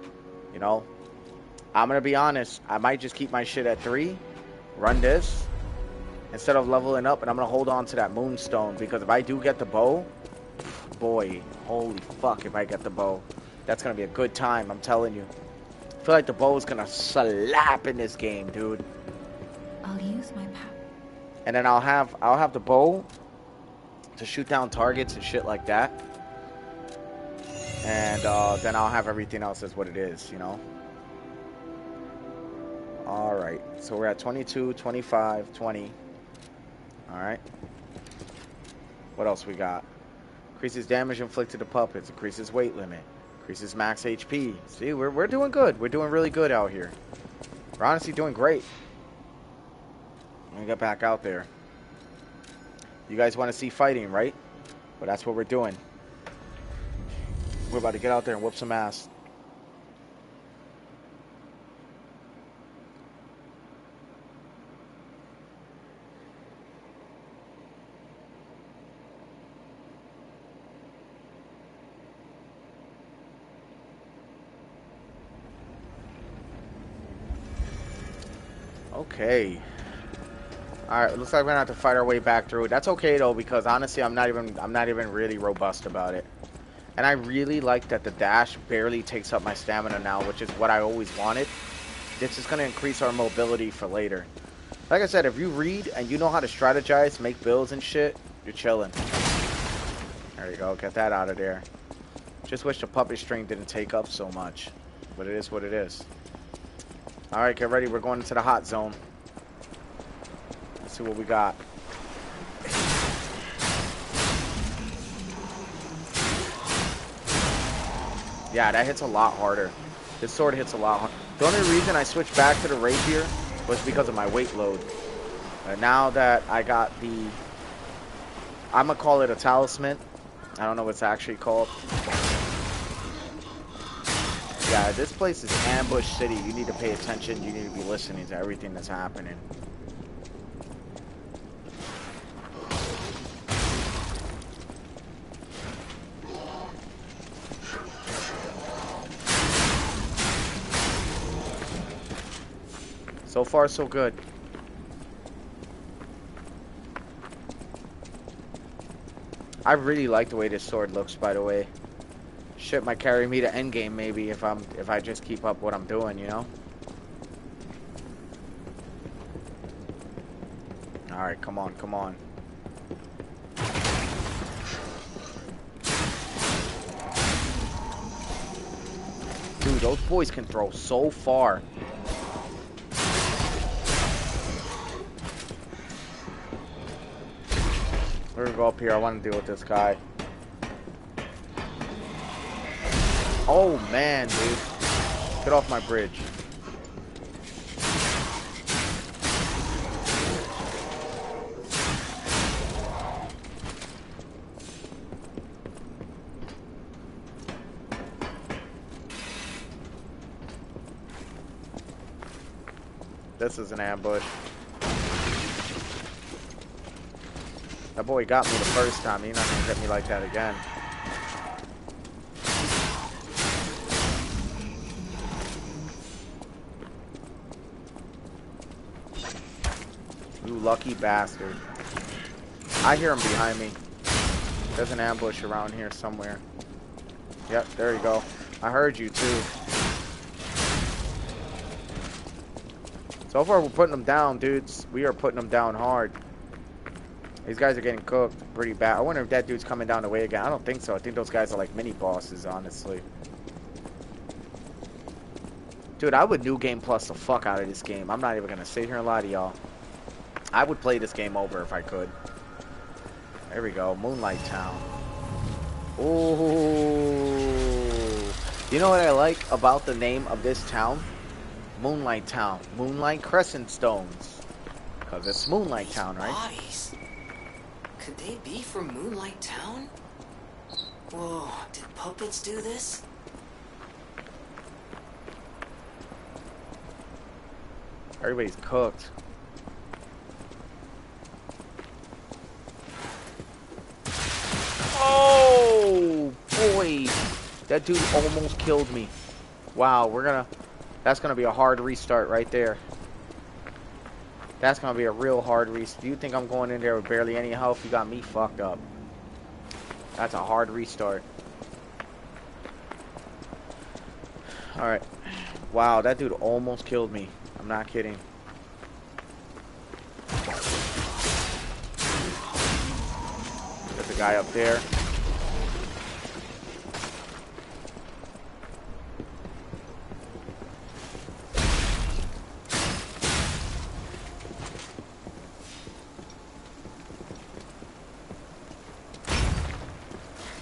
You know? I'm gonna be honest. I might just keep my shit at 3. Run this. Instead of leveling up, and I'm gonna hold on to that Moonstone, because if I do get the bow... Boy, holy fuck, if I get the bow. That's gonna be a good time, I'm telling you. I feel like the bow is gonna slap in this game, dude. I'll use my power. And then I'll have the bow to shoot down targets and shit like that. And then I'll have everything else as what it is, you know. Alright, so we're at 22, 25, 20. Alright. What else we got? Increases damage inflicted to puppets. Increases weight limit. Increases max HP. See, we're doing good. We're doing really good out here. We're honestly doing great. Let me get back out there. You guys want to see fighting, right? Well, that's what we're doing. We're about to get out there and whoop some ass. Okay. Alright, looks like we're gonna have to fight our way back through it. That's okay though, because honestly I'm not even really robust about it. And I really like that the dash barely takes up my stamina now, which is what I always wanted. This is gonna increase our mobility for later. Like I said, if you read and you know how to strategize, make builds and shit, you're chilling. There you go, get that out of there. Just wish the puppet string didn't take up so much. But it is what it is. Alright, get ready, we're going into the hot zone. Let's see what we got. Yeah, that hits a lot harder. This sword hits a lot harder. The only reason I switched back to the rapier was because of my weight load. Now that I got the... I'm going to call it a talisman. I don't know what it's actually called. Yeah, this place is ambush city. You need to pay attention. You need to be listening to everything that's happening. So far, so good. I really like the way this sword looks, by the way. Shit might carry me to endgame maybe if I just keep up what I'm doing, you know? Alright, come on, come on. Dude, those boys can throw so far. We're gonna go up here. I want to deal with this guy. Oh man, dude. Get off my bridge. This is an ambush. That boy got me the first time. He's not gonna get me like that again. You lucky bastard. I hear him behind me. There's an ambush around here somewhere. Yep, there you go. I heard you too. So far we're putting them down, dudes. We are putting them down hard. These guys are getting cooked pretty bad. I wonder if that dude's coming down the way again. I don't think so. I think those guys are like mini bosses, honestly. Dude, I would New Game Plus the fuck out of this game. I'm not even gonna sit here and lie to y'all. I would play this game over if I could. There we go. Moonlight Town. Ooh. You know what I like about the name of this town? Moonlight Town. Moonlight Crescent Stones. Because it's Moonlight Town, right? Bodies. Could they be from Moonlight Town? Whoa, did puppets do this? Everybody's cooked. Oh boy, that dude almost killed me. Wow, that's gonna be a hard restart right there. That's gonna be a real hard restart. Do you think I'm going in there with barely any health? You got me fucked up. That's a hard restart. Alright. Wow, that dude almost killed me. I'm not kidding. guy up there.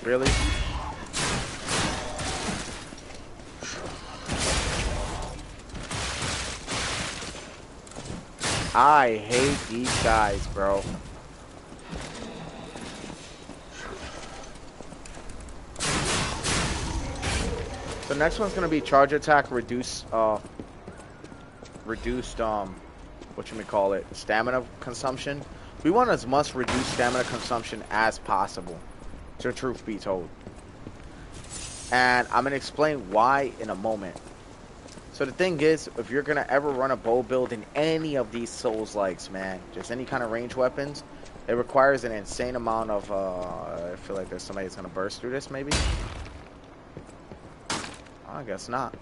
Really? I hate these guys, bro. The next one's gonna be charge attack, reduced whatchamacallit, stamina consumption. We want as much reduced stamina consumption as possible, to truth be told. And I'm gonna explain why in a moment. So the thing is, if you're gonna ever run a bow build in any of these Souls-likes, man, just any kind of range weapons, it requires an insane amount of, I feel like there's somebody that's gonna burst through this, maybe? I guess not.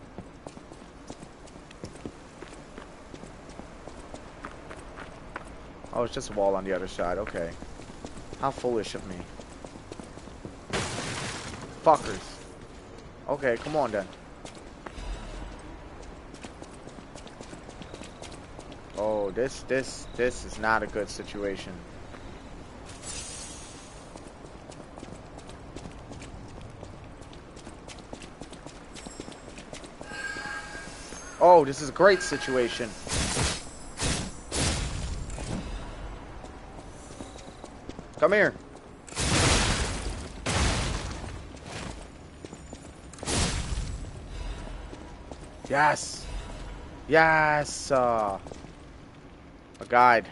Oh, it's just a wall on the other side. Okay. How foolish of me. Fuckers. Okay, come on then. Oh, this is not a good situation. Oh, this is a great situation. Come here. Yes. Yes. A guide.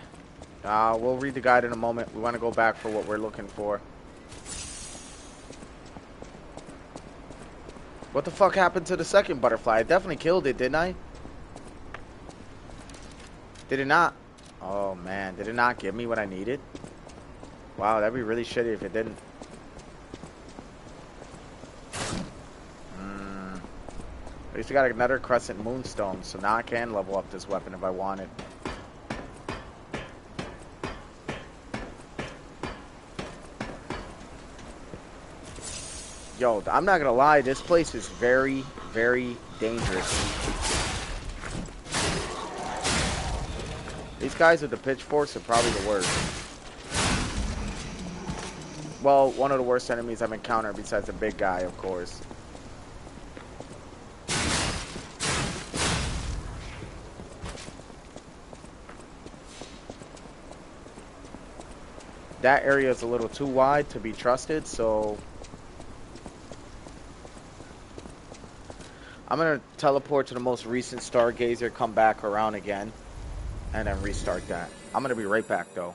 We'll read the guide in a moment. We want to go back for what we're looking for. What the fuck happened to the second butterfly? I definitely killed it, didn't I? Did it not? Oh, man. Did it not give me what I needed? Wow, that'd be really shitty if it didn't. At least I got another Crescent Moonstone, so now I can level up this weapon if I wanted. Yo, I'm not gonna lie, this place is very, very dangerous. These guys with the pitchforks are probably the worst. Well, one of the worst enemies I've encountered besides the big guy, of course. That area is a little too wide to be trusted, so I'm gonna teleport to the most recent Stargazer, come back around again, and then restart that. I'm gonna be right back though.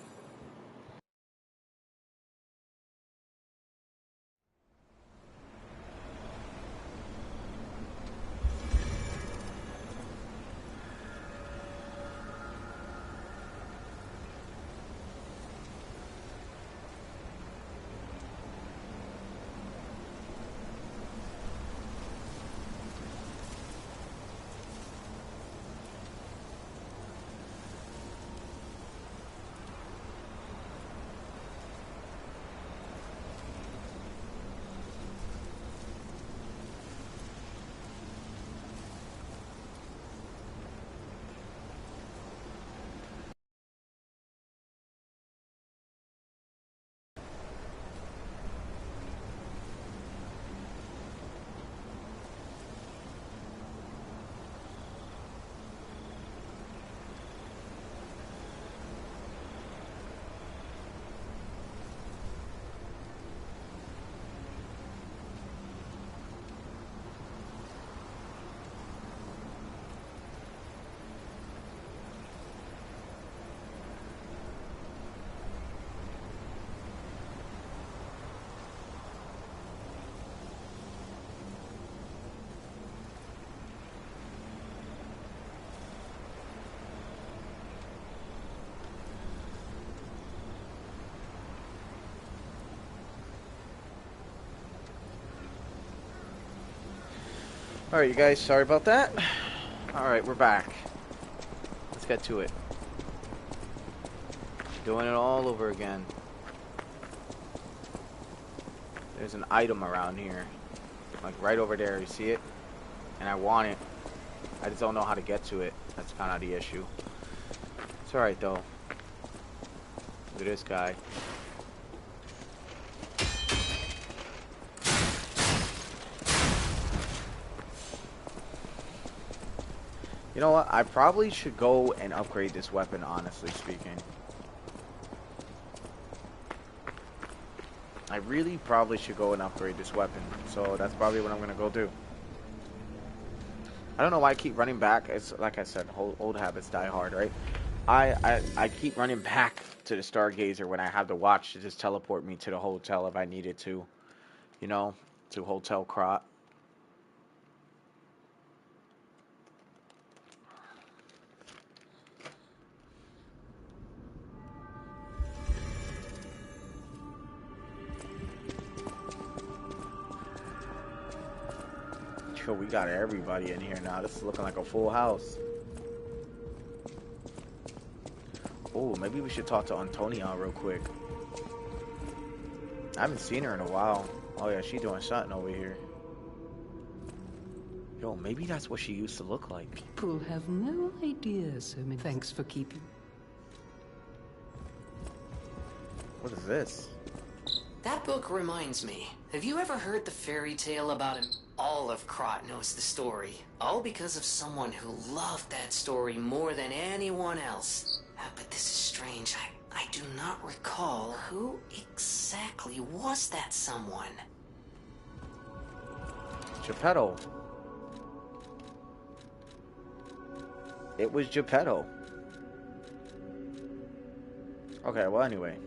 Alright, you guys, sorry about that. Alright, we're back. Let's get to it. Doing it all over again. There's an item around here. Like right over there, you see it? And I want it. I just don't know how to get to it. That's kind of the issue. It's alright though. Look at this guy. You know what? I probably should go and upgrade this weapon, honestly speaking. I really probably should go and upgrade this weapon. So that's probably what I'm going to go do. I don't know why I keep running back. It's like I said, old habits die hard, right? I keep running back to the Stargazer when I have the watch to just teleport me to the hotel if I needed to. You know, to Hotel Krat. Yo, we got everybody in here now. This is looking like a full house. Oh, maybe we should talk to Antonia real quick. I haven't seen her in a while. Oh yeah, she doing something over here. Yo, maybe that's what she used to look like. People have no idea, so many. Thanks for keeping. What is this? That book reminds me. Have you ever heard the fairy tale about him? All of Krat knows the story. All because of someone who loved that story more than anyone else. But this is strange. I do not recall who exactly was that someone. Geppetto. It was Geppetto. Okay, well anyway.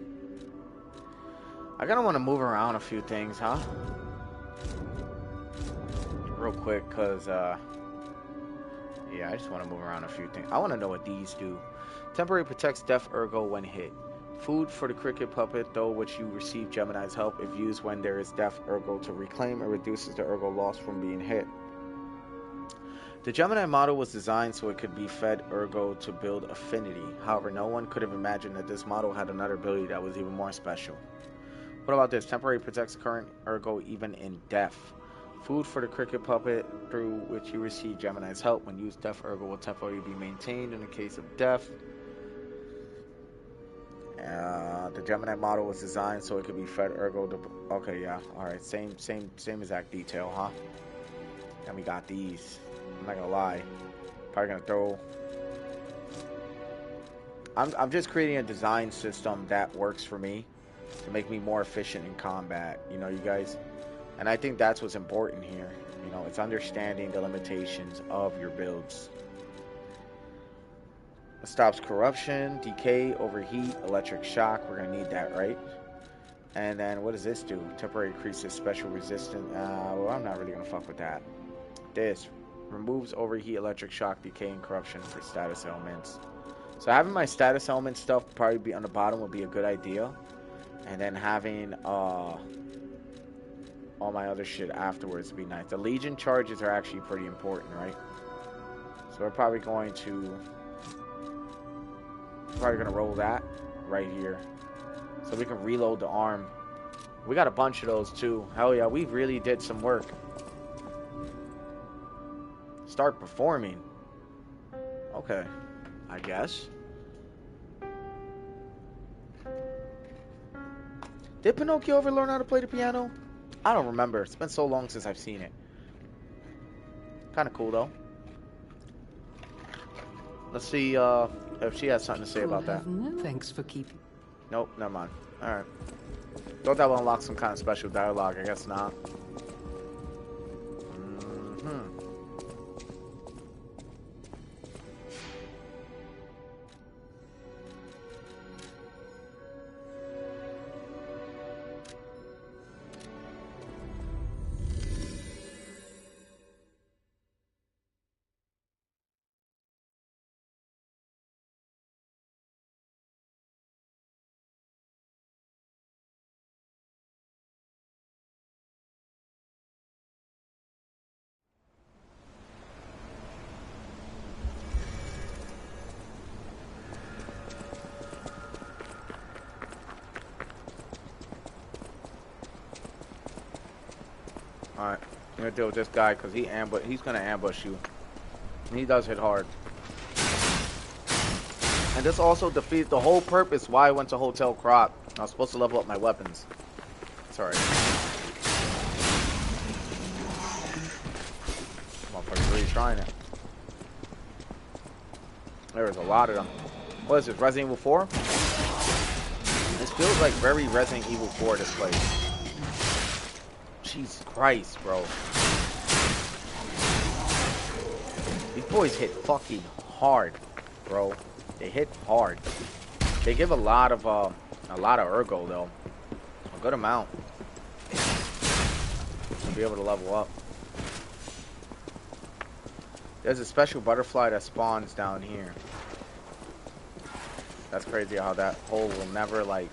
I kind of want to move around a few things, huh? Real quick, because, yeah, I just want to move around a few things. I want to know what these do. Temporary protects Deaf Ergo when hit. Food for the cricket puppet, though, which you receive Gemini's help if used when there is Deaf Ergo to reclaim. It reduces the Ergo loss from being hit. The Gemini model was designed so it could be fed Ergo to build affinity. However, no one could have imagined that this model had another ability that was even more special. What about this? Temporary protects current Ergo even in death. Food for the cricket puppet, through which you receive Gemini's help. When used, Deaf Ergo will temporarily be maintained in the case of death. The Gemini model was designed so it could be fed Ergo to... Okay, yeah. Alright, same exact detail, huh? And we got these. I'm not gonna lie. Probably gonna throw... I'm just creating a design system that works for me to make me more efficient in combat, you know, you guys. And I think that's what's important here. You know, it's understanding the limitations of your builds. It stops corruption, decay, overheat, electric shock. We're gonna need that, right? And then what does this do? Temporary increases special resistance. Well, I'm not really gonna fuck with that. This removes overheat, electric shock, decay, and corruption for status elements. So having my status element stuff probably be on the bottom would be a good idea. And then having all my other shit afterwards would be nice. The Legion charges are actually pretty important, right? So we're probably going to roll that right here. So we can reload the arm. We got a bunch of those too. Hell yeah, we really did some work. Start performing. Okay, I guess. Did Pinocchio ever learn how to play the piano? I don't remember. It's been so long since I've seen it. Kind of cool though. Let's see if she has something to say about that. No thanks for keeping. Nope, never mind. Alright. Thought that would unlock some kind of special dialogue. I guess not. Alright, I'm gonna deal with this guy because he's gonna ambush you. And he does hit hard. And this also defeats the whole purpose why I went to Hotel Krat. I was supposed to level up my weapons. It's alright. Motherfucker's really trying it. There's a lot of them. What is this, Resident Evil 4? This feels like very Resident Evil 4, this place. Jesus Christ, bro. These boys hit fucking hard, bro. They hit hard. They give a lot of ergo though. A good amount. To be able to level up. There's a special butterfly that spawns down here. That's crazy how that hole will never like.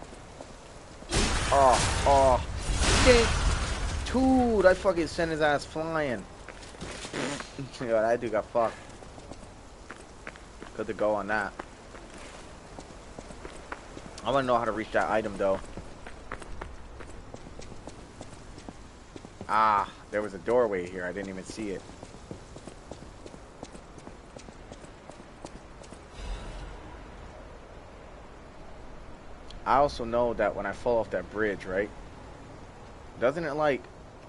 Oh, shit. Dude, I fucking sent his ass flying. Yo, that dude got fucked. Good to go on that. I want to know how to reach that item though. Ah, there was a doorway here. I didn't even see it. I also know that when I fall off that bridge, right? Doesn't it like...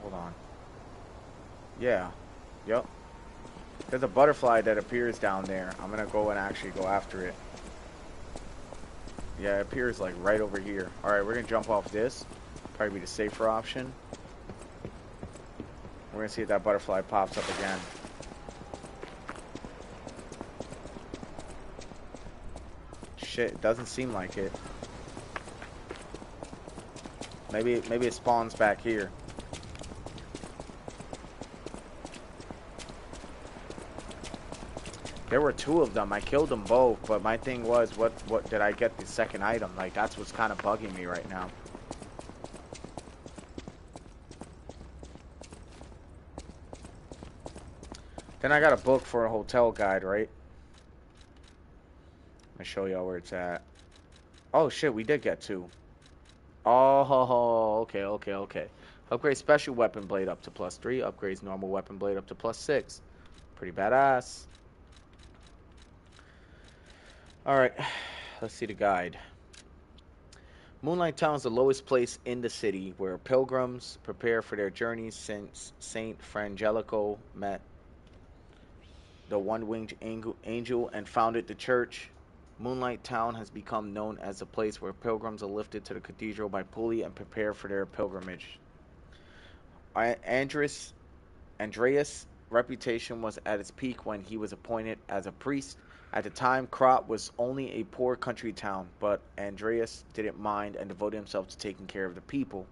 Hold on. Yeah. Yep. There's a butterfly that appears down there. I'm gonna go and actually go after it. Yeah, it appears like right over here. Alright, we're gonna jump off this. Probably be the safer option. We're gonna see if that butterfly pops up again. Shit, it doesn't seem like it. Maybe it spawns back here. There were two of them. I killed them both, but my thing was, what did I get the second item? Like, that's what's kind of bugging me right now. Then I got a book for a hotel guide, right? Let me show y'all where it's at. Oh shit, we did get two. Oh, okay. Upgrade special weapon blade up to +3. Upgrades normal weapon blade up to +6. Pretty badass. Alright, let's see the guide. Moonlight Town is the lowest place in the city where pilgrims prepare for their journeys since Saint Frangelico met the one-winged angel and founded the church. Moonlight Town has become known as a place where pilgrims are lifted to the cathedral by pulley and prepare for their pilgrimage. Andreas' reputation was at its peak when he was appointed as a priest. At the time, Krat was only a poor country town, but Andreas didn't mind and devoted himself to taking care of the people.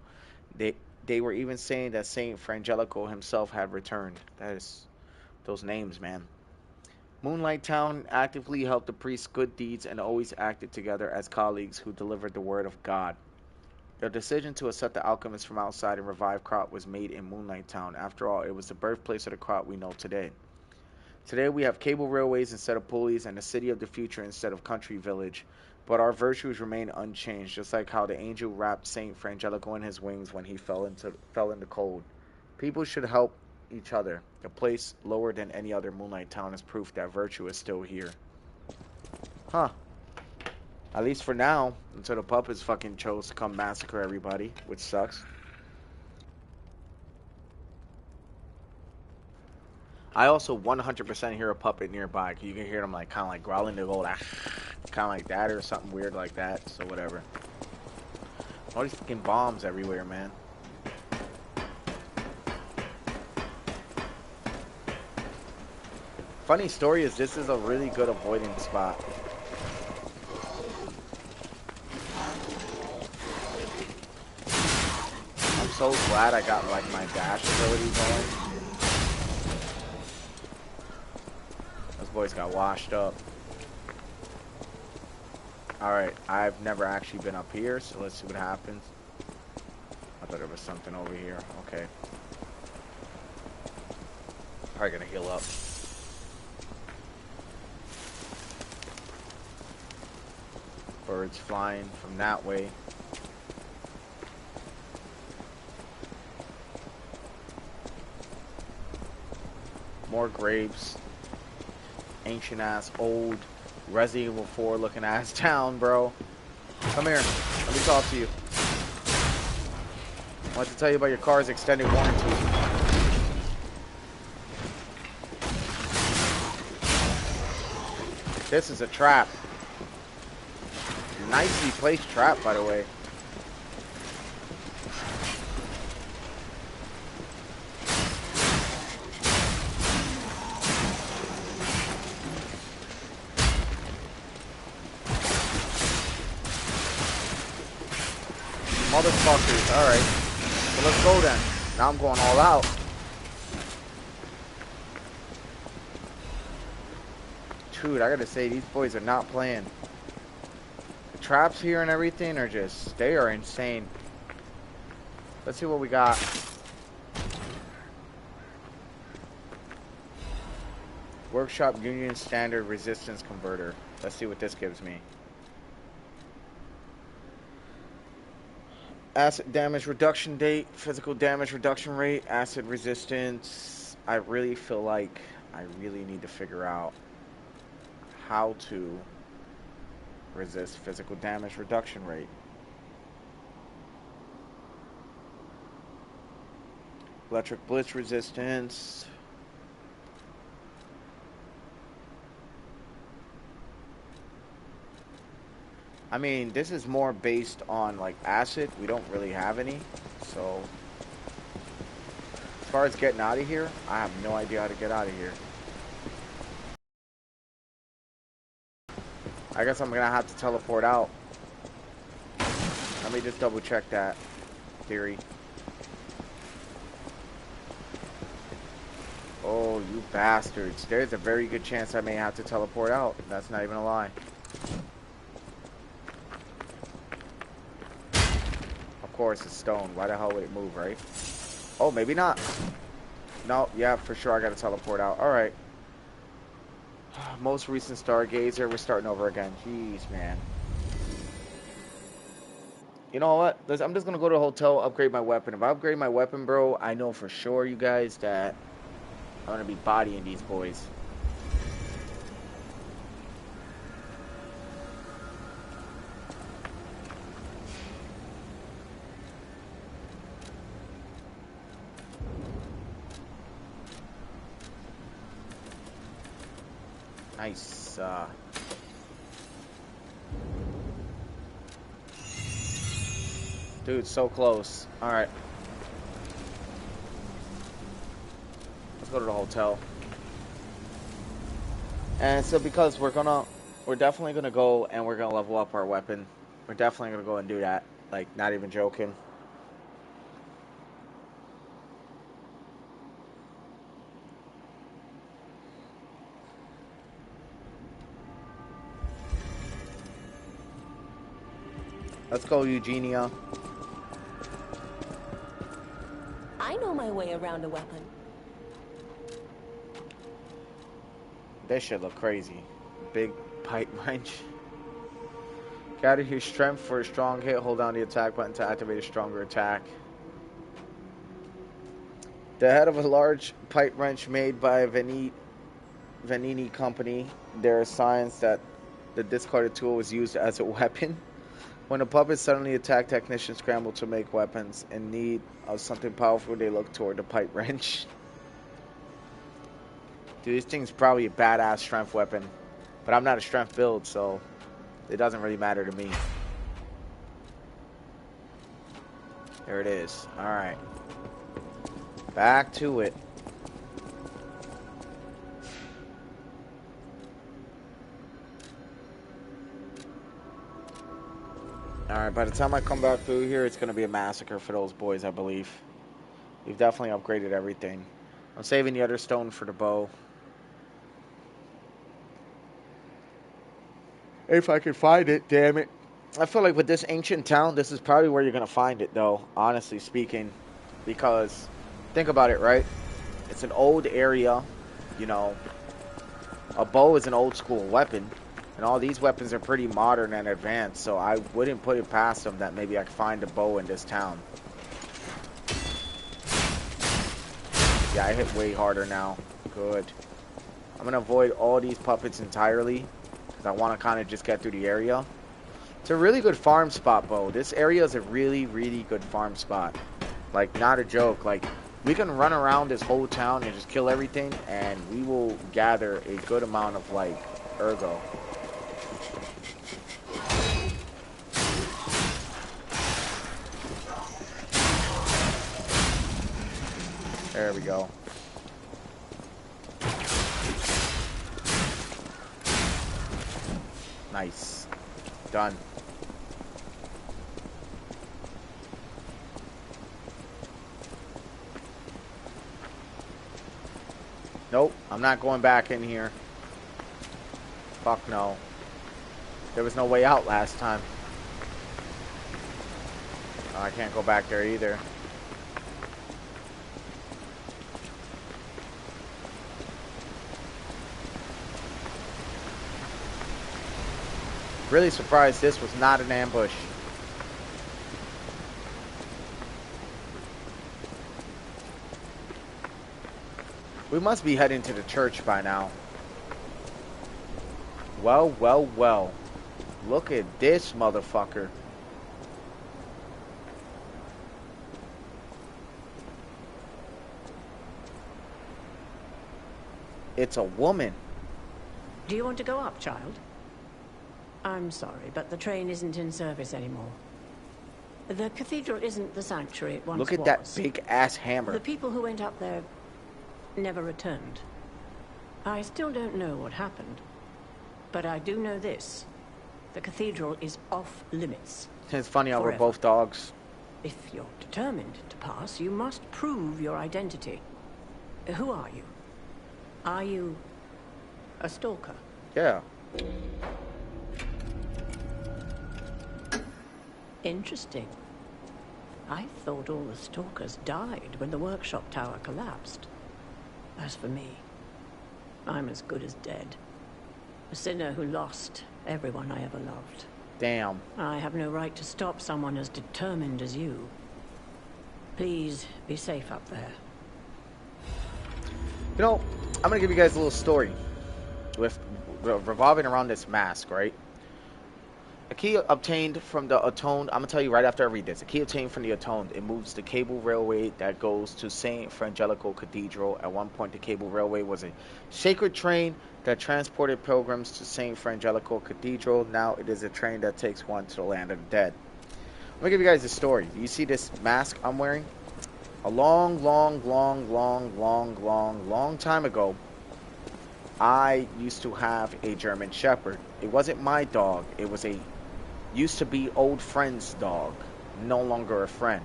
They were even saying that Saint Frangelico himself had returned. That is, those names, man. Moonlight Town actively helped the priests' good deeds and always acted together as colleagues who delivered the word of God. The decision to accept the alchemists from outside and revive Krat was made in Moonlight Town. After all, it was the birthplace of the Krat we know today. Today we have cable railways instead of pulleys and a city of the future instead of country village. But our virtues remain unchanged, just like how the angel wrapped Saint Frangelico in his wings when he fell in the cold. People should help each other. A place lower than any other Moonlight Town is proof that virtue is still here. Huh. At least for now, until the puppets fucking chose to come massacre everybody, which sucks. I also 100% hear a puppet nearby. You can hear them like kind of like growling. They go like kind of like that or something weird like that. So whatever. All these fucking bombs everywhere, man. Funny story is this is a really good avoiding spot. I'm so glad I got like my dash ability going. Those boys got washed up. Alright, I've never actually been up here, so let's see what happens. I thought there was something over here. Okay. Probably gonna heal up. Birds flying from that way. More graves. Ancient ass, old, Resident Evil 4 looking ass town, bro. Come here. Let me talk to you. I want to tell you about your car's extended warranty. This is a trap. Nicely placed trap, by the way. Motherfuckers, alright. So let's go then. Now I'm going all out. Dude, I gotta say, these boys are not playing. The traps here and everything are just, they are insane. Let's see what we got. Workshop Union Standard Resistance Converter. Let's see what this gives me. Acid damage reduction date, physical damage reduction rate, acid resistance. I really feel like I really need to figure out how to resist physical damage reduction rate. Electric blitz resistance. I mean, this is more based on like acid. We don't really have any. So as far as getting out of here, I have no idea how to get out of here. I guess I'm gonna have to teleport out. Let me just double check that theory. Oh, you bastards. There's a very good chance I may have to teleport out. That's not even a lie. Of course, it's stone. Why the hell would it move, right? Oh, maybe not. No, yeah, for sure I gotta teleport out. Alright. Most recent Stargazer. We're starting over again. Jeez, man. You know what? I'm just gonna go to a hotel, upgrade my weapon. If I upgrade my weapon, bro, I know for sure, you guys, that I'm gonna be bodying these boys. Nice. Dude, so close. Alright. Let's go to the hotel. And so because we're definitely gonna go and we're gonna level up our weapon. We're definitely gonna go and do that. Like, not even joking. Let's go, Eugenia. I know my way around a weapon. This shit look crazy. Big pipe wrench. Gather your strength for a strong hit. Hold down the attack button to activate a stronger attack. The head of a large pipe wrench made by Vanini Company. There are signs that the discarded tool was used as a weapon. When a puppet suddenly attacked, technicians scramble to make weapons. In need of something powerful, they look toward the pipe wrench. Dude, this thing's probably a badass strength weapon. But I'm not a strength build, so it doesn't really matter to me. There it is. Alright. Back to it. Alright, by the time I come back through here, it's going to be a massacre for those boys, I believe. We've definitely upgraded everything. I'm saving the other stone for the bow. If I can find it, damn it. I feel like with this ancient town, this is probably where you're going to find it, though, honestly speaking. Because, think about it, right? It's an old area, you know. A bow is an old school weapon. And all these weapons are pretty modern and advanced, so I wouldn't put it past them that maybe I could find a bow in this town. Yeah, I hit way harder now. Good. I'm going to avoid all these puppets entirely, because I want to kind of just get through the area. It's a really good farm spot, Bo. This area is a really, really good farm spot. Like, not a joke. Like, we can run around this whole town and just kill everything, and we will gather a good amount of, like, ergo. There we go. Nice. Done. Nope, I'm not going back in here. Fuck no. There was no way out last time. Oh, I can't go back there either. Really surprised this was not an ambush. We must be heading to the church by now. Well, well, well. Look at this motherfucker. It's a woman. Do you want to go up, child? I'm sorry, but the train isn't in service anymore. The cathedral isn't the sanctuary it once was. Look at that big ass hammer. The people who went up there never returned. I still don't know what happened, but I do know this. The cathedral is off limits. It's funny how forever. we're both dogs. If you're determined to pass, you must prove your identity. Who are you? Are you a stalker? Yeah. Interesting. I thought all the stalkers died when the workshop tower collapsed. As for me, I'm as good as dead. A sinner who lost everyone I ever loved. Damn. I have no right to stop someone as determined as you. Please be safe up there. You know, I'm gonna give you guys a little story with revolving around this mask, right? A key obtained from the Atoned. I'm gonna tell you right after I read this. A key obtained from the Atoned. It moves the cable railway that goes to Saint Frangelico Cathedral. At one point, the cable railway was a sacred train that transported pilgrims to Saint Frangelico Cathedral. Now it is a train that takes one to the land of the dead. I'm gonna give you guys a story. Do you see this mask I'm wearing? A long time ago, I used to have a German Shepherd. It wasn't my dog. It was a used to be old friend's dog, no longer a friend.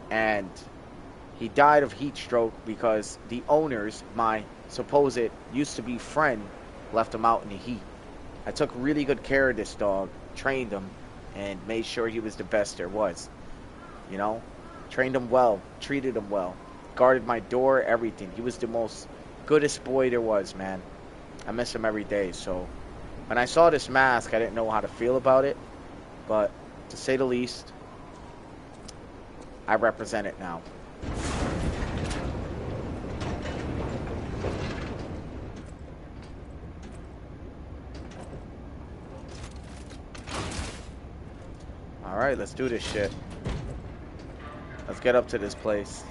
And he died of heat stroke because the owners, my supposed used to be friend, left him out in the heat. I took really good care of this dog, trained him, and made sure he was the best there was. You know? Trained him well, treated him well, guarded my door, everything. He was the most goodest boy there was, man. I miss him every day. So when I saw this mask, I didn't know how to feel about it, but to say the least, I represent it now. Alright, let's do this shit. Let's get up to this place.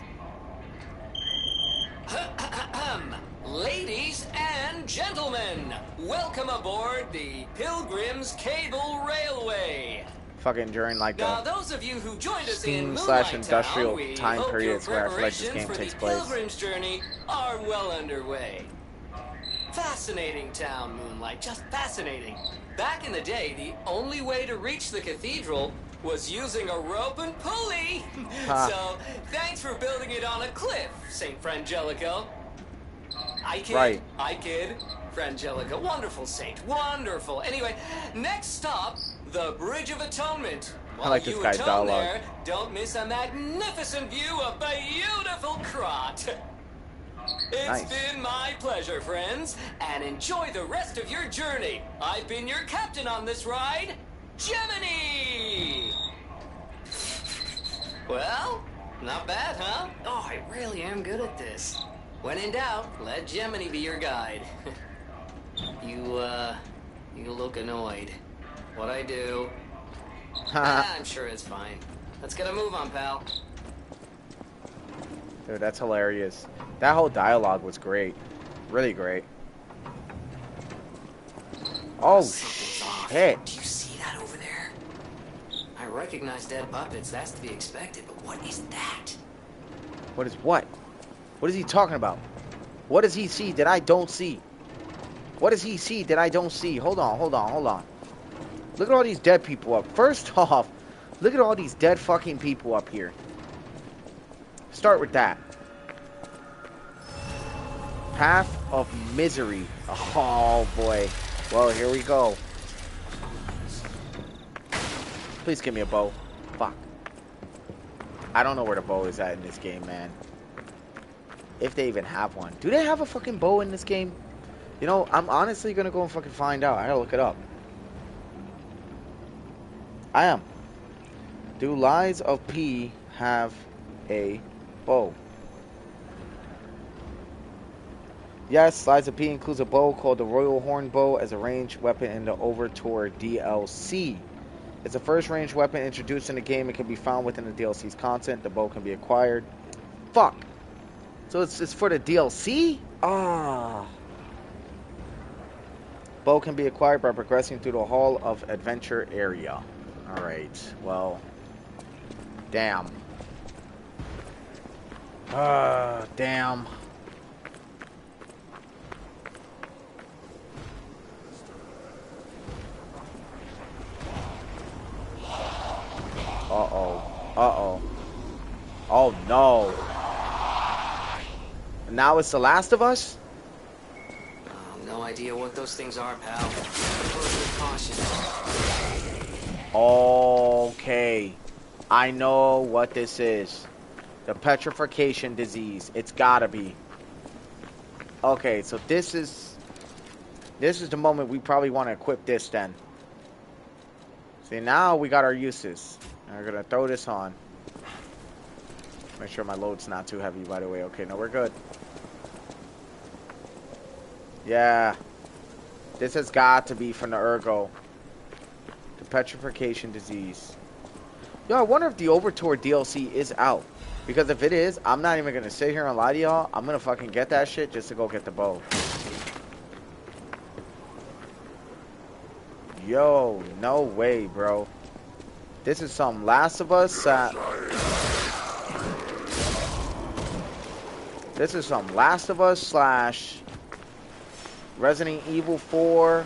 Ladies and gentlemen, welcome aboard the Pilgrim's Cable Railway. Fucking during like now, those of you who joined us in Steam/industrial Moonlight Town, time periods where I feel like this game for takes the place. Pilgrim's journey are well underway. Fascinating town, Moonlight, just fascinating. Back in the day, the only way to reach the cathedral was using a rope and pulley. So, thanks for building it on a cliff, St. Frangelico. I kid. Right. I kid. Frangelico. Wonderful saint. Wonderful. Anyway, next stop, the Bridge of Atonement. While I like this guy's dialogue. There, don't miss a magnificent view of beautiful Krat. It's been my pleasure, friends, and enjoy the rest of your journey. I've been your captain on this ride, Gemini! Well, not bad, huh? Oh, I really am good at this. When in doubt, let Gemini be your guide. You look annoyed. What'd I do? I'm sure it's fine. Let's get a move on, pal. Dude, that's hilarious. That whole dialogue was great. Really great. Oh, shit. Do you see that over there? I recognize dead puppets. That's to be expected, but what is that? What is what? What is he talking about? What does he see that I don't see? What does he see that I don't see? Hold on, hold on, hold on. Look at all these dead people up. First off, look at all these dead fucking people up here. Start with that. Path of Misery. Oh, boy. Well, here we go. Please give me a bow. Fuck. I don't know where the bow is at in this game, man. If they even have one. Do they have a fucking bow in this game? You know, I'm honestly gonna go and fucking find out. I gotta look it up. I am. Do Lies of P have a bow? Yes, Lies of P includes a bow called the Royal Horn Bow as a ranged weapon in the Overture DLC. It's the first ranged weapon introduced in the game and can be found within the DLC's content. The bow can be acquired. Fuck. So it's for the DLC? Ah. Bow can be acquired by progressing through the Hall of Adventure area. Alright, well. Damn. Damn. Uh-oh. Uh-oh. Oh, no. Now it's The Last of Us? No idea what those things are, pal. Approach with caution. Okay. I know what this is. The petrification disease. It's gotta be. Okay, so this is the moment we probably want to equip this then. See, now we got our uses. And we're gonna throw this on. Make sure my load's not too heavy, by the way. Okay, no, we're good. Yeah. This has got to be from the Ergo. The petrification disease. Yo, I wonder if the Overture DLC is out. Because if it is, I'm not even gonna sit here and lie to y'all. I'm gonna fucking get that shit just to go get the bow. Yo, no way, bro. This is some Last of Us. This is some Last of Us / Resident Evil 4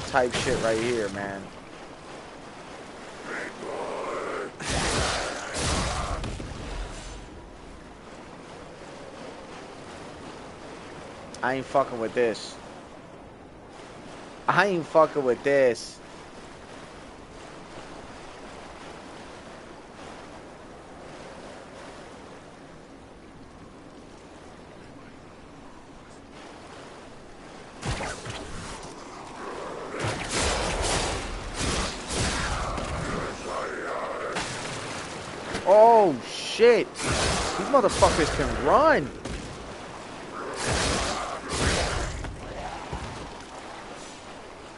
type shit right here, man. I ain't fucking with this. I ain't fucking with this. Oh shit! These motherfuckers can run!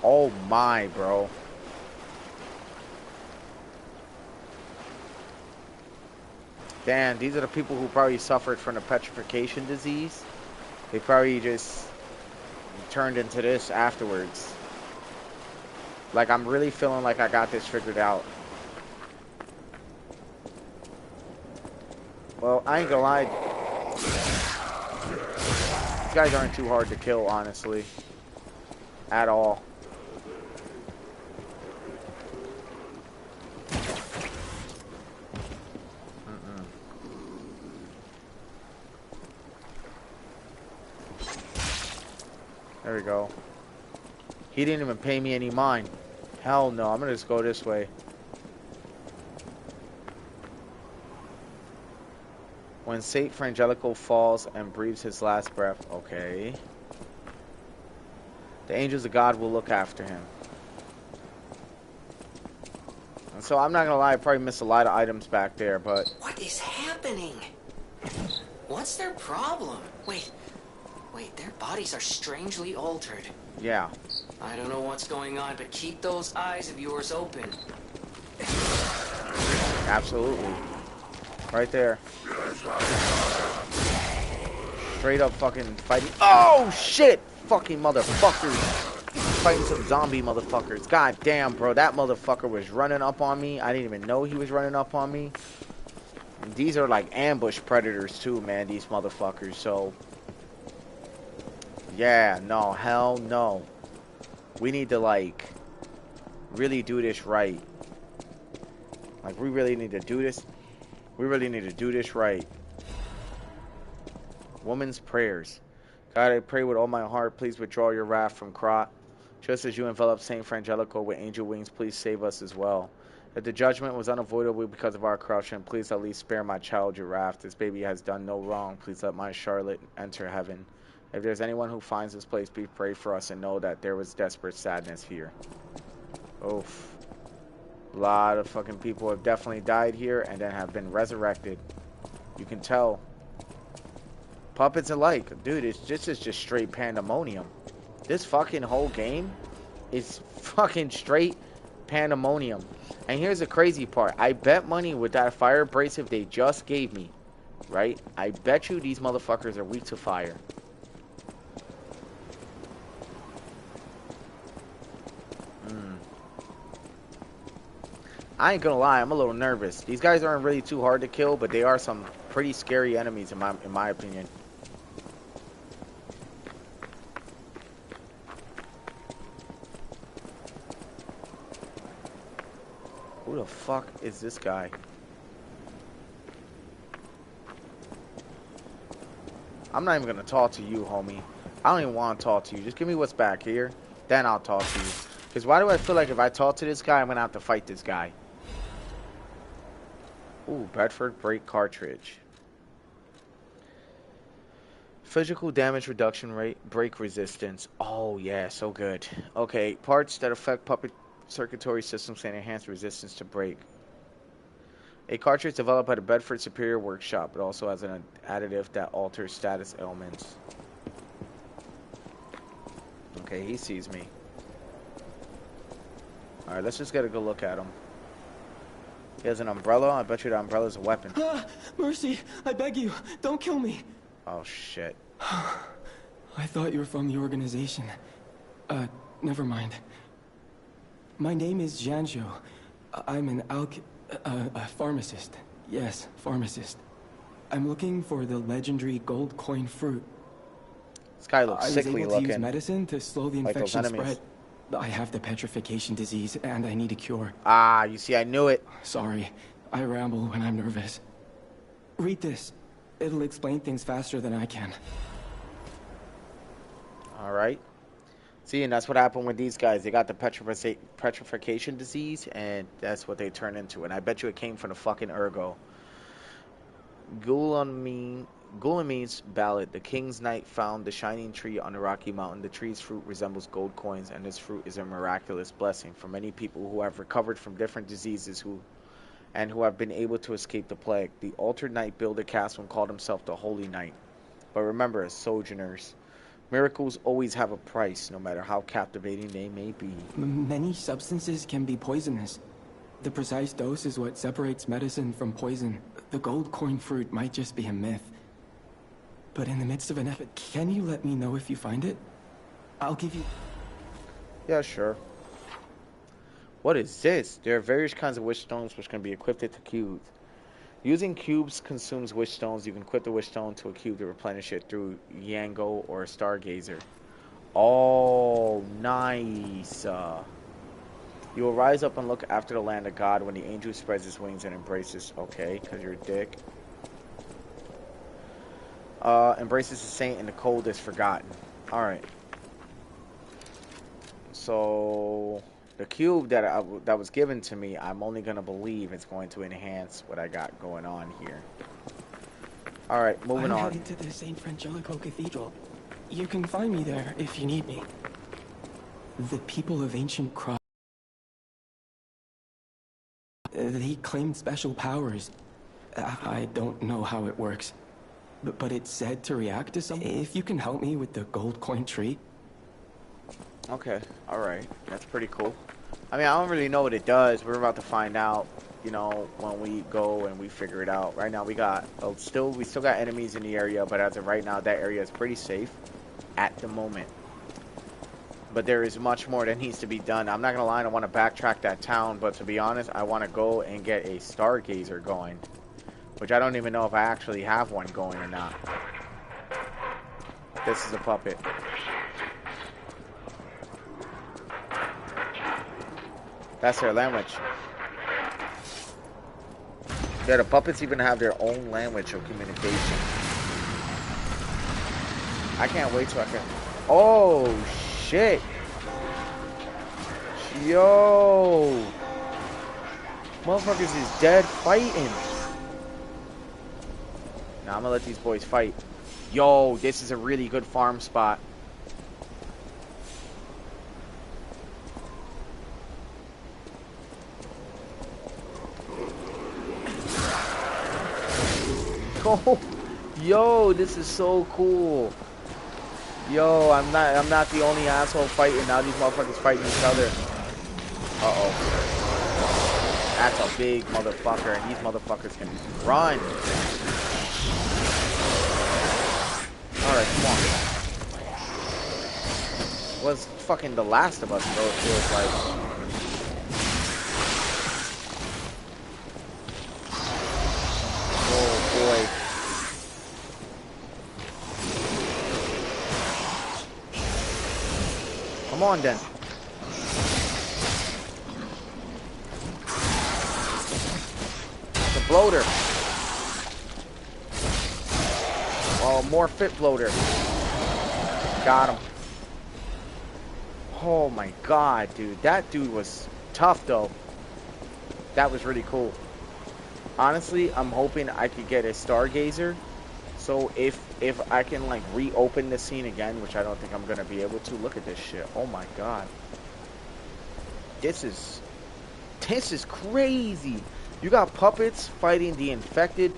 Oh my, bro. Damn, these are the people who probably suffered from the petrification disease. They probably just turned into this afterwards. Like, I'm really feeling like I got this figured out. Well, I ain't gonna lie. These guys aren't too hard to kill, honestly. At all. There we go. He didn't even pay me any mind. Hell no, I'm gonna just go this way. When Saint Frangelico falls and breathes his last breath. Okay. The angels of God will look after him. And so I'm not gonna lie, I probably missed a lot of items back there, but... What is happening? What's their problem? Wait, their bodies are strangely altered. Yeah. I don't know what's going on, but keep those eyes of yours open. Absolutely. Right there. Straight up fucking fighting. Oh, shit! Fucking motherfuckers. Fighting some zombie motherfuckers. God damn, bro. That motherfucker was running up on me. I didn't even know he was running up on me. And these are like ambush predators too, man. These motherfuckers. So, yeah. No. Hell no. We need to, like, really do this right. Like, we really need to do this. We really need to do this right. Woman's prayers. God, I pray with all my heart, please withdraw your wrath from Krat. Just as you enveloped Saint Frangelico with angel wings, please save us as well. If the judgment was unavoidable because of our corruption, please at least spare my child your wrath. This baby has done no wrong. Please let my Charlotte enter heaven. If there's anyone who finds this place, please pray for us and know that there was desperate sadness here. Oof. A lot of fucking people have definitely died here and then have been resurrected. You can tell. Puppets alike. Dude, it's just straight pandemonium. This fucking whole game is fucking straight pandemonium. And here's the crazy part. I bet money with that fire abrasive they just gave me, right? I bet you these motherfuckers are weak to fire. I ain't gonna lie, I'm a little nervous. These guys aren't really too hard to kill, but they are some pretty scary enemies in my opinion. Who the fuck is this guy? I'm not even gonna talk to you, homie. I don't even want to talk to you. Just give me what's back here, then I'll talk to you. Because why do I feel like if I talk to this guy, I'm gonna have to fight this guy? Ooh, Bedford brake cartridge. Physical damage reduction rate, brake resistance. Oh yeah, so good. Okay, parts that affect puppet circuitry systems can enhance resistance to brake. A cartridge developed by the Bedford Superior Workshop. It also has an additive that alters status ailments. Okay, he sees me. Alright, let's just get a good look at him. He has an umbrella. I bet you the umbrella's a weapon. Mercy, I beg you, don't kill me. Oh, shit. I thought you were from the organization. Never mind. My name is Janjo. I'm an a pharmacist. Yes, pharmacist. I'm looking for the legendary gold coin fruit. This guy looks sickly looking. I was able to use medicine to slow the infection spread. I have the petrification disease, and I need a cure. Ah, you see, I knew it. Sorry, I ramble when I'm nervous. Read this. It'll explain things faster than I can. Alright. See, and that's what happened with these guys. They got the petrification disease, and that's what they turn into. And I bet you it came from the fucking Ergo. Gulamin's ballad. The king's knight found the shining tree on the rocky mountain. The tree's fruit resembles gold coins, and this fruit is a miraculous blessing for many people who have recovered from different diseases who have been able to escape the plague. The altered knight built a castle and called himself the Holy Knight. But remember, as sojourners, miracles always have a price, no matter how captivating they may be. Many substances can be poisonous. The precise dose is what separates medicine from poison. The gold coin fruit might just be a myth. But in the midst of an effort, can you let me know if you find it? I'll give you... Yeah, sure. What is this? There are various kinds of wish stones which can be equipped to cubes. Using cubes consumes wish stones. You can equip the wish stone to a cube to replenish it through Yango or a Stargazer. Oh, nice. You will rise up and look after the land of God when the angel spreads his wings and embraces... Okay, because you're a dick. Embraces the saint and the cold is forgotten. Alright. So... the cube that was given to me, I'm only going to believe it's going to enhance what I got going on here. Alright, moving on. I'm heading to the St. Frangelico Cathedral. You can find me there if you need me. The people of ancient Krat... they claimed special powers. I don't know how it works. but it's said to react to something. If you can help me with the gold coin tree. Okay, alright. That's pretty cool. I mean, I don't really know what it does. We're about to find out, you know, when we go and we figure it out. Right now we got, we still got enemies in the area, but as of right now, that area is pretty safe at the moment. But there is much more that needs to be done. I'm not gonna lie, I want to backtrack that town, but to be honest, I want to go and get a Stargazer going. Which I don't even know if I actually have one going or not. This is a puppet. That's their language. Yeah, the puppets even have their own language of communication. I can't wait till I can... Oh, shit. Yo. Motherfuckers is dead fighting. Now I'm gonna let these boys fight. Yo, this is a really good farm spot. Oh, yo, this is so cool. Yo, I'm not the only asshole fighting. Now these motherfuckers fighting each other. Uh-oh. That's a big motherfucker, and these motherfuckers can run. Alright, come on. Was fucking The Last of Us, bro, it feels like. Oh, boy. Come on, then. The bloater. Oh, more fit bloater. Got him. Oh my god, dude. That dude was tough, though. That was really cool. Honestly, I'm hoping I could get a Stargazer. So if I can, like, reopen the scene again, which I don't think I'm going to be able to. Look at this shit. Oh my god. This is crazy. You got puppets fighting the infected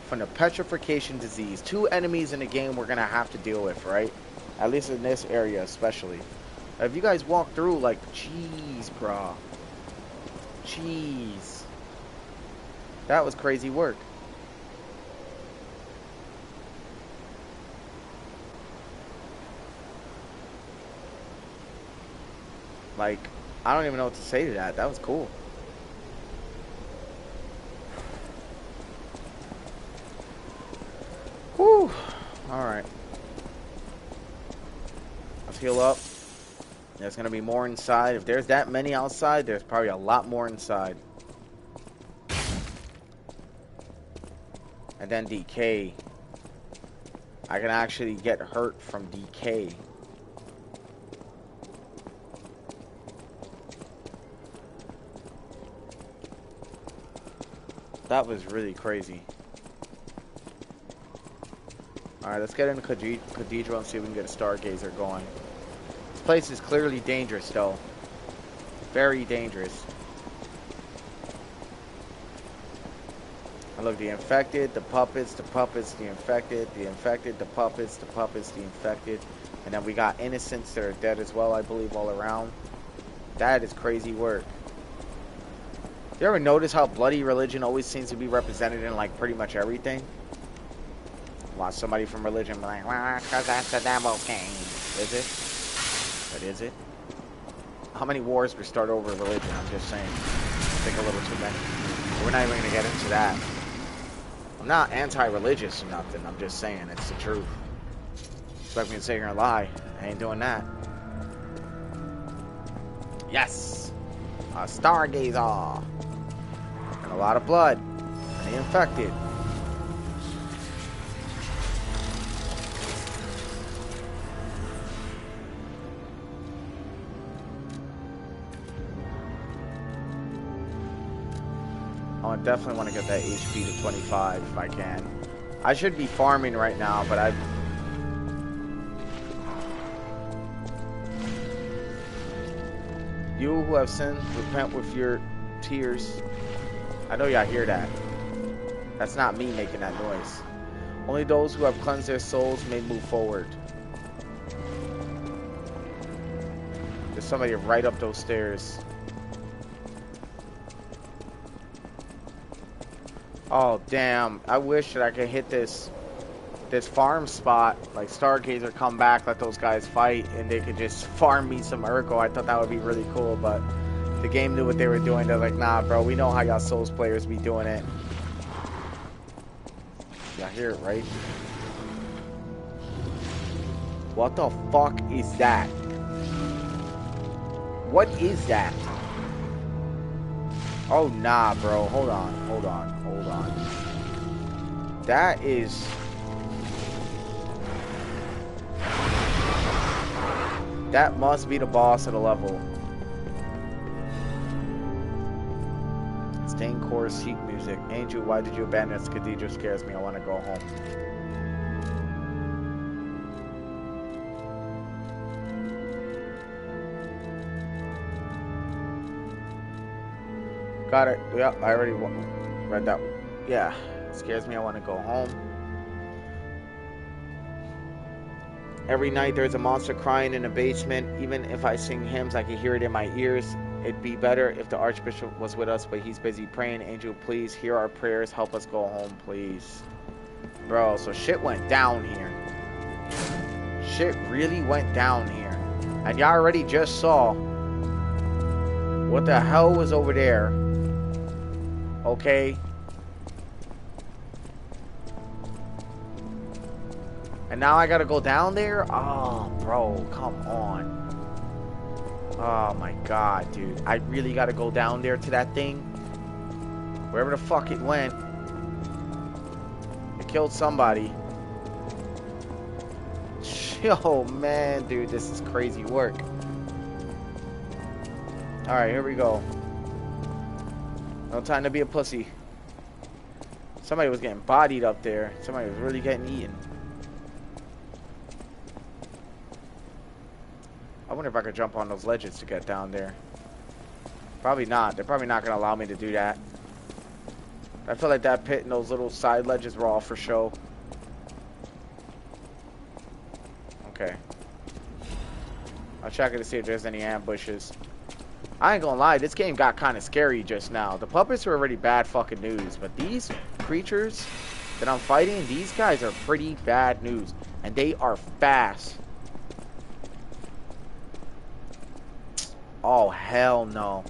from the petrification disease. 2 enemies in the game we're gonna have to deal with, right? At least in this area especially. If you guys walk through, like, jeez, bro. Jeez. That was crazy work. Like, I don't even know what to say to that. That was cool. Whew. Alright. Let's heal up. There's going to be more inside. If there's that many outside, there's probably a lot more inside. And then decay. I can actually get hurt from decay. That was really crazy. Alright, let's get into Cathedral and see if we can get a Stargazer going. This place is clearly dangerous, though. Very dangerous. And look, the infected, the puppets, the infected, the infected, the puppets, the infected. And then we got innocents that are dead as well, I believe, all around. That is crazy work. You ever notice how bloody religion always seems to be represented in, like, pretty much everything? Watch somebody from religion be like, well, because that's the devil king. Is it? But is it? How many wars we start over religion? I'm just saying. I think a little too many. But we're not even going to get into that. I'm not anti-religious or nothing. I'm just saying it's the truth. Expect me to sit here and lie. I ain't doing that. Yes! A Stargazer! And a lot of blood. And the infected. I definitely want to get that HP to 25 if I can. I should be farming right now, but I... You who have sinned, repent with your tears. I know y'all hear that. That's not me making that noise. Only those who have cleansed their souls may move forward. There's somebody right up those stairs. Oh, damn. I wish that I could hit this farm spot. Like, Stargazer come back, let those guys fight, and they could just farm me some Urgo. I thought that would be really cool, but the game knew what they were doing. They're like, nah, bro, we know how y'all Souls players be doing it. Y'all hear it, right? What the fuck is that? What is that? Oh, nah, bro. Hold on. That is... That must be the boss of the level. Stained chorus sheet music. Angel, why did you abandon us? Cathedral scares me. I want to go home. Got it. Yep, I already read that. Yeah, it scares me. I want to go home. Every night there's a monster crying in the basement. Even if I sing hymns, I can hear it in my ears. It'd be better if the Archbishop was with us, but he's busy praying. Angel, please hear our prayers. Help us go home, please. Bro, so shit went down here. Shit really went down here. And y'all already just saw what the hell was over there. Okay. And now I gotta go down there? Oh, bro, come on. Oh my god, dude. I really gotta go down there to that thing. Wherever the fuck it went. It killed somebody. Yo, man, dude, this is crazy work. Alright, here we go. No time to be a pussy. Somebody was getting bodied up there. Somebody was really getting eaten. I wonder if I could jump on those ledges to get down there. Probably not. They're probably not going to allow me to do that. I feel like that pit and those little side ledges were all for show. Okay. I'll check it to see if there's any ambushes. I ain't gonna lie, this game got kind of scary just now. The puppets are already bad fucking news, but these creatures that I'm fighting, these guys are pretty bad news. And they are fast. Oh, hell no.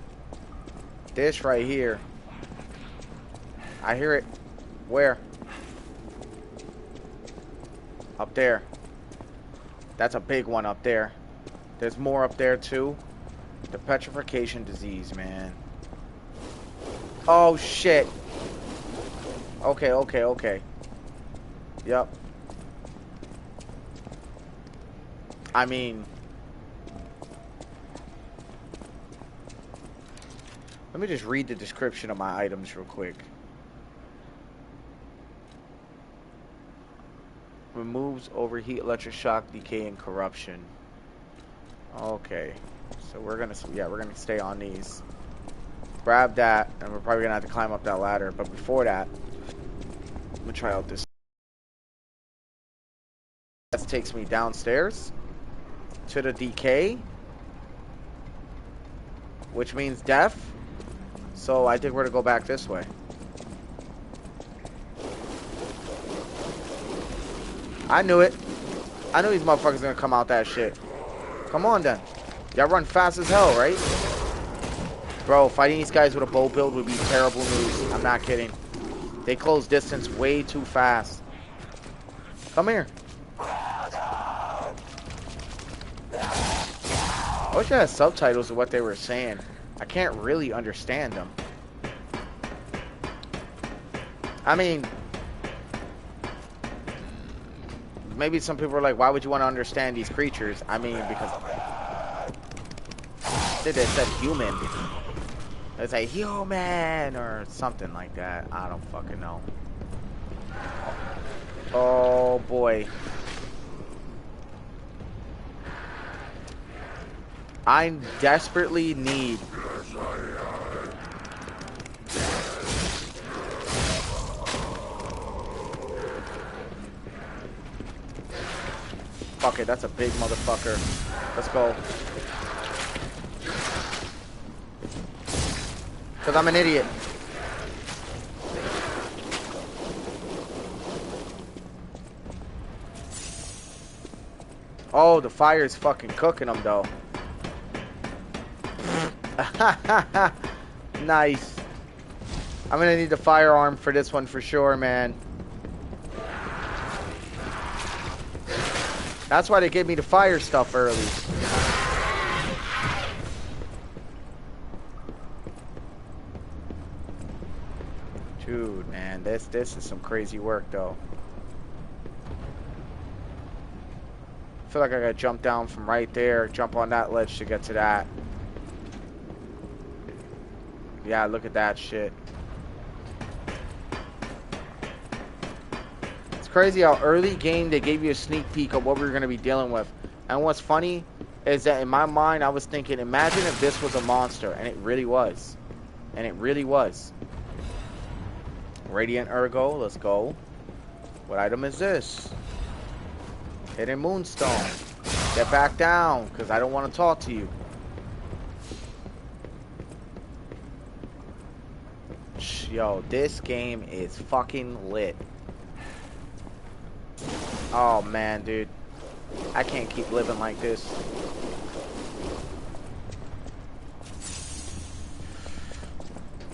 This right here. I hear it. Where? Up there. That's a big one up there. There's more up there too. The petrification disease, man. Oh, shit. Okay. Yep. I mean... Let me just read the description of my items real quick. Removes overheat, electric shock, decay, and corruption. Okay. So we're gonna stay on these. Grab that, and we're probably gonna have to climb up that ladder. But before that, I'm gonna try out this. That takes me downstairs to the decay, which means death. So I think we're gonna go back this way. I knew it. I knew these motherfuckers gonna come out that shit. Come on then. Y'all run fast as hell, right? Bro, fighting these guys with a bow build would be terrible news. I'm not kidding. They close distance way too fast. Come here. I wish I had subtitles of what they were saying. I can't really understand them. I mean... Maybe some people are like, why would you want to understand these creatures? I mean, because... They said human. They say human or something like that. I don't fucking know. Oh boy. I desperately need... fuck it. That's a big motherfucker. Let's go. Because I'm an idiot. Oh, the fire is fucking cooking them, though. Nice. I'm gonna need the firearm for this one for sure, man. That's why they gave me the fire stuff early. Dude, man, this is some crazy work, though. I feel like I gotta jump down from right there, jump on that ledge to get to that. Yeah, look at that shit. It's crazy how early game they gave you a sneak peek of what we were going to be dealing with. And what's funny is that in my mind I was thinking, imagine if this was a monster. And it really was. And it really was. Radiant Ergo, let's go. What item is this? Hidden Moonstone. Get back down, because I don't want to talk to you. Yo, this game is fucking lit. Oh man, dude. I can't keep living like this.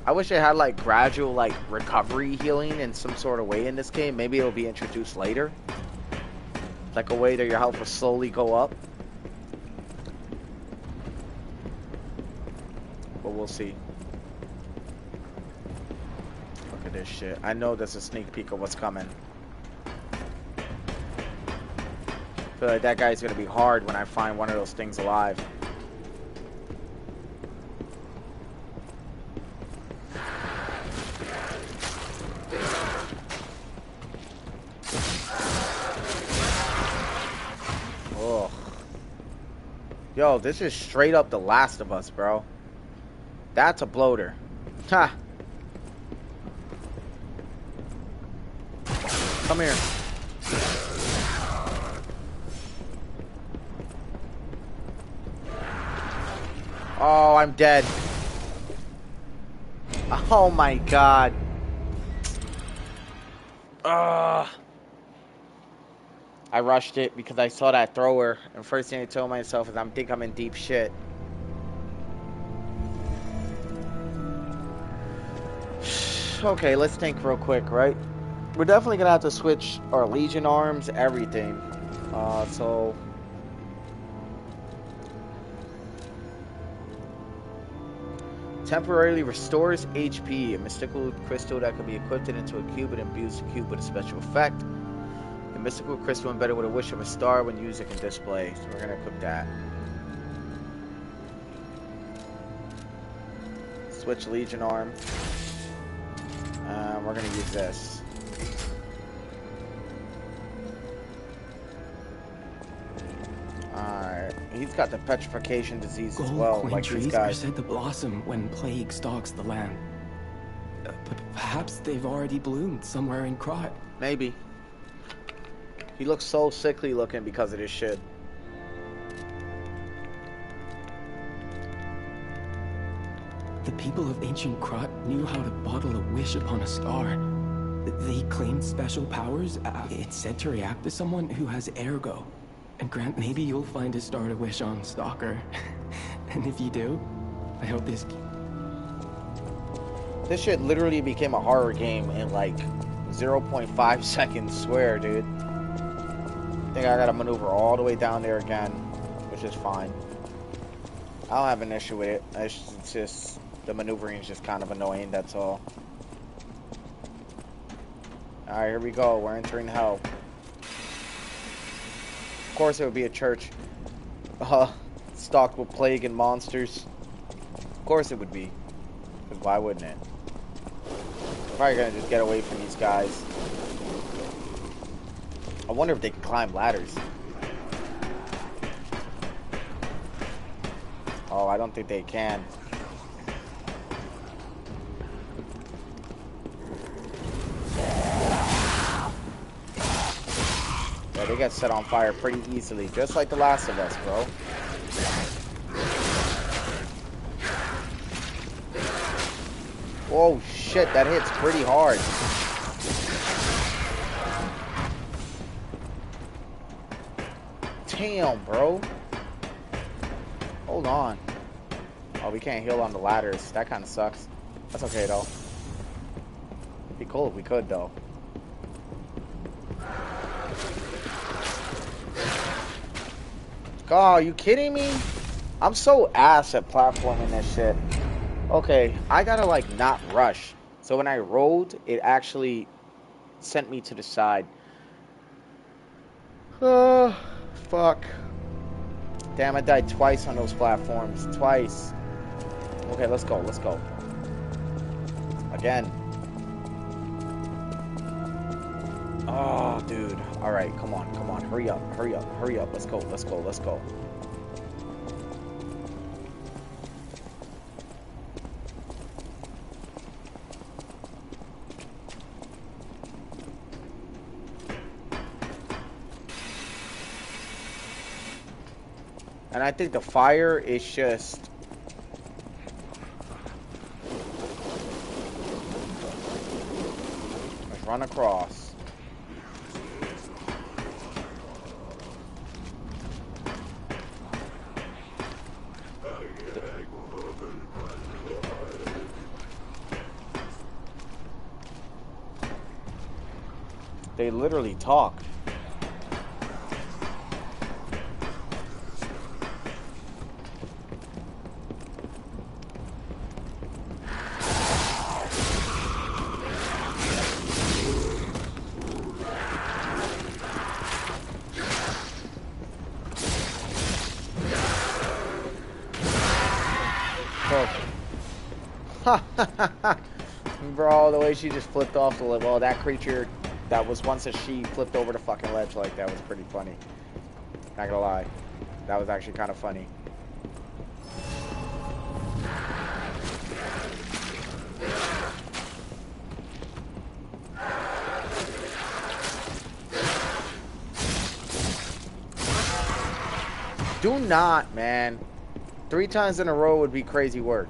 I wish it had like gradual like recovery healing in some sort of way in this game. Maybe it'll be introduced later. Like a way that your health will slowly go up. But we'll see. Look at this shit. I know there's a sneak peek of what's coming. I feel like that guy's gonna be hard when I find one of those things alive. Oh. Yo, this is straight up The Last of Us, bro. That's a bloater. Ha! Come here. Oh, I'm dead. Oh my god. I rushed it because I saw that thrower, and first thing I told myself is I think I'm in deep shit. Okay, let's think real quick, right? We're definitely gonna have to switch our Legion arms, everything. So temporarily restores HP, a mystical crystal that can be equipped into a cube and imbues the cube with a special effect. The mystical crystal embedded with a wish of a star when used it can display. So we're gonna equip that. Switch Legion arm. We're gonna use this. Alright, he's got the petrification disease as well, like these guys. Are said to blossom when plague stalks the land. But perhaps they've already bloomed somewhere in Krat. Maybe. He looks so sickly looking because of this shit. The people of ancient Krat knew how to bottle a wish upon a star. They claimed special powers. It's said to react to someone who has ergo. And Grant, maybe you'll find a star to wish on, Stalker. And if you do, I hope this... This shit literally became a horror game in like 0.5 seconds, swear, dude. I think I gotta maneuver all the way down there again, which is fine. I don't have an issue with it. It's just, the maneuvering is just kind of annoying, that's all. Alright, here we go. We're entering hell. Of course it would be a church stocked with plague and monsters. Of course it would be. Because why wouldn't it? We're probably gonna just get away from these guys. I wonder if they can climb ladders. Oh, I don't think they can. Yeah, they get set on fire pretty easily, just like The Last of Us, bro. Oh shit, that hits pretty hard. Damn, bro. Hold on. Oh, we can't heal on the ladders. That kind of sucks. That's okay, though. It'd be cool if we could, though. God, are you kidding me? I'm so ass at platforming this shit. Okay, I gotta, like, not rush. So when I rolled, it actually sent me to the side. Oh, fuck. Damn, I died twice on those platforms. Twice. Okay, let's go. Let's go. Again. Oh, dude. Alright, come on. Come on. Hurry up. Hurry up. Hurry up. Let's go. Let's go. Let's go. And I think the fire is just... Let's run across. They literally talk. Bro, the way she just flipped off the ledge. Well, that creature that was once a she flipped over the fucking ledge like that was pretty funny. Not gonna lie. That was actually kind of funny. Do not, man. 3 times in a row would be crazy work.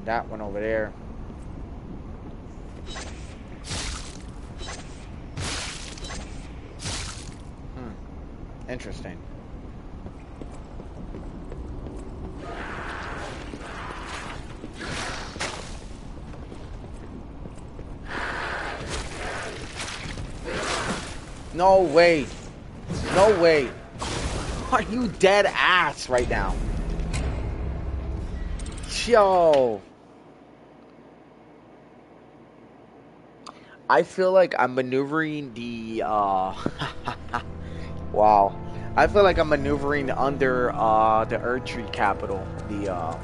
That one over there. Interesting. No way. No way. Are you dead ass right now? Yo. I feel like I'm maneuvering the, wow. I feel like I'm maneuvering under, the Erdtree capital. The,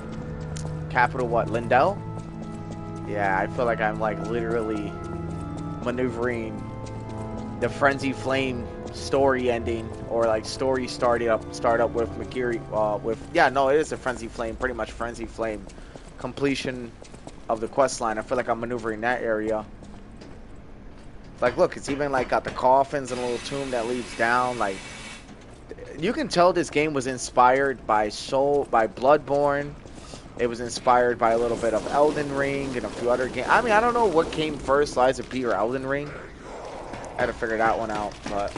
capital what? Lindell? Yeah, I feel like I'm, like, literally maneuvering the Frenzy Flame story ending. Or, like, story start up with McGeary, yeah, no, it is a Frenzy Flame. Pretty much Frenzy Flame completion of the quest line. I feel like I'm maneuvering that area. Like, look, it's even, like, got the coffins and a little tomb that leads down. Like, you can tell this game was inspired by Bloodborne. It was inspired by a little bit of Elden Ring and a few other games. I mean, I don't know what came first, Lies of P or Elden Ring. I had to figure that one out, but...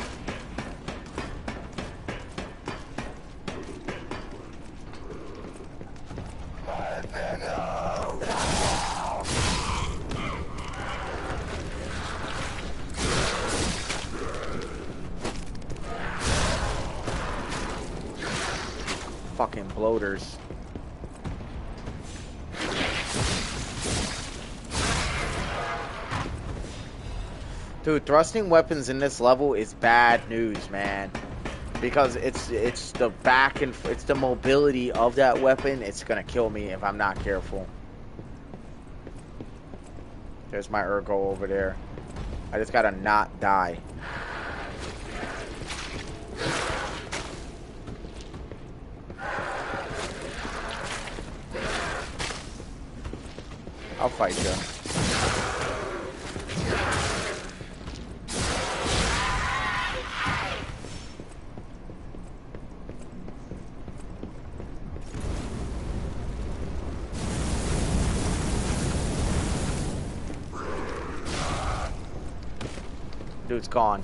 Fucking bloaters. Dude, thrusting weapons in this level is bad news, man. Because it's the it's the mobility of that weapon. It's gonna kill me if I'm not careful. There's my Ergo over there. I just gotta not die. I'll fight you. Dude's gone.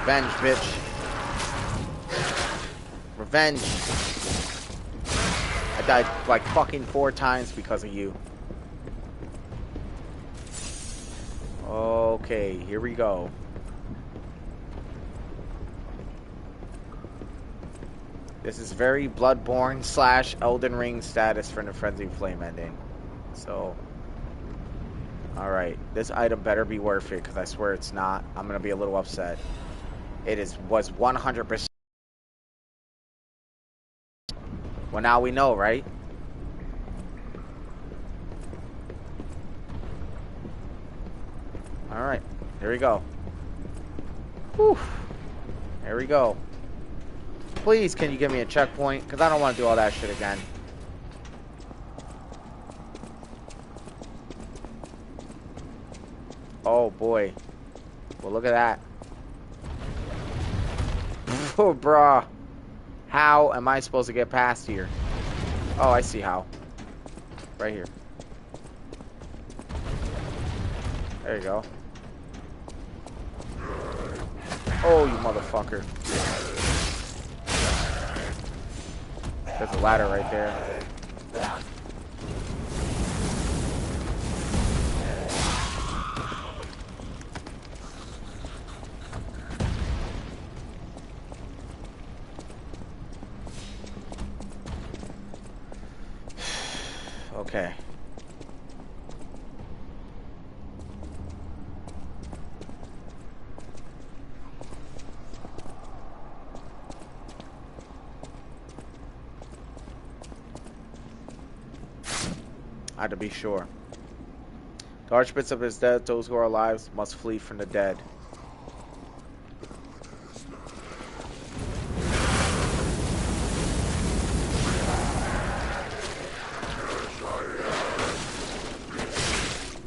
Revenge, bitch. Revenge. I died like fucking 4 times because of you. Okay, here we go. This is very Bloodborne / Elden Ring status for the Frenzy Flame ending. So, alright. This item better be worth it, because I swear it's not. I'm going to be a little upset. It was 100%. Well, now we know, right? Alright. Here we go. Whew. Here we go. Please, can you give me a checkpoint? Because I don't want to do all that shit again. Oh, boy. Well, look at that. Oh, bruh. How am I supposed to get past here? Oh, I see how. Right here. There you go. Oh, you motherfucker. There's a ladder right there. Okay. I had to be sure. The Archbishop is dead. Those who are alive must flee from the dead.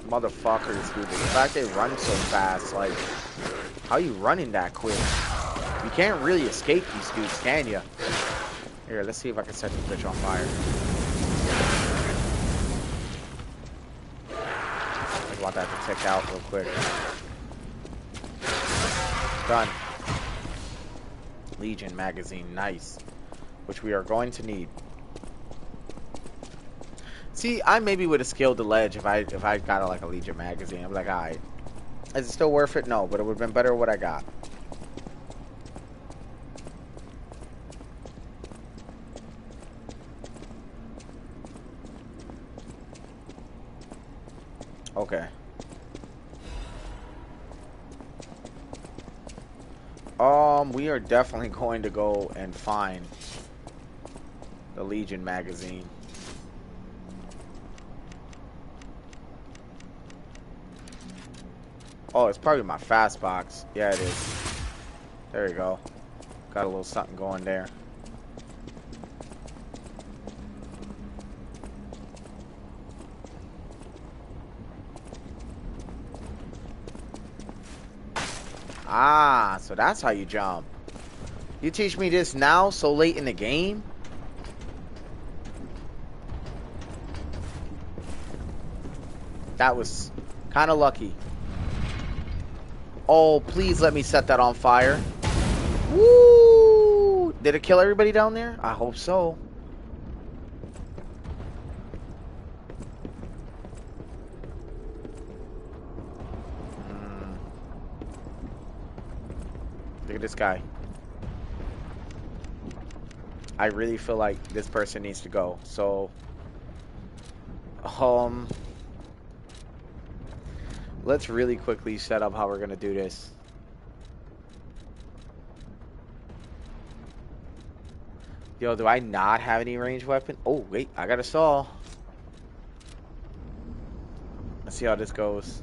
Motherfuckers, dude. The fact they run so fast, like, how you running that quick? You can't really escape these dudes, can you? Here, let's see if I can set this bitch on fire. I want that to tick out real quick. Done. Legion magazine, nice. Which we are going to need. See, I maybe would have scaled the ledge if I got like a Legion magazine. I'm like, alright. Is it still worth it? No, but it would have been better what I got. Okay. We are definitely going to go and find the Legion magazine. Oh, it's probably my fast box. Yeah, it is. There you go. Got a little something going there. Ah, so that's how you jump. You teach me this now, so late in the game? That was kind of lucky. Oh, please let me set that on fire. Woo! Did it kill everybody down there? I hope so. Look at this guy. I really feel like this person needs to go. So, let's really quickly set up how we're gonna do this. Yo, do I not have any ranged weapon? Oh, wait, I got a saw. Let's see how this goes.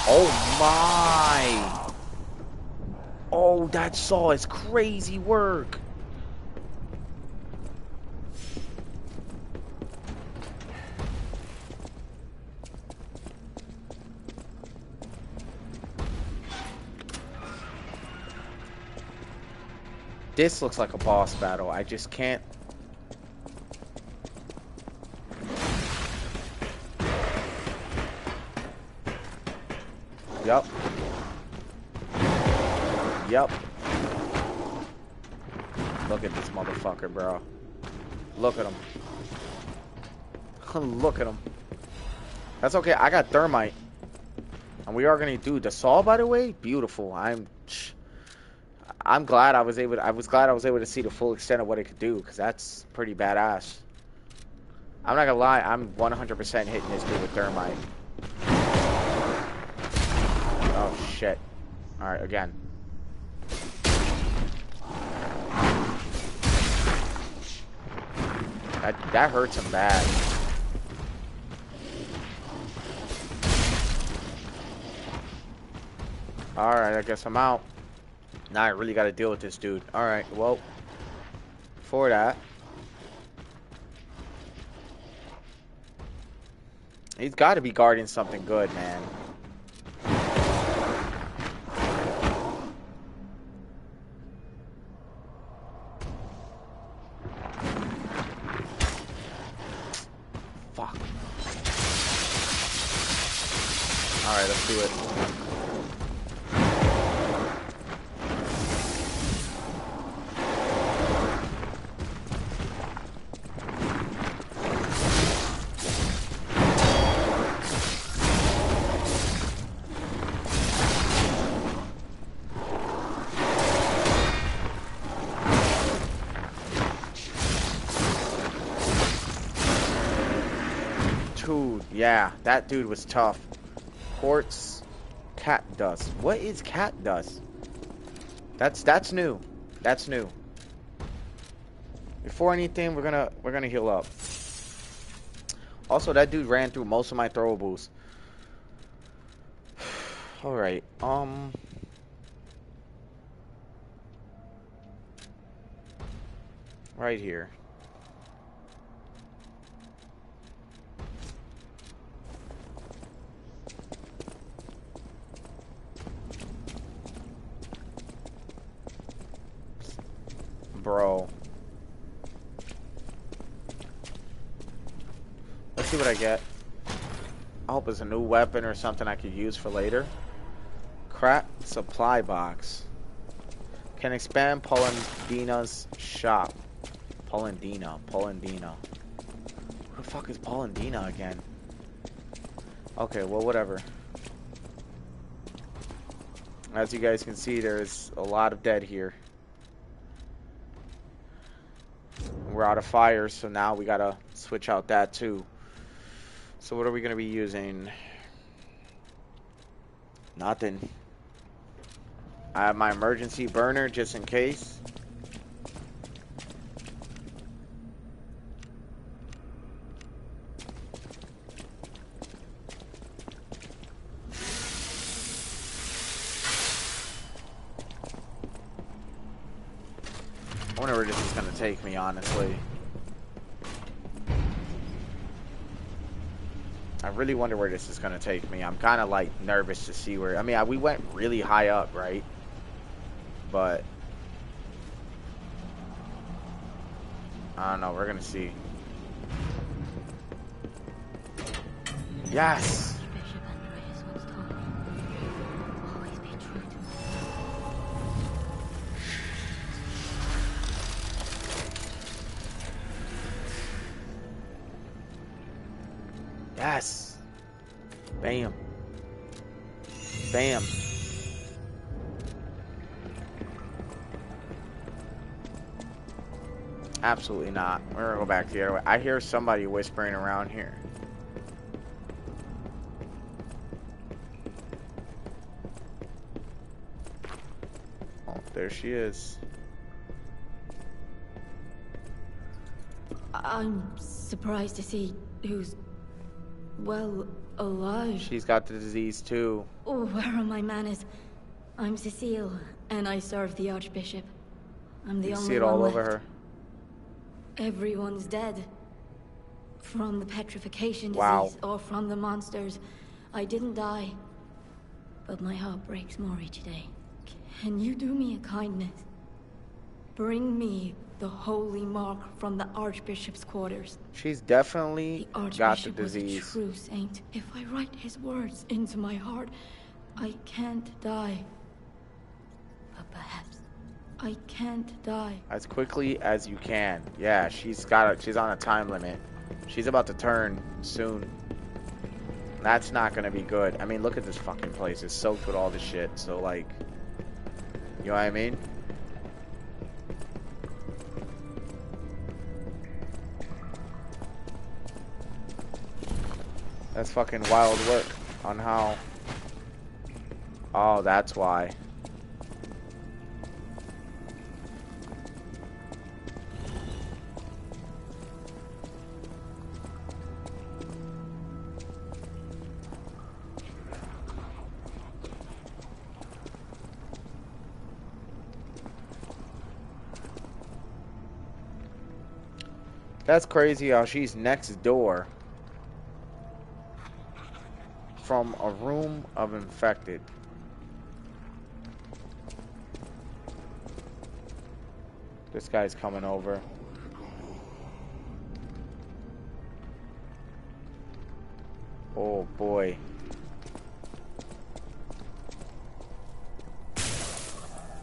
Oh my! Oh, that saw is crazy work. This looks like a boss battle. I just can't. Yup. Yup. Look at this motherfucker, bro. Look at him. Look at him. That's okay. I got thermite. And we are gonna do the saw, by the way. Beautiful. I'm glad I was able to see the full extent of what it could do, because that's pretty badass. I'm not gonna lie, I'm 100% hitting this dude with thermite. Oh shit. Alright, again. That hurts him bad. Alright, I guess I'm out. Now I really gotta deal with this dude. Alright, well, for that, he's gotta be guarding something good, man. Fuck. Alright, let's do it. Yeah, that dude was tough. Quartz, cat dust. What is cat dust? That's new. That's new. Before anything, we're gonna heal up. Also, that dude ran through most of my throwables. All right. Right here. Bro. Let's see what I get. I hope it's a new weapon or something I could use for later. Crack supply box. Can expand Polendina's shop. Polendina. Who the fuck is Polendina again? Okay, well, whatever. As you guys can see, there's a lot of dead here. We're out of fire, so now we gotta switch out that too. So what are we gonna be using? Nothing. I have my emergency burner just in case. I wonder where this is gonna take me, honestly. I really wonder where this is gonna take me. I'm kind of like nervous to see where. I mean, we went really high up, right? But I don't know. We're gonna see. Yes. Yes. Bam. Bam. Absolutely not. We're gonna go back the other way. I hear somebody whispering around here. Oh, there she is. I'm surprised to see who's, well, alive. She's got the disease too. Oh, where are my manners? I'm Cecile, and I serve the Archbishop. I'm the You only see it one all left. over her. Everyone's dead. From the petrification disease, Wow. or from the monsters. I didn't die. But my heart breaks more each day. Can you do me a kindness? Bring me the holy mark from the Archbishop's quarters. She's definitely The got the Archbishop was a disease. true saint. If I write his words into my heart, I can't die. But perhaps I can't die. As quickly as you can. Yeah, she's on a time limit. She's about to turn soon. That's not gonna be good. I mean, look at this fucking place. It's soaked with all this shit. So, like, you know what I mean? That's fucking wild work on how... Oh, that's why. That's crazy how she's next door from a room of infected. This guy's coming over. Oh boy.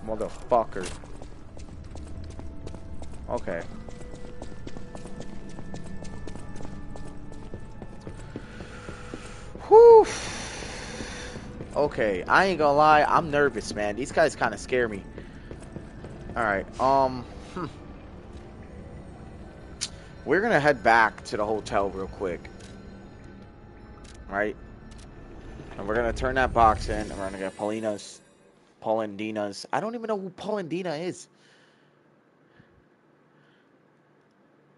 Motherfucker. Okay. Whew. Okay, I ain't gonna lie, I'm nervous, man. These guys kind of scare me. Alright, we're gonna head back to the hotel real quick. Right? And we're gonna turn that box in, and we're gonna get Paulandina's. I don't even know who Paulandina is.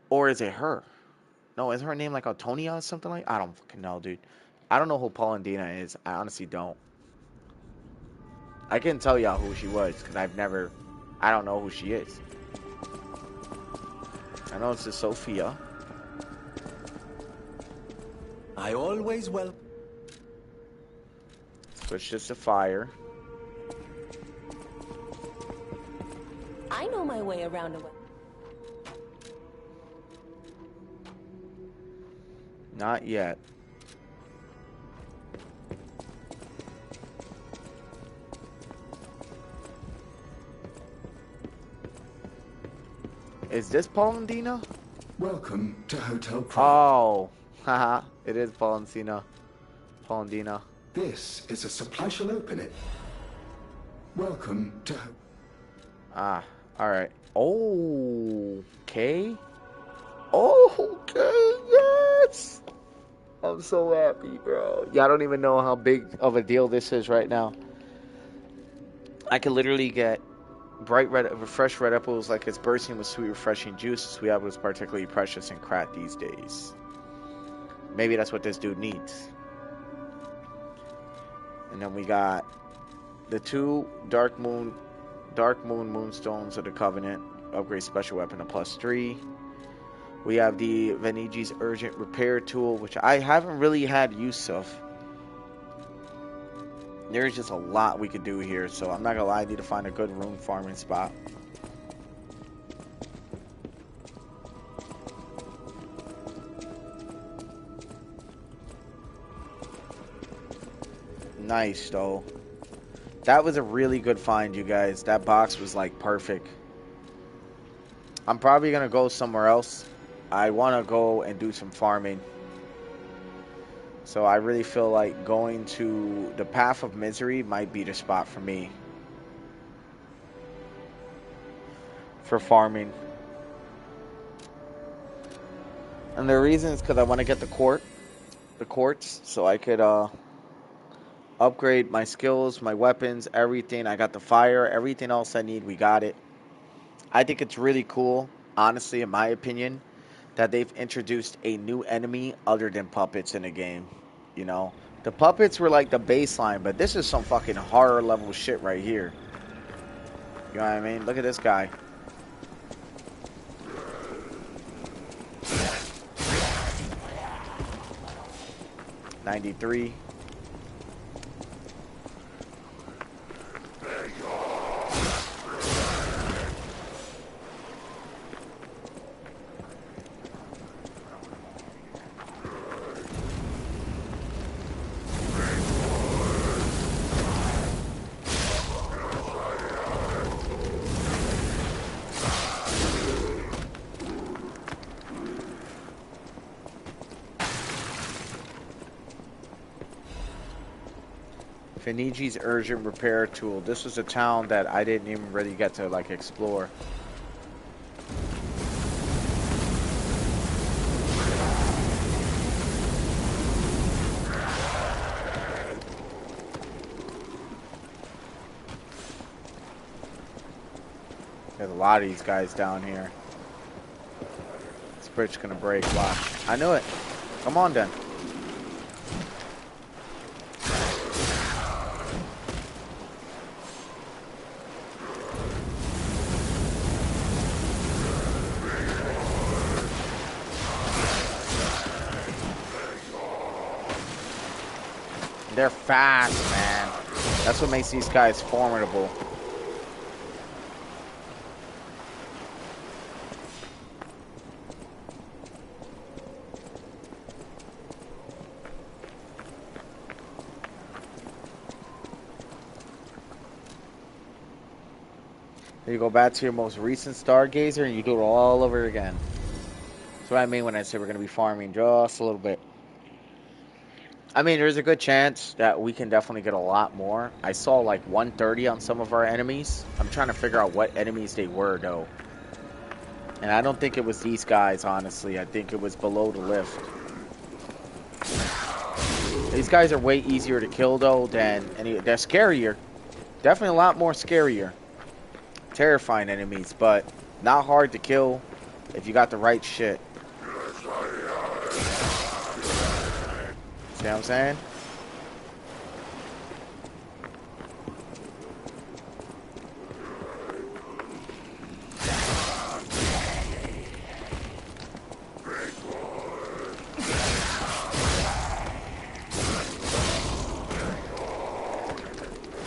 Or is it her? No, is her name like Antonia or something like? I don't fucking know, dude. I don't know who Paulandina is. I honestly don't. I couldn't tell y'all who she was because I don't know who she is. I know it's a Sophia. I always will. Switch this to fire. I know my way around a weapon. Not yet. Is this Paulandina? Welcome to Hotel Prague. Oh, haha, it is Paulandina. This is a supply. I shall open it. Welcome to... Ah, alright. Okay. Okay, yes! I'm so happy, bro. Y'all don't even know how big of a deal this is right now. I could literally get fresh red apples like it's bursting with sweet, refreshing juice. Sweet apples particularly precious and cracked these days. Maybe that's what this dude needs. And then we got the 2 Dark Moon Moonstones of the Covenant. Upgrade special weapon to +3. We have the Venigi's Urgent Repair Tool, which I haven't really had use of. There's just a lot we could do here, so I'm not gonna lie, I need to find a good rune farming spot. Nice, though. That was a really good find, you guys. That box was, like, perfect. I'm probably gonna go somewhere else. I want to go and do some farming. So I really feel like going to the Path of Misery might be the spot for me. For farming. And the reason is because I want to get the quartz, so I could upgrade my skills, my weapons, everything. I got the fire, everything else I need, we got it. I think it's really cool, honestly, in my opinion, that they've introduced a new enemy other than puppets in the game. you know? The puppets were like the baseline, but this is some fucking horror level shit right here. You know what I mean? Look at this guy. $93. Finigi's urgent repair tool. This was a town that I didn't even really get to like explore. There's a lot of these guys down here. This bridge's gonna break. Watch. I knew it. Come on then. They're fast, man. That's what makes these guys formidable. You go back to your most recent Stargazer and you do it all over again. That's what I mean when I say we're going to be farming just a little bit. I mean, there's a good chance that we can definitely get a lot more. I saw like 130 on some of our enemies. I'm trying to figure out what enemies they were, though. And I don't think it was these guys, honestly. I think it was below the lift. These guys are way easier to kill, though, than any. They're scarier. Definitely a lot more scarier. Terrifying enemies, but not hard to kill if you got the right shit. See what I'm saying?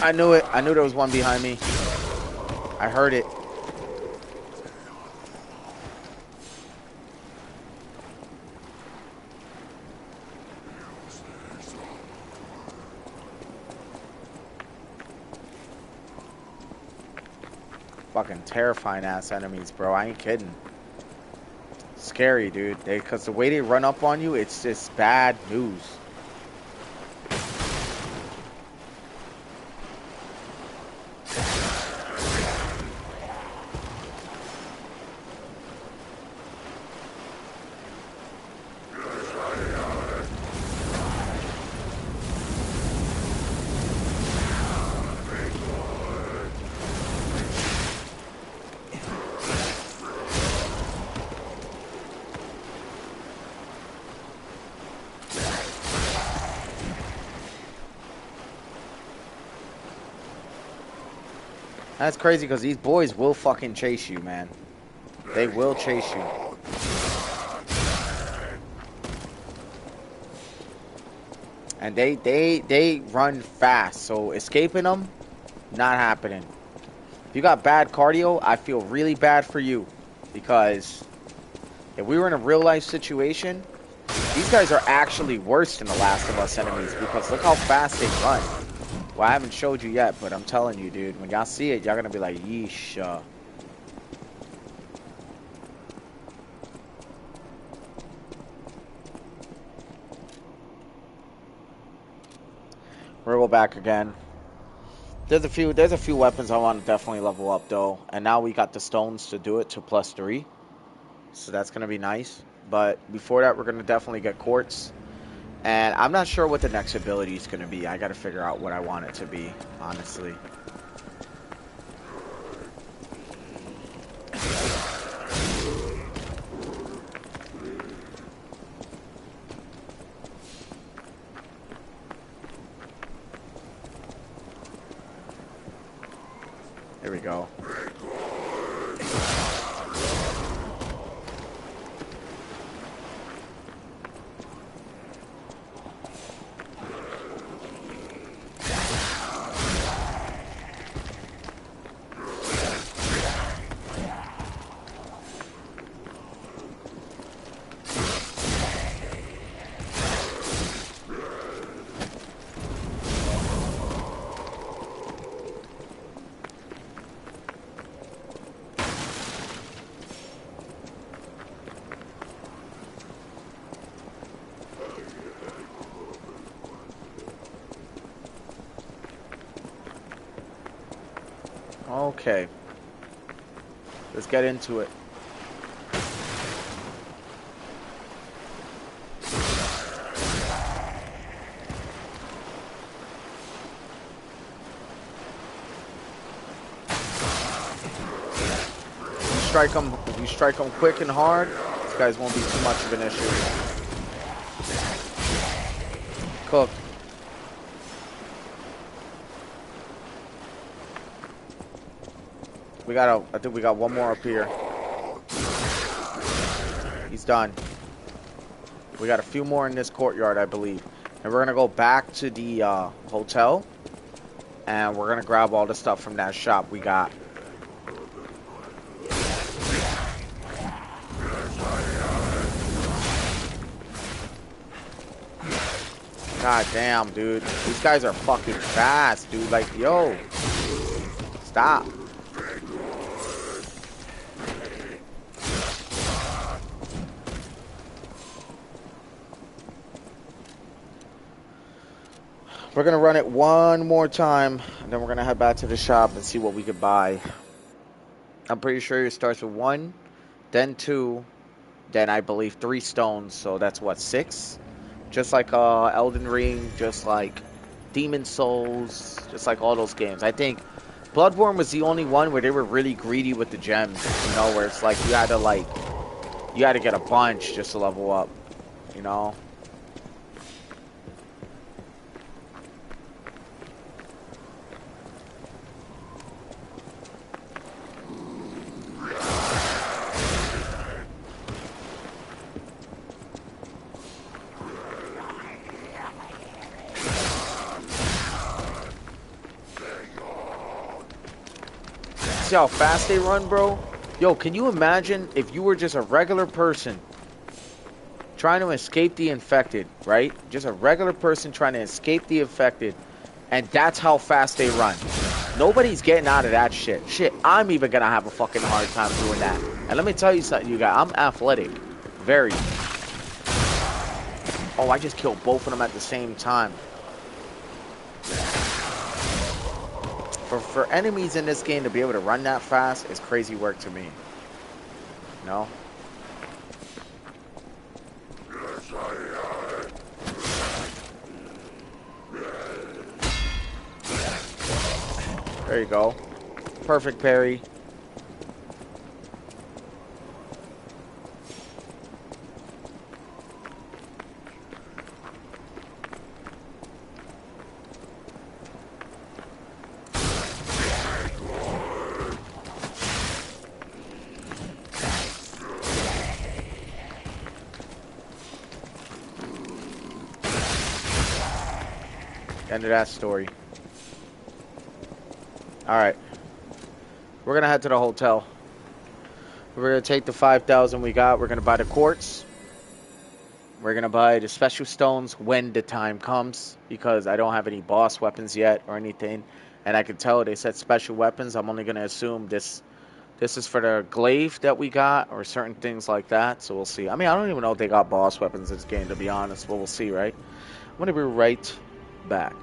I knew it. I knew there was one behind me. I heard it. Fucking terrifying ass enemies, bro. I ain't kidding. Scary, dude. Because the way they run up on you, it's just bad news. That's crazy because these boys will fucking chase you, man. They will chase you. And they run fast, so escaping them, not happening. If you got bad cardio, I feel really bad for you. Because if we were in a real life situation, these guys are actually worse than the Last of Us enemies because look how fast they run. Well, I haven't showed you yet, but I'm telling you, dude, when y'all see it, y'all gonna be like, yeesh. We'll go back again. There's a few weapons I want to definitely level up though, and now we got the stones to do it to +3, so that's gonna be nice. But before that, we're gonna definitely get quartz. And I'm not sure what the next ability is going to be. I got to figure out what I want it to be, honestly. Here we go. Okay. Let's get into it. If you strike them quick and hard, these guys won't be too much of an issue. Cook. I think we got one more up here. He's done. We got a few more in this courtyard, I believe. And we're gonna go back to the hotel. And we're gonna grab all the stuff from that shop we got. God damn, dude. These guys are fucking fast, dude. Like, yo. Stop. We're gonna run it one more time, and then we're gonna head back to the shop and see what we could buy. I'm pretty sure it starts with 1, then 2, then I believe 3 stones, so that's what, 6? Just like Elden Ring, just like Demon Souls, just like all those games. I think Bloodborne was the only one where they were really greedy with the gems, you know, where it's like you had to get a bunch just to level up, you know. See how fast they run, bro? Yo, can you imagine if you were just a regular person trying to escape the infected, right? Just a regular person trying to escape the infected, and that's how fast they run. Nobody's getting out of that shit. Shit, I'm even gonna have a fucking hard time doing that. And let me tell you something, you guys. I'm athletic. Very. Oh, I just killed both of them at the same time. For enemies in this game to be able to run that fast is crazy work to me. You know? There you go. Perfect parry. End of that story. Alright. We're going to head to the hotel. We're going to take the 5,000 we got. We're going to buy the quartz. We're going to buy the special stones when the time comes. Because I don't have any boss weapons yet or anything. And I can tell they said special weapons. I'm only going to assume this is for the glaive that we got. Or certain things like that. So we'll see. I mean, I don't even know if they got boss weapons in this game, to be honest. But we'll see, right? I'm going to be right back.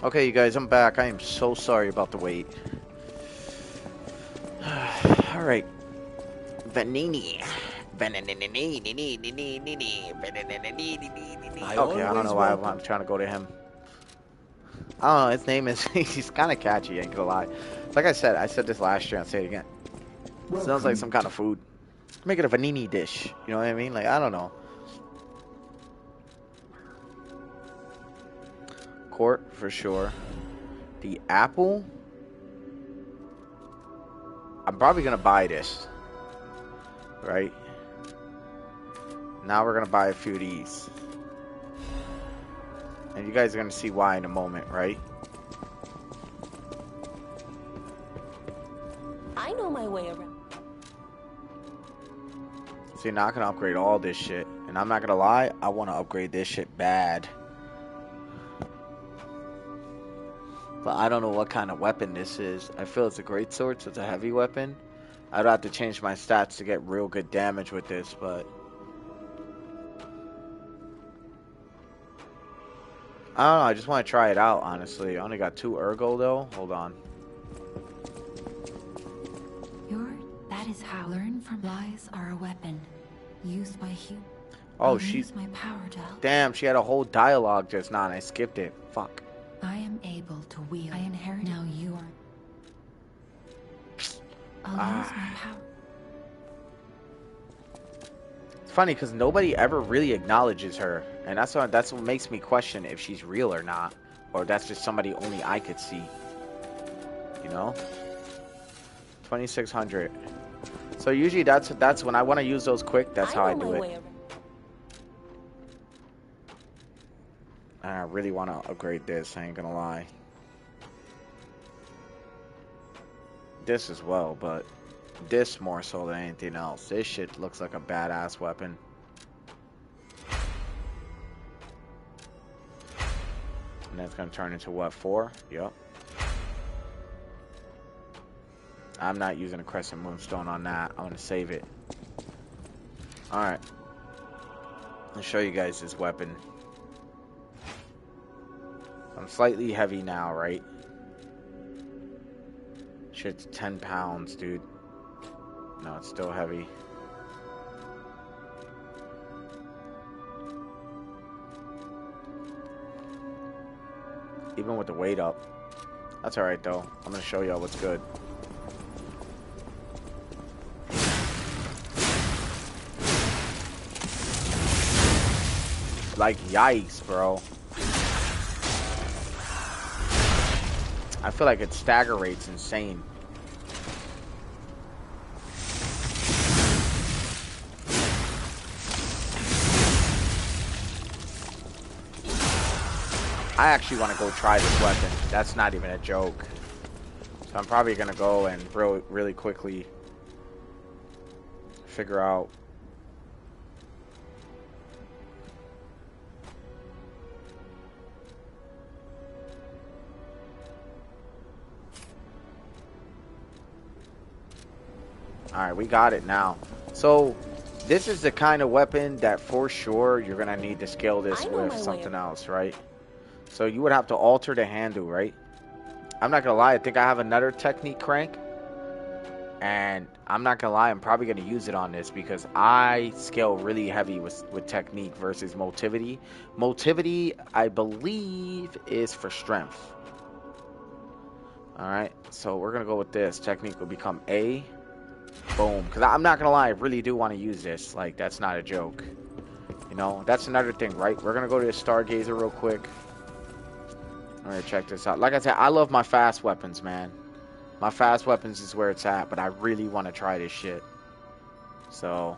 Okay, you guys, I'm back. I am so sorry about the wait. Alright. Venini. Okay, I don't know why I'm trying to go to him. I don't know, his name is, he's kind of catchy, ain't gonna lie. Like I said this last year, I'll say it again. Sounds like some kind of food. Make it a Venini dish, you know what I mean? Like, I don't know. Court, for sure. The apple, I'm probably gonna buy this, right? Now we're gonna buy a few of these. And you guys are gonna see why in a moment, right? I know my way around. So you're not gonna upgrade all this shit. And I'm not gonna lie, I wanna upgrade this shit bad. But I don't know what kind of weapon this is. I feel it's a greatsword, so it's a heavy weapon. I'd have to change my stats to get real good damage with this, but I don't know, I just want to try it out, honestly. I only got 2 ergo, though. Hold on. That is how learn from lies are a weapon used by humans. Oh, she... my power to help. Damn, she had a whole dialogue just now, and I skipped it. Fuck. I am able to wield. I inherit. Now you are. I'll use my power. It's funny because nobody ever really acknowledges her, and that's what makes me question if she's real or not, or that's just somebody only I could see. You know, 2600. So usually that's when I want to use those quick. That's how I do it. And I really want to upgrade this. I ain't gonna lie. This as well, but this more so than anything else. This shit looks like a badass weapon. And that's gonna turn into what, 4? Yep. I'm not using a Crescent Moonstone on that. I'm gonna save it. Alright. I'll show you guys this weapon. I'm slightly heavy now, right? Shit's 10 pounds, dude. No, it's still heavy. Even with the weight up. That's alright, though. I'm gonna show y'all what's good. Like, yikes, bro. I feel like its stagger rate's insane. I actually want to go try this weapon. That's not even a joke. So I'm probably going to go and really quickly figure out. Alright, we got it now. So, this is the kind of weapon that for sure you're going to need to scale this with something else, right? So, you would have to alter the handle, right? I'm not going to lie, I think I have another technique crank. And I'm not going to lie, I'm probably going to use it on this because I scale really heavy with technique versus motivity. Motivity, I believe, is for strength. Alright, so we're going to go with this. Technique will become A. Boom. Because I'm not going to lie, I really do want to use this. Like, that's not a joke. You know, that's another thing, right? We're going to go to the Stargazer real quick. Alright, check this out. Like I said, I love my fast weapons, man. My fast weapons is where it's at, but I really want to try this shit. So.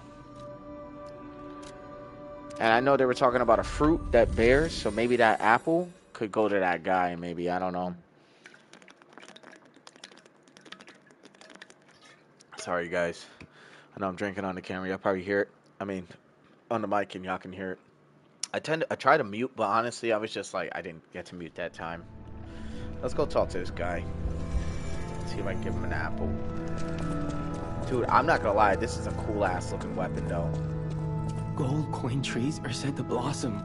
And I know they were talking about a fruit that bears, so maybe that apple could go to that guy, maybe. I don't know. Sorry, guys. I know I'm drinking on the camera. Y'all probably hear it. I mean, on the mic, and y'all can hear it. I try to mute, but honestly, I was just like, I didn't get to mute that time. Let's go talk to this guy. See if I can give him an apple. Dude, I'm not gonna lie. This is a cool-ass looking weapon, though. Gold coin trees are said to blossom.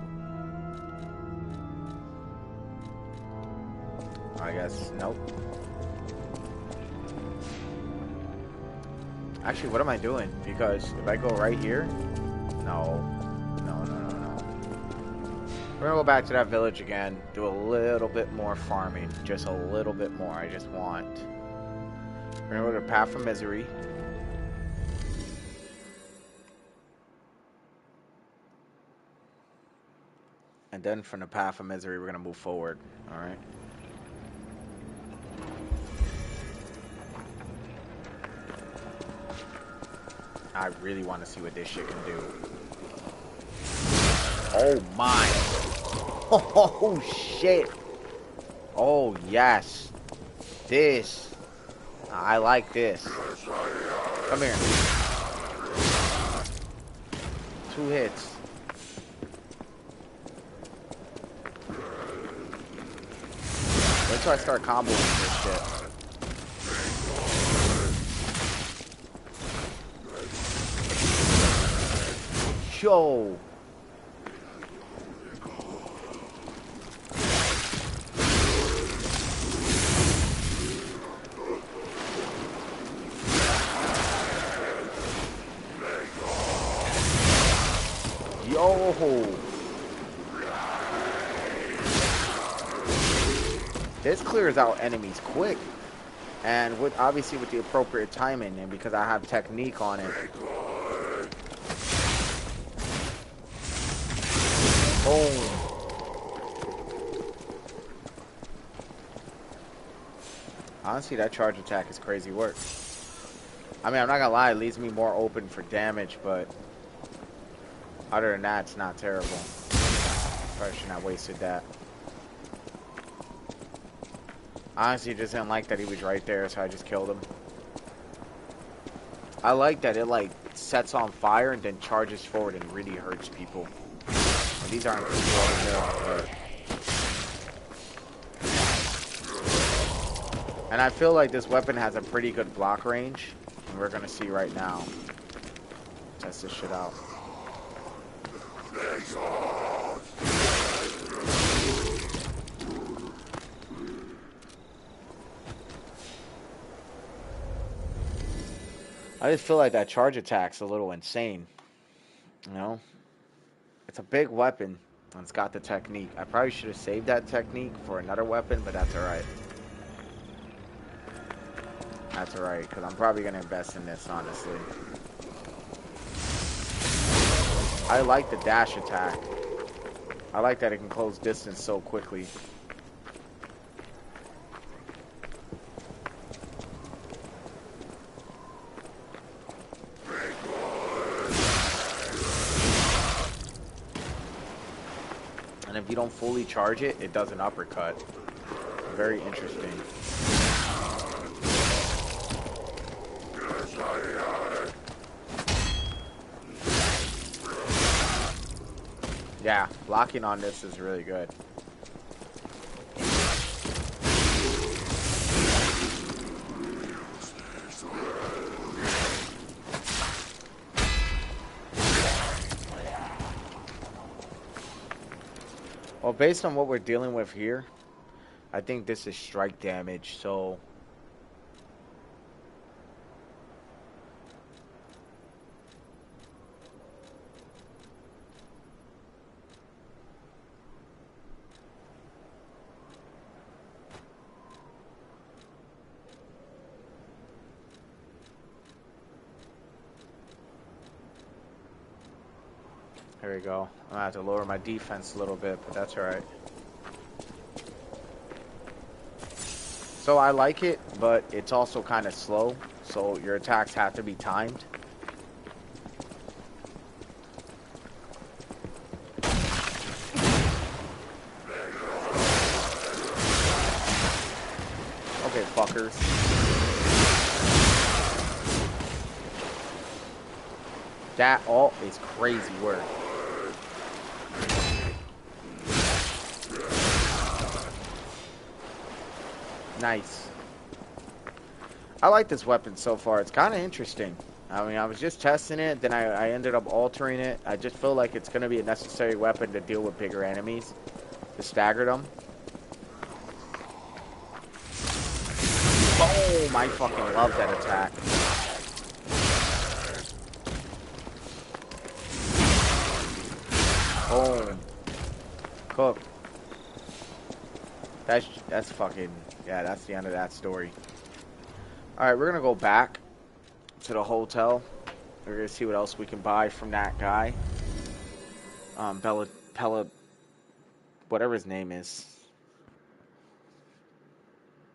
I guess, nope. Actually, what am I doing? Because if I go right here, no. We're gonna go back to that village again, do a little bit more farming, just a little bit more. I just want. We're gonna go to Path of Misery. And then from the Path of Misery, we're gonna move forward. All right. I really want to see what this shit can do. Oh my. Oh shit. Oh yes. This. I like this. Come here. 2 hits. Wait till I start comboing this shit. Yo. Yo. This clears out enemies quick. And with obviously with the appropriate timing, and because I have technique on it. Boom. Honestly, that charge attack is crazy work. I mean, I'm not gonna lie, it leaves me more open for damage, but other than that, it's not terrible. Probably shouldn't have wasted that. Honestly, just didn't like that he was right there, so I just killed him. I like that it like sets on fire and then charges forward and really hurts people. And these aren't people over here, but... And I feel like this weapon has a pretty good block range. And we're gonna see right now. Test this shit out. I just feel like that charge attack's a little insane. You know? It's a big weapon, and it's got the technique. I probably should have saved that technique for another weapon, but that's alright. That's alright, because I'm probably going to invest in this, honestly. I like the dash attack. I like that it can close distance so quickly. And if you don't fully charge it, it does an uppercut. Very interesting. Yeah, blocking on this is really good. Well, based on what we're dealing with here, I think this is strike damage, so... There we go. I'm gonna have to lower my defense a little bit, but that's alright. So I like it, but it's also kind of slow, so your attacks have to be timed. Okay, fuckers. That ult is crazy work. Nice. I like this weapon so far. It's kind of interesting. I mean, I was just testing it, then I ended up altering it. I just feel like it's going to be a necessary weapon to deal with bigger enemies, to stagger them. Boom! I fucking love that attack. Boom. Cooked. That's fucking, yeah, that's the end of that story. Alright, we're gonna go back to the hotel. We're gonna see what else we can buy from that guy. Pella, whatever his name is.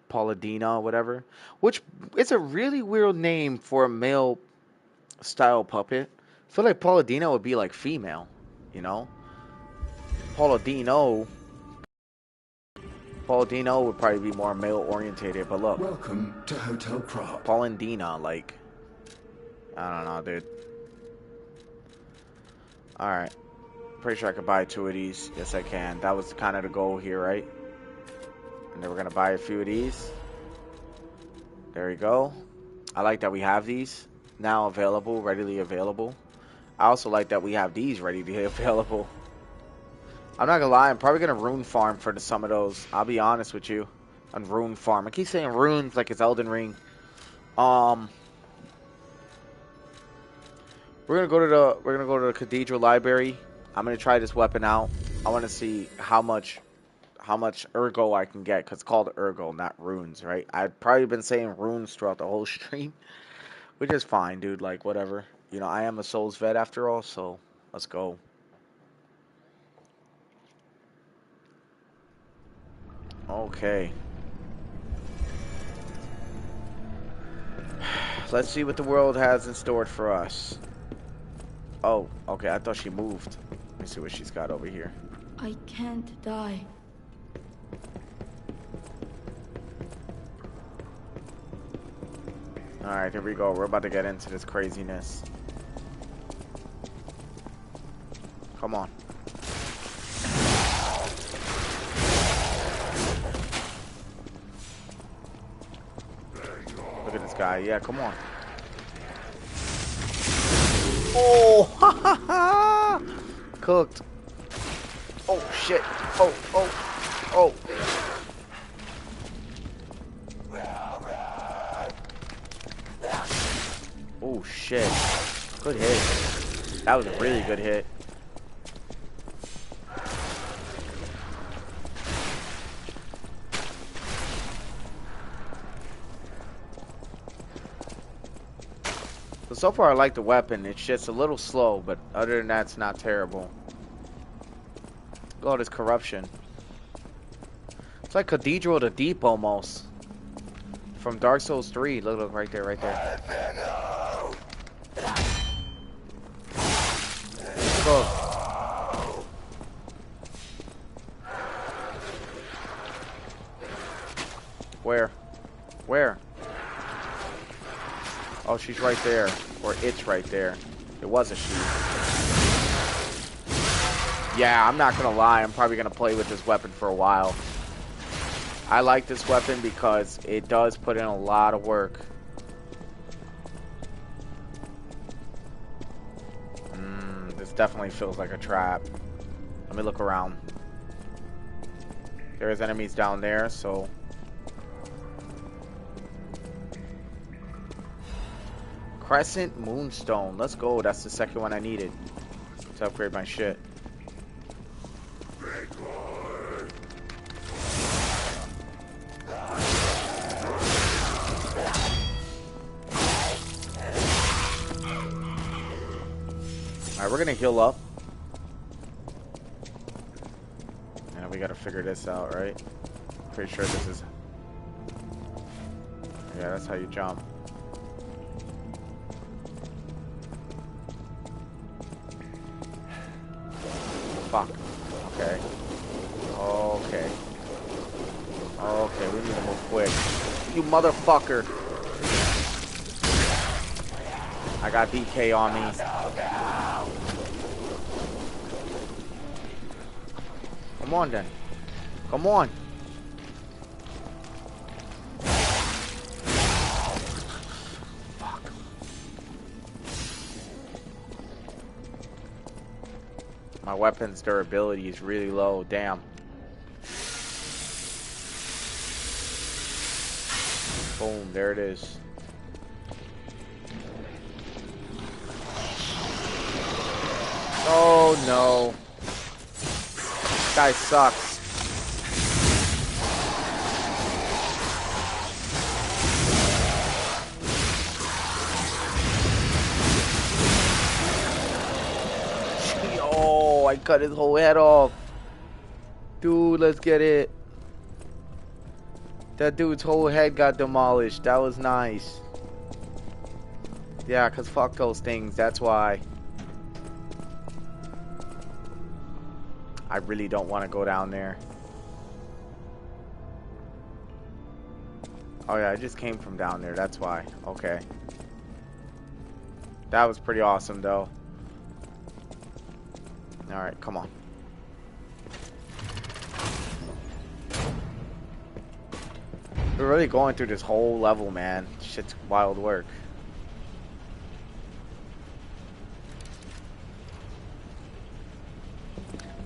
Palladino, whatever. Which, it's a really weird name for a male style puppet. I feel like Palladino would be like female, you know? Palladino would probably be more male orientated, but look. Welcome to Hotel Krat. Palladina, like, I don't know, dude. Alright. Pretty sure I could buy 2 of these. Yes, I can. That was kind of the goal here, right? And then we're going to buy a few of these. There we go. I like that we have these now available, readily available. I also like that we have these ready to be available. I'm not going to lie. I'm probably going to rune farm for some of those. I'll be honest with you. On rune farm. I keep saying runes like it's Elden Ring. We're going to go to the Cathedral Library. I'm going to try this weapon out. I want to see how much ergo I can get, because it's called ergo, not runes, right? I've probably been saying runes throughout the whole stream, which is fine, dude. Like, whatever. You know, I am a Souls vet after all, so let's go. Okay. Let's see what the world has in store for us. Oh, okay. I thought she moved. Let me see what she's got over here. I can't die. Alright, here we go. We're about to get into this craziness. Come on. Look at this guy. Yeah, come on. Oh, ha ha ha! Cooked. Oh, shit. Oh, oh, oh. Oh, shit. Good hit. That was a really good hit. So far I like the weapon. It's just a little slow, but other than that, it's not terrible. Look at all this corruption. It's like Cathedral of the Deep almost. From Dark Souls 3. Look, right there, right there. Go. Where? Where? Oh, she's right there. Or it's right there. It was a she. Yeah, I'm not gonna lie. I'm probably gonna play with this weapon for a while. I like this weapon because it does put in a lot of work. This definitely feels like a trap. Let me look around. There's enemies down there, so... Crescent Moonstone. Let's go. That's the second one I needed to upgrade my shit. Alright, we're gonna heal up. And we gotta figure this out, right? Pretty sure this is... Yeah, that's how you jump. Fuck. Okay. Okay. Okay, we need to move quick. You motherfucker! I got DK on me. Come on then. Come on. Fuck. My weapon's durability is really low. Damn. Boom, there it is. Oh no. This guy sucks. Oh, I cut his whole head off. Dude, let's get it. That dude's whole head got demolished. That was nice. Yeah, because fuck those things. That's why. I really don't want to go down there. Oh yeah, I just came from down there. That's why. Okay. That was pretty awesome though. Alright, come on. We're really going through this whole level, man. Shit's wild work.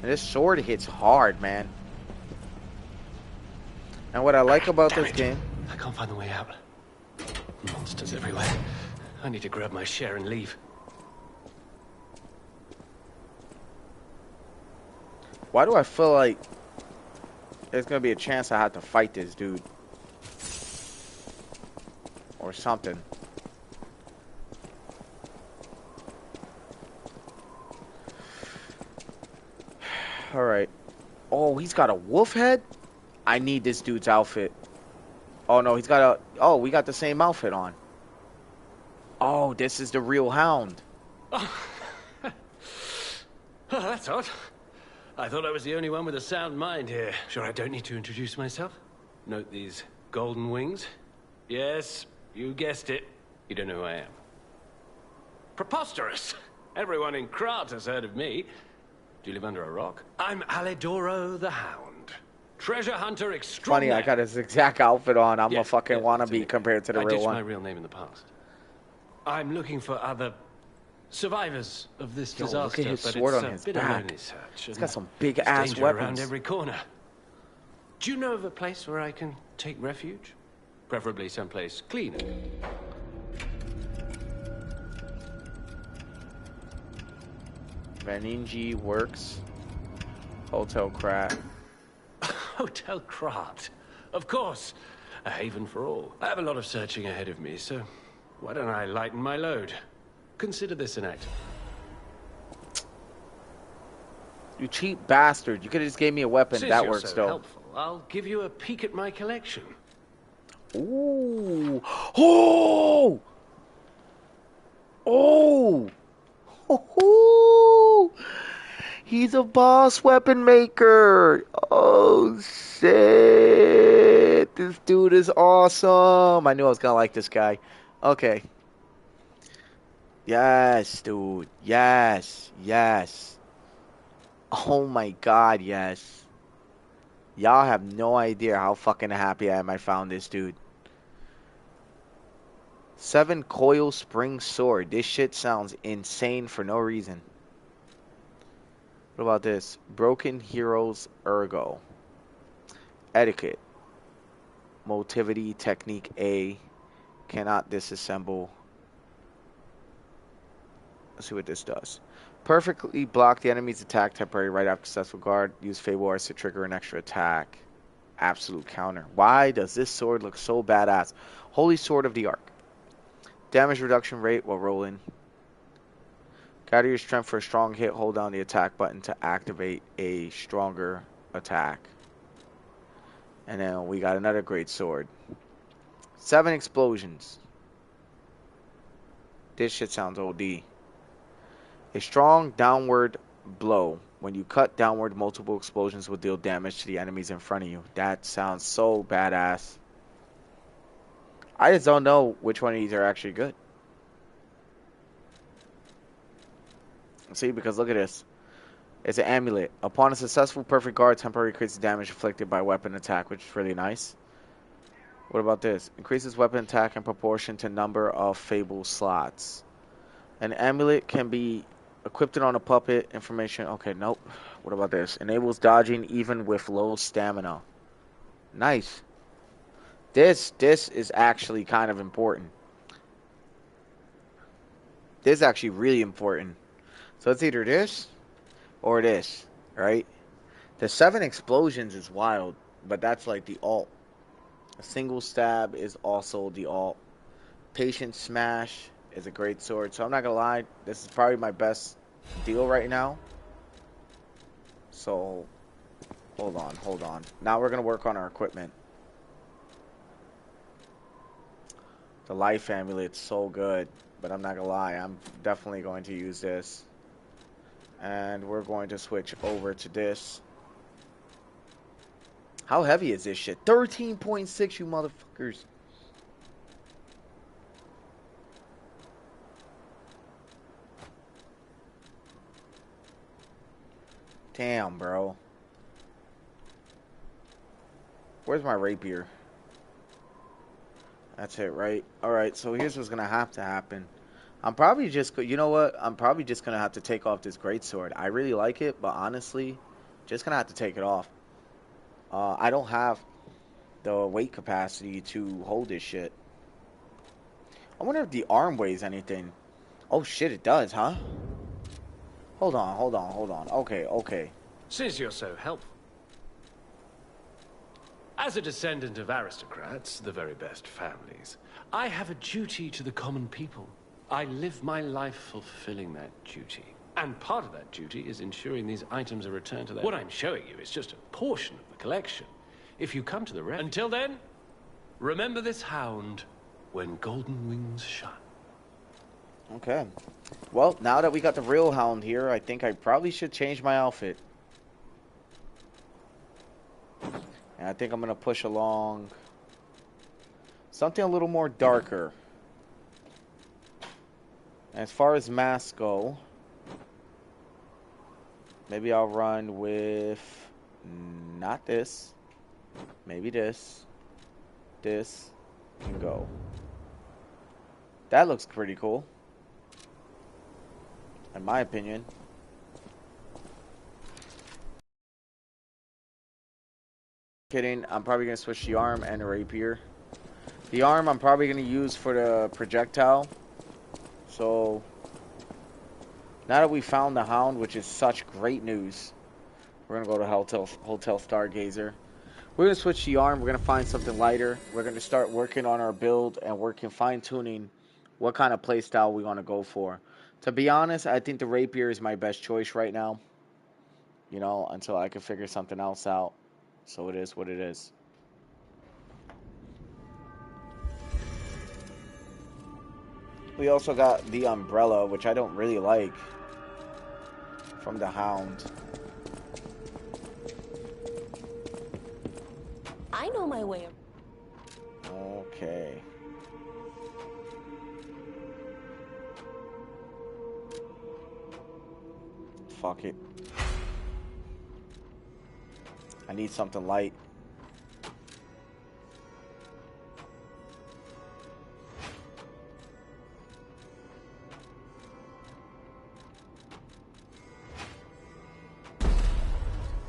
And this sword hits hard, man. And what I like about this game... I can't find the way out. Monsters everywhere. I need to grab my share and leave. Why do I feel like there's gonna be a chance I have to fight this dude? Or something. Alright. Oh, he's got a wolf head? I need this dude's outfit. Oh no, he's got a... Oh, we got the same outfit on. Oh, this is the real hound. Oh, that's odd. I thought I was the only one with a sound mind here. Sure, I don't need to introduce myself. Note these golden wings. Yes, you guessed it. You don't know who I am. Preposterous. Everyone in Krat has heard of me. Do you live under a rock? I'm Alidoro the Hound. Treasure hunter extraordinary. Funny, I got his exact outfit on. I'm a fucking wannabe compared to the real one. I ditched my real name in the past. I'm looking for other survivors of this disaster. Look at his but sword it's on his been back. a lonely search, He's got some big ass danger weapons around every corner. Do you know of a place where I can take refuge? Preferably someplace cleaner. Vaninji Works. Hotel Krat. Hotel Krat. Of course. A haven for all. I have a lot of searching ahead of me, so why don't I lighten my load? Consider this an act. You cheap bastard. You could have just gave me a weapon. Since that you're works so though. helpful, I'll give you a peek at my collection. Ooh. Oh! Oh! Oh! He's a boss weapon maker. Oh shit! This dude is awesome. I knew I was gonna like this guy. Okay. Yes, dude. Yes. Yes. Oh my god, yes. Y'all have no idea how fucking happy I am I found this dude. 7 coil spring sword. This shit sounds insane for no reason. What about this? Broken Heroes Ergo. Etiquette. Motivity Technique A. Cannot disassemble. Let's see what this does. Perfectly block the enemy's attack temporarily right after successful guard. Use Fable Arts to trigger an extra attack. Absolute counter. Why does this sword look so badass? Holy Sword of the Ark. Damage reduction rate while rolling. Gather your strength for a strong hit. Hold down the attack button to activate a stronger attack. And then we got another great sword. 7 explosions. This shit sounds OD. A strong downward blow. When you cut downward, multiple explosions will deal damage to the enemies in front of you. That sounds so badass. I just don't know which one of these are actually good. See, because look at this. It's an amulet. Upon a successful perfect guard, temporarily increases damage inflicted by weapon attack, which is really nice. What about this? Increases weapon attack in proportion to number of Fable slots. An amulet can be equipped on a puppet. Information. Okay, nope. What about this? Enables dodging even with low stamina. Nice. This is actually kind of important. This is actually really important. So it's either this or this, right? The 7 explosions is wild, but that's like the alt. A single stab is also the alt. Patient smash is a great sword. So I'm not gonna lie, this is probably my best deal right now. So hold on. Now we're gonna work on our equipment. The life amulet's so good, but I'm not gonna lie, I'm definitely going to use this. And we're going to switch over to this. How heavy is this shit? 13.6, you motherfuckers. Damn, bro. Where's my rapier? That's it, right? Alright, so here's what's gonna have to happen. I'm probably just, you know what? I'm probably just gonna have to take off this greatsword. I really like it, but honestly, just gonna have to take it off. I don't have the weight capacity to hold this shit. I wonder if the arm weighs anything. Oh shit, it does, huh? Hold on. Okay. Since you're so helpful. As a descendant of aristocrats, the very best families, I have a duty to the common people. I live my life fulfilling that duty. And part of that duty is ensuring these items are returned to their... What I'm showing you is just a portion of the collection. If you come to the rest... Until then, remember this hound when golden wings shine. Okay. Well, now that we got the real hound here, I think I probably should change my outfit. And I think I'm going to push along something a little more darker. As far as masks go, maybe I'll run with not this, maybe this, and go. That looks pretty cool, in my opinion. Kidding, I'm probably going to switch the arm and the rapier. The arm I'm probably going to use for the projectile. So, now that we found the hound, which is such great news, we're going to go to Hotel Stargazer. We're going to switch the arm. We're going to find something lighter. We're going to start working on our build and working fine-tuning what kind of playstyle we want to go for. To be honest, I think the rapier is my best choice right now. You know, until I can figure something else out. So it is what it is. We also got the umbrella, which I don't really like, from the hound. I know my way. Okay. Fuck it. I need something light.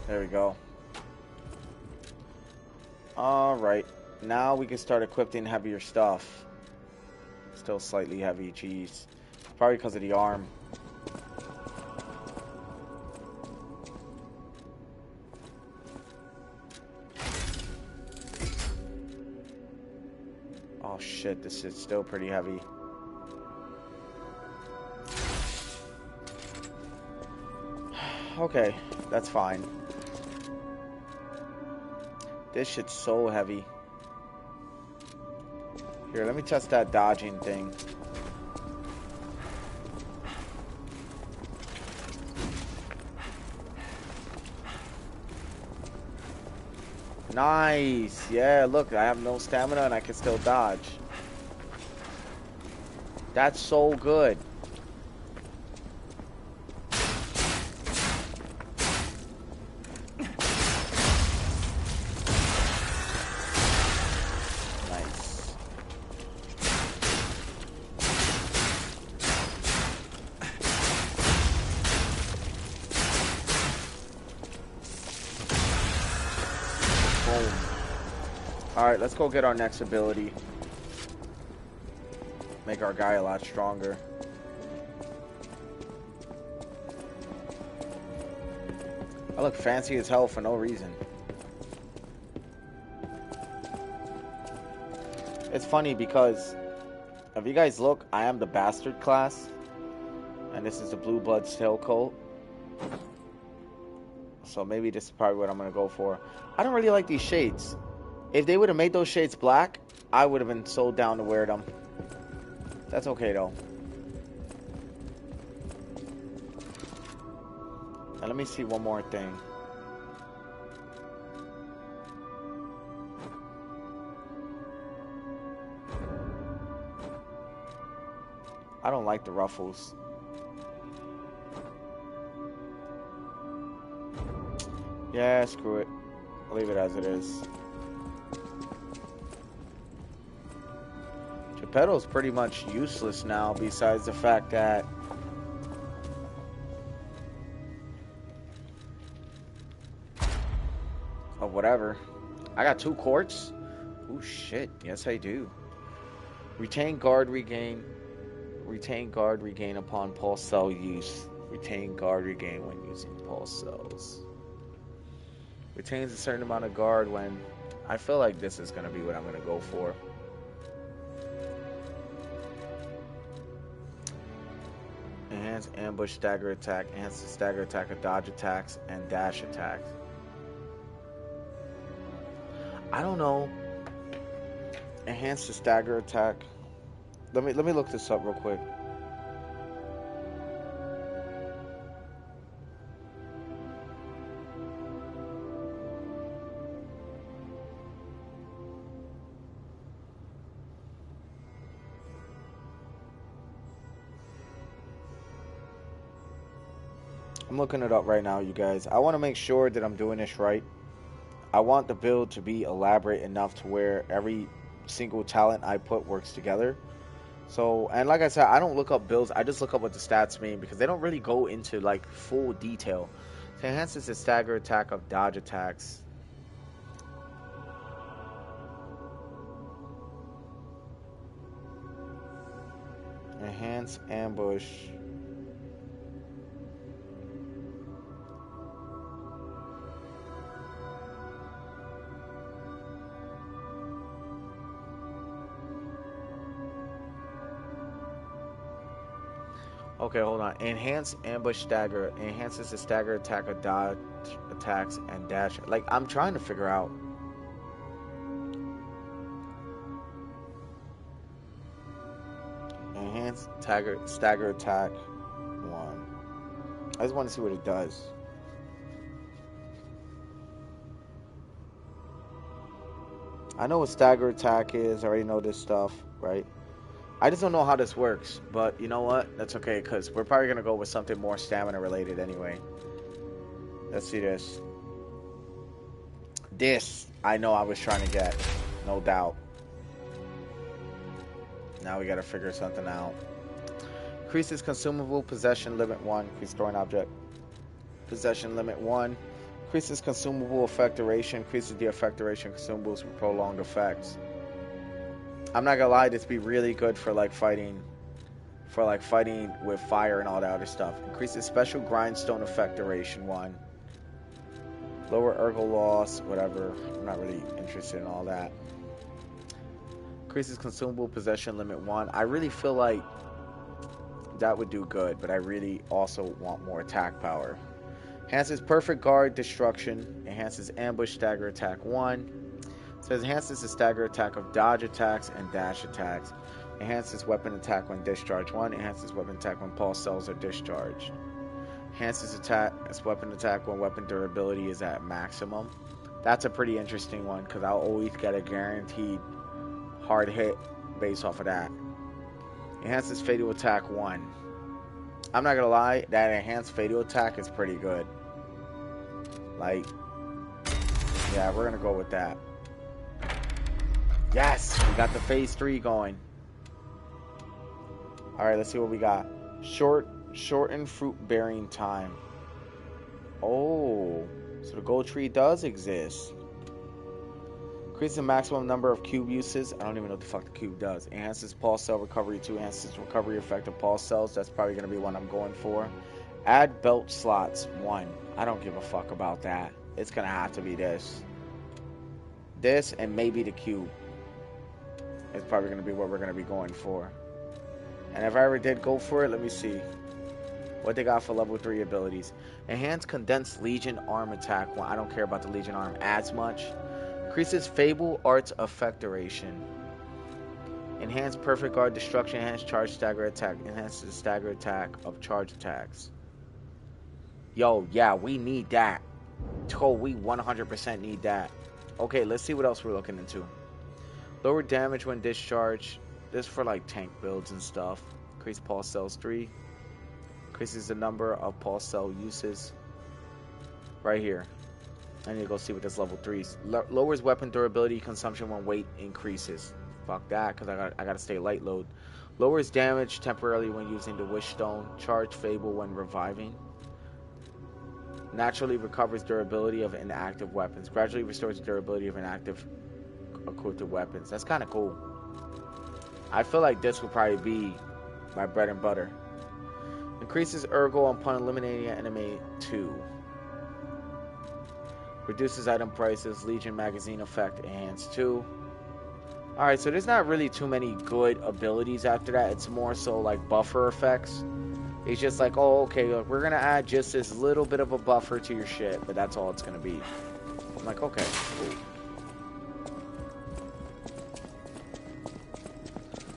There we go. Alright. Now we can start equipping heavier stuff. Still slightly heavy, jeez. Probably because of the arm. Oh shit, this is still pretty heavy. Okay, that's fine. This shit's so heavy. Here, let me test that dodging thing. Nice. Yeah, look, I have no stamina and I can still dodge. That's so good. Nice. Boom. Alright, let's go get our next ability. Make our guy a lot stronger. I look fancy as hell for no reason. It's funny because if you guys look, I am the bastard class. And this is the Blue Blood Tail Cult. So maybe this is probably what I'm going to go for. I don't really like these shades. If they would have made those shades black, I would have been so down to wear them. That's okay though. Now let me see one more thing. I don't like the ruffles. Yeah, screw it. Leave it as it is. Geppetto's pretty much useless now, besides the fact that oh, whatever. I got 2 quartz. Oh shit, yes I do. Retain guard regain. Retain guard regain upon pulse cell use. Retain guard regain when using pulse cells. Retains a certain amount of guard when... I feel like this is going to be what I'm going to go for. Enhance ambush stagger attack. Enhance the stagger attack of dodge attacks and dash attacks. I don't know. Enhance the stagger attack. Let me look this up real quick. I'm looking it up right now, you guys. I want to make sure that I'm doing this right. I want the build to be elaborate enough to where every single talent I put works together. So, and like I said, I don't look up builds. I just look up what the stats mean because they don't really go into like full detail. So enhances the stagger attack of dodge attacks. Enhance ambush. Okay, hold on. Enhance ambush stagger. Enhances the stagger attack of dodge attacks and dash. Like, I'm trying to figure out. Enhance stagger attack 1. I just want to see what it does. I know what stagger attack is. I already know this stuff, right? I just don't know how this works, but you know what? That's okay, because we're probably going to go with something more stamina related anyway. Let's see this. This, I know I was trying to get, no doubt. Now we got to figure something out. Increases consumable possession limit 1. Increase throwing object. Possession limit 1. Increases consumable effect duration. Increases the effect duration consumables with prolonged effects. I'm not gonna lie, this be really good for like fighting with fire and all that other stuff. Increases special grindstone effect duration 1. Lower ergo loss, whatever. I'm not really interested in all that. Increases consumable possession limit 1. I really feel like that would do good, but I really also want more attack power. Enhances perfect guard destruction. Enhances ambush stagger attack 1. Says enhances the stagger attack of dodge attacks and dash attacks. Enhances weapon attack when discharged 1. Enhances weapon attack when pulse cells are discharged. Enhances weapon attack when weapon durability is at maximum. That's a pretty interesting one because I'll always get a guaranteed hard hit based off of that. Enhances fatal attack 1. I'm not gonna lie, that enhanced fatal attack is pretty good. Like, yeah, we're gonna go with that. Yes, we got the phase 3 going. Alright, let's see what we got. Shortened fruit bearing time. Oh, so the gold tree does exist. Increases the maximum number of cube uses. I don't even know what the fuck the cube does. Enhances pulse cell recovery 2. Enhances recovery effect of pulse cells. That's probably going to be one I'm going for. Add belt slots 1. I don't give a fuck about that. It's going to have to be this. This and maybe the cube. It's probably going to be what we're going to be going for. And if I ever did go for it, let me see what they got for level 3 abilities. Enhanced condensed Legion arm attack 1. I don't care about the Legion arm as much. Increases Fable Arts effect duration. Enhanced Perfect Guard Destruction. Enhanced Charge Stagger Attack. Enhances the stagger attack of charge attacks. Yo, yeah, we need that. Oh, we 100% need that. Okay, let's see what else we're looking into. Lower damage when discharged. This for like tank builds and stuff. Increase pulse cells 3. Increases the number of pulse cell uses. Right here. I need to go see what this level 3 is. Lowers weapon durability consumption when weight increases. Fuck that, because I gotta stay light load. Lowers damage temporarily when using the Wish Stone. Charge Fable when reviving. Naturally recovers durability of inactive weapons. Gradually restores durability of inactive equipped weapons. That's kind of cool. I feel like this would probably be my bread and butter. Increases Ergo upon eliminating an enemy 2. Reduces item prices. Legion magazine effect enhanced 2. Alright, so there's not really too many good abilities after that. It's more so like buffer effects. It's just like, oh, okay, look, we're going to add just this little bit of a buffer to your shit, but that's all it's going to be. I'm like, okay, cool.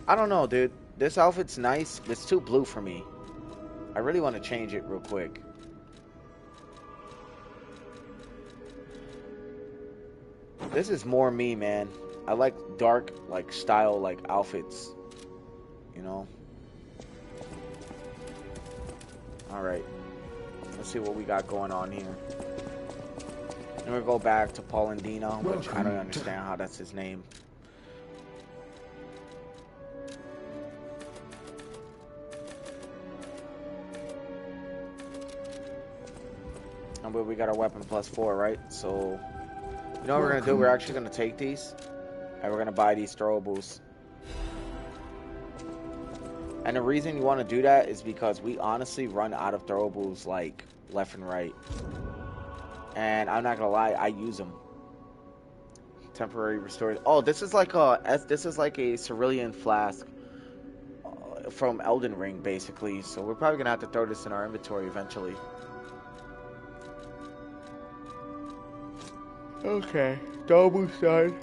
I don't know, dude. This outfit's nice. It's too blue for me. I really want to change it real quick. This is more me, man. I like dark, like, style, like, outfits. You know? Alright. Let's see what we got going on here. And we'll go back to Paul and Dina, which I don't understand how that's his name. But we got our weapon +4, right? So, you know what we're going to do? We're actually going to take these, and we're going to buy these throwables. And the reason you want to do that is because we honestly run out of throwables, like, left and right. And I'm not going to lie, I use them. Temporary restores. Oh, this is like a cerulean flask from Elden Ring, basically. So we're probably going to have to throw this in our inventory eventually. Okay, double side.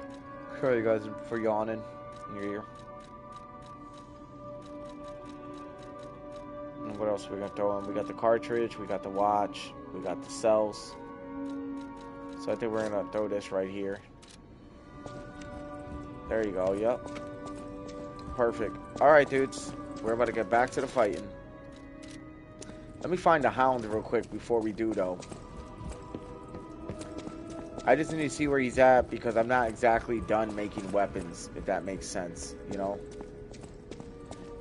Sorry guys for yawning in your ear. And what else we got throwing? We got the cartridge, we got the watch, we got the cells. So I think we're gonna throw this right here. There you go, yep. Perfect. Alright dudes, we're about to get back to the fighting. Let me find the Hound real quick before we do though. I just need to see where he's at because I'm not exactly done making weapons, if that makes sense, you know?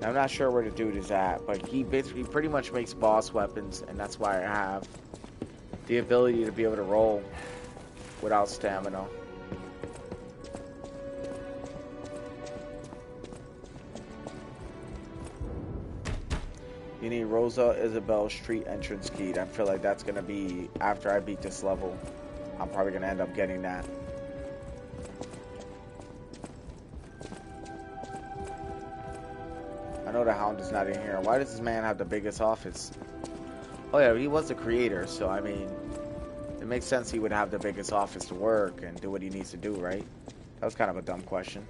I'm not sure where the dude is at, but he basically pretty much makes boss weapons, and that's why I have the ability to be able to roll without stamina. You need Rosa Isabel street entrance key. I feel like that's going to be after I beat this level. I'm probably going to end up getting that. I know the Hound is not in here. Why does this man have the biggest office? Oh yeah, he was the creator, so I mean, it makes sense he would have the biggest office to work and do what he needs to do, right? That was kind of a dumb question.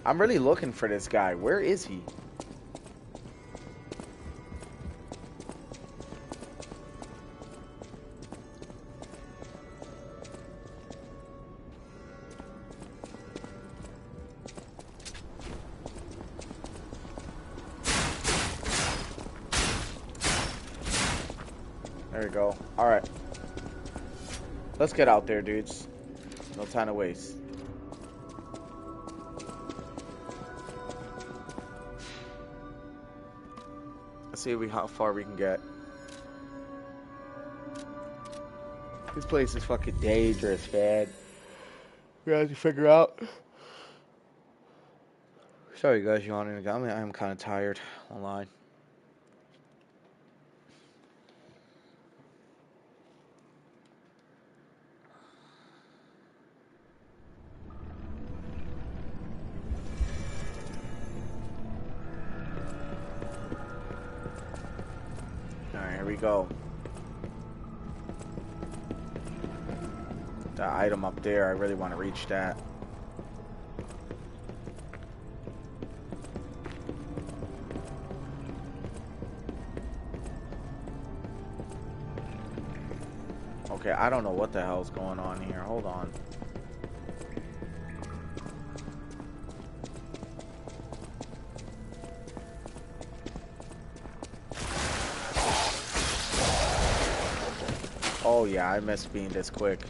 I'm really looking for this guy. Where is he? There we go. Alright. Let's get out there, dudes. No time to waste. Let's see how far we can get. This place is fucking dangerous, man. We have to figure out. Sorry, guys, yawning. I'm kind of tired. Online. Alright, here we go. That item up there, I really want to reach that. Okay, I don't know what the hell's going on here. Hold on. Oh yeah, I missed being this quick.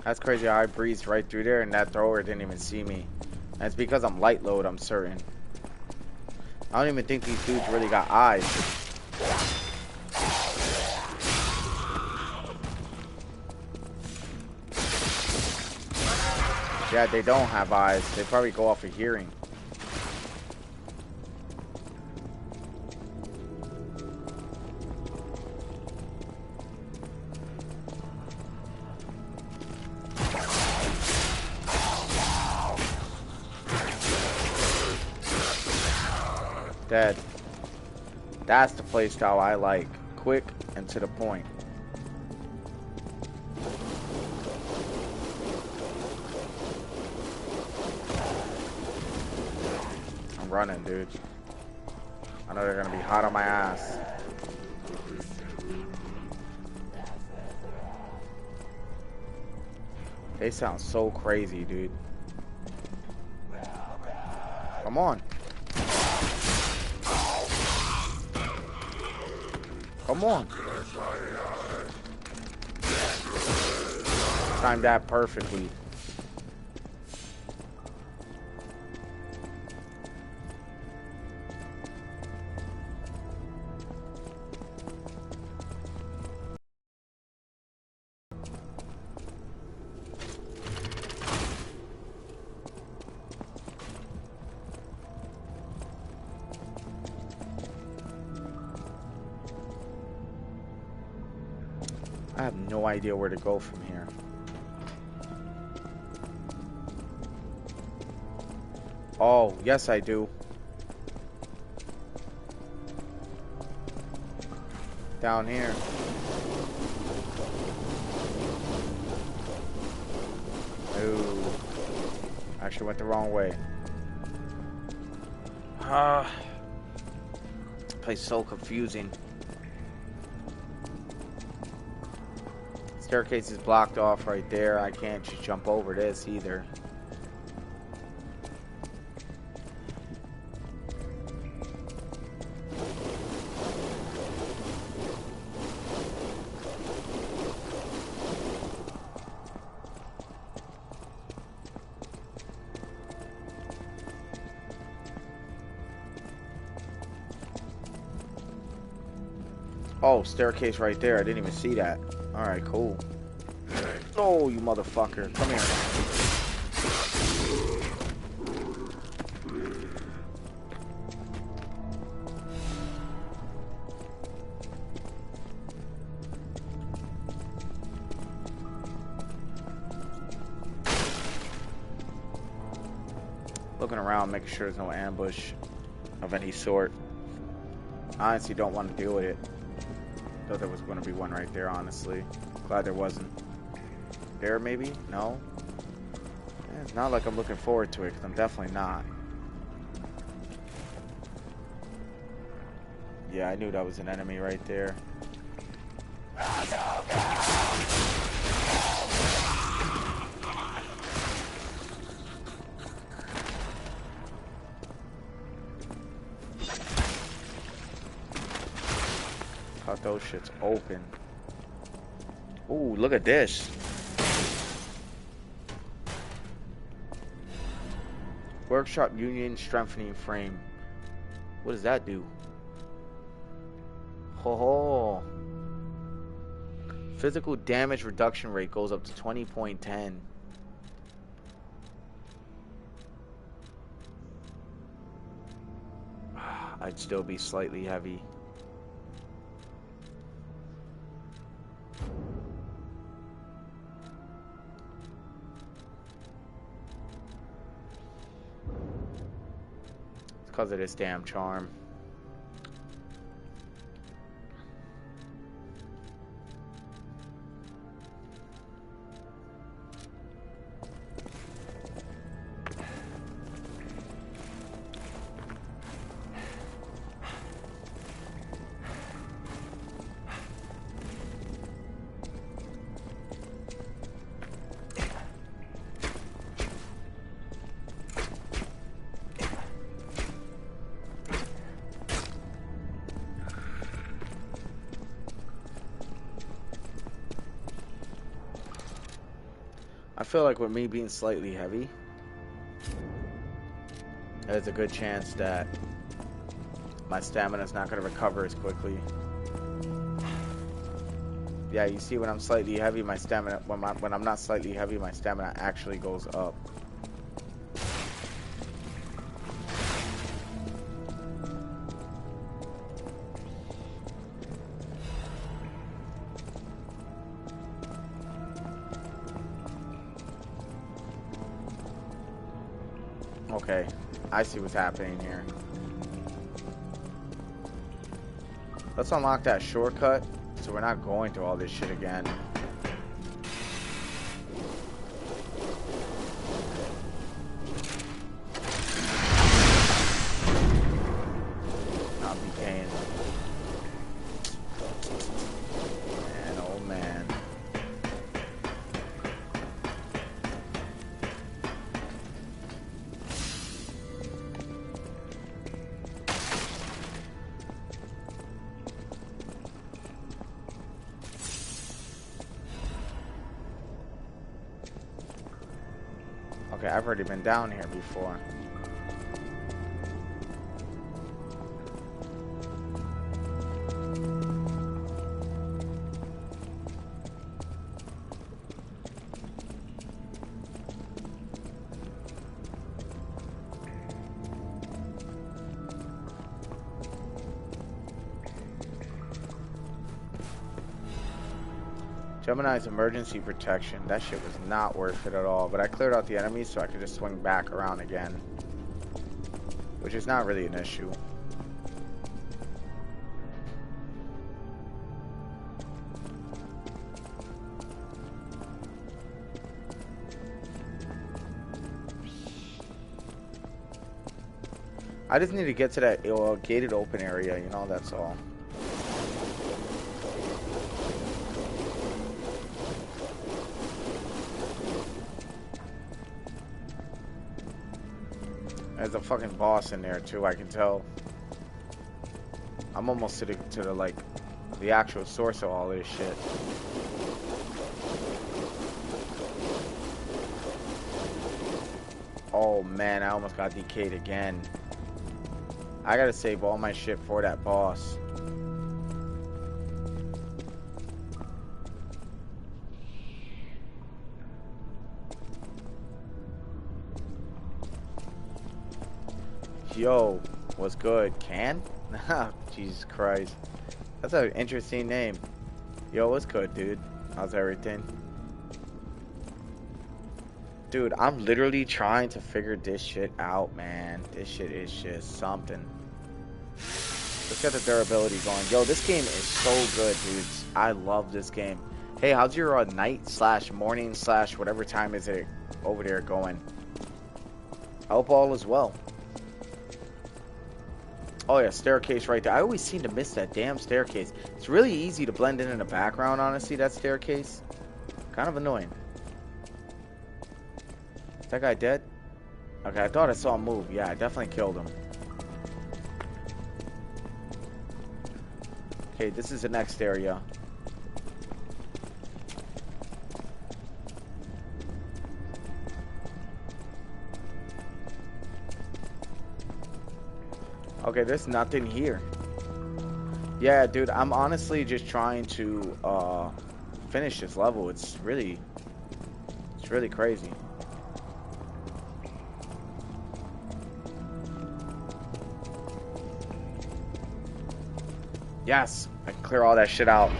That's crazy how I breezed right through there and that thrower didn't even see me. That's because I'm light load, I'm certain. I don't even think these dudes really got eyes. Yeah, they don't have eyes. They probably go off of hearing. Dead. That's the playstyle I like. Quick and to the point. I'm running, dude. I know they're gonna be hot on my ass. They sound so crazy, dude. Come on. Come on. Timed that perfectly. I have no idea where to go from here. Oh, yes I do. Down here. Ooh. Actually went the wrong way. This place is so confusing. Staircase is blocked off right there. I can't just jump over this either. Oh, staircase right there. I didn't even see that. Alright, cool. Oh, you motherfucker. Come here. Looking around, making sure there's no ambush of any sort. I honestly don't want to deal with it. Thought there was going to be one right there, honestly. Glad there wasn't. There, maybe? No? Yeah, it's not like I'm looking forward to it, because I'm definitely not. Yeah, I knew that was an enemy right there. Thought those shits open. Ooh, look at this. Workshop Union Strengthening Frame. What does that do? Ho ho. Physical damage reduction rate goes up to 20.10. I'd still be slightly heavy. It's because of this damn charm. I feel like with me being slightly heavy, there's a good chance that my stamina's not going to recover as quickly. Yeah, you see, when I'm slightly heavy, my stamina, when I'm not slightly heavy, my stamina actually goes up. Okay, I see what's happening here. Let's unlock that shortcut so we're not going through all this shit again. Not BKing. Man, oh man. Okay, I've already been down here before. Gemini's emergency protection. That shit was not worth it at all. But I cleared out the enemies so I could just swing back around again. Which is not really an issue. I just need to get to that gated open area, you know, that's all. There's a fucking boss in there too, I can tell. I'm almost to the like the actual source of all this shit. Oh man, I almost got DK'd again. I gotta save all my shit for that boss. Yo, what's good? Can? Jesus Christ. That's an interesting name. Yo, what's good, dude? How's everything? Dude, I'm literally trying to figure this shit out, man. This shit is just something. Let's get the durability going. Yo, this game is so good, dudes. I love this game. Hey, how's your night slash morning slash whatever time is it over there going? I hope all is well. Oh yeah, staircase right there. I always seem to miss that damn staircase. It's really easy to blend in the background, honestly, that staircase. Kind of annoying. Is that guy dead? Okay, I thought I saw him move. Yeah, I definitely killed him. Okay, this is the next area. Okay, there's nothing here. Yeah, dude, I'm honestly just trying to finish this level. It's really crazy. Yes, I can clear all that shit out.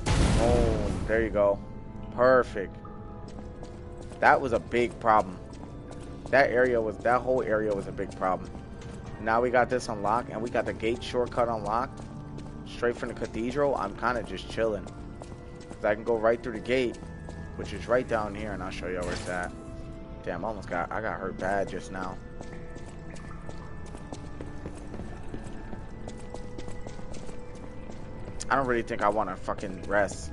Oh, there you go. Perfect. That was a big problem. That whole area was a big problem. Now we got this unlocked, and we got the gate shortcut unlocked. Straight from the cathedral. I'm kind of just chilling. 'Cause I can go right through the gate, which is right down here, and I'll show you where it's at. Damn, I got hurt bad just now. I don't really think I want to fucking rest.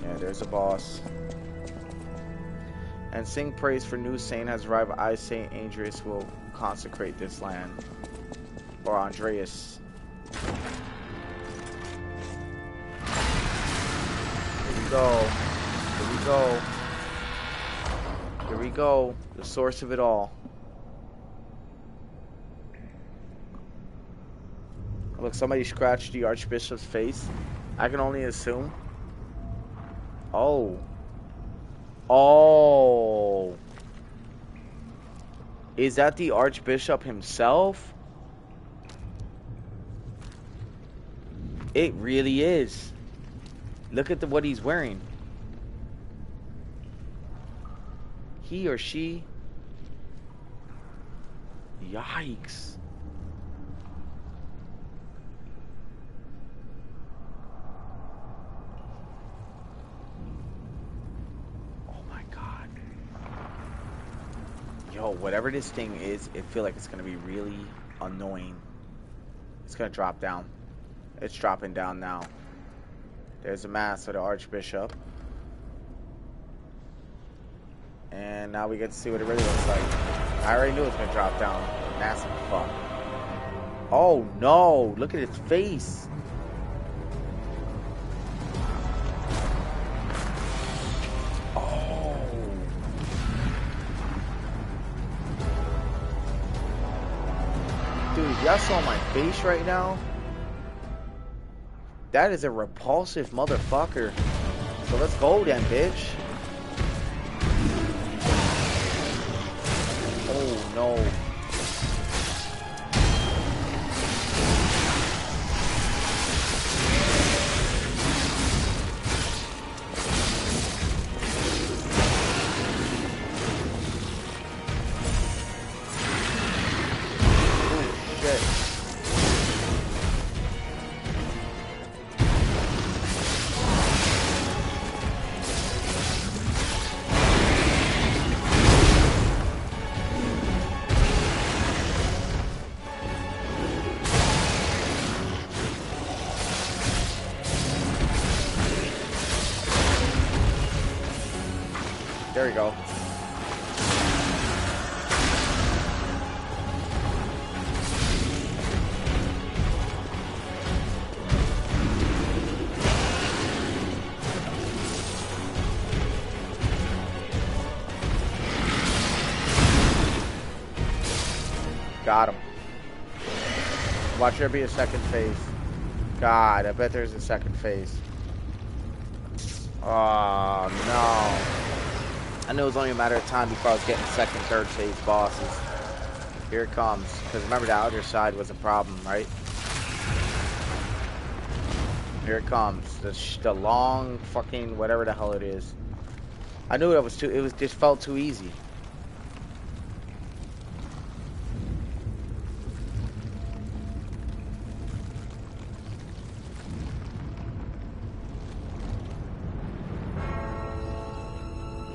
Yeah, there's a boss. And sing praise for new saint has arrived. I, Saint Andreas, will consecrate this land. Or Andreas. Here we go. Here we go. Here we go. The source of it all. Look, somebody scratched the Archbishop's face. I can only assume. Oh. Oh. Is that the Archbishop himself? It really is. Look at what he's wearing. He or she. Yikes. Yo, whatever this thing is, it feels like it's going to be really annoying. It's going to drop down. It's dropping down now. There's a mask of the Archbishop. And now we get to see what it really looks like. I already knew it was going to drop down. Massive fuck. Oh no, look at his face. Y'all saw my face right now? That is a repulsive motherfucker. So let's go then, bitch. Oh no. There we go. Got him. Watch there be a second phase. God, I bet there's a second phase. Oh, no. I knew it was only a matter of time before I was getting second, third phase bosses. Here it comes. Because remember, the outer side was a problem, right? Here it comes. The long fucking whatever the hell it is. I knew it just felt too easy.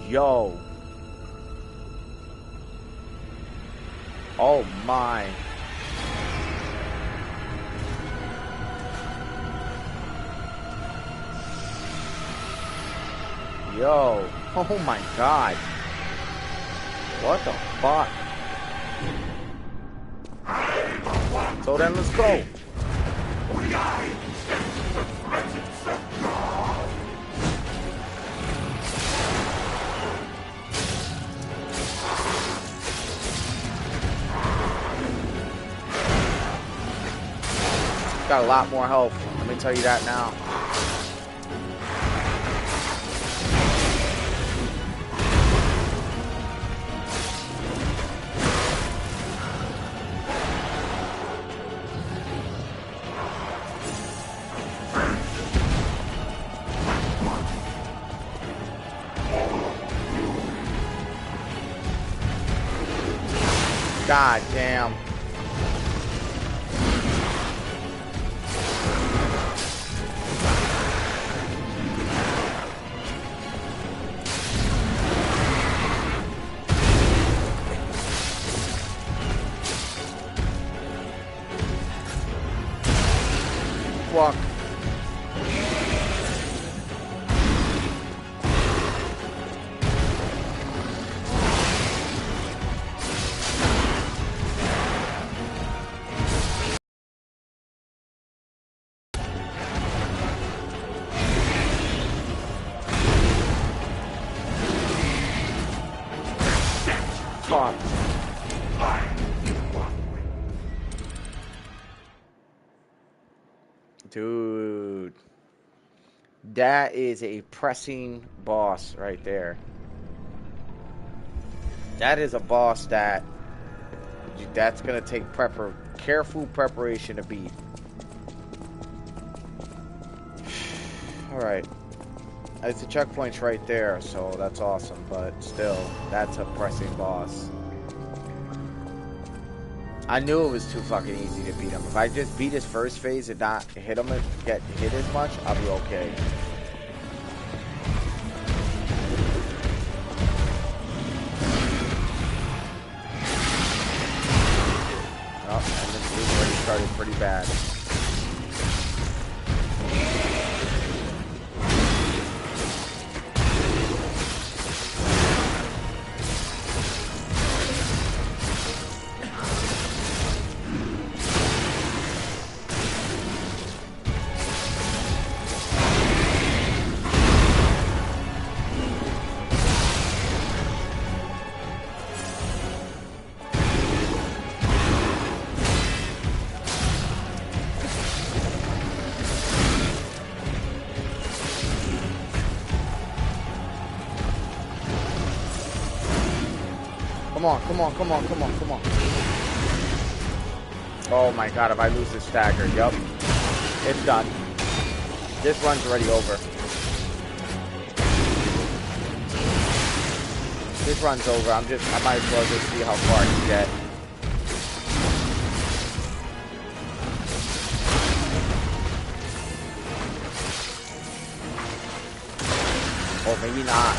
Yo. Oh my. Yo. Oh my god. What the fuck? So then let's go. got a lot more health. Let me tell you that now. God damn. Fuck. Fuck. Dude. That is a pressing boss right there. That is a boss that's gonna take careful preparation to beat. Alright. It's the checkpoints right there, so that's awesome, but still, that's a pressing boss. I knew it was too fucking easy to beat him. If I just beat his first phase and not hit him and get hit as much, I'll be okay. Oh, and this game already started pretty bad. Come on, come on, come on, come on, come on. Oh my god, if I lose this stagger, yup. It's done. This run's already over. This run's over. I might as well just see how far I can get. Oh, maybe not.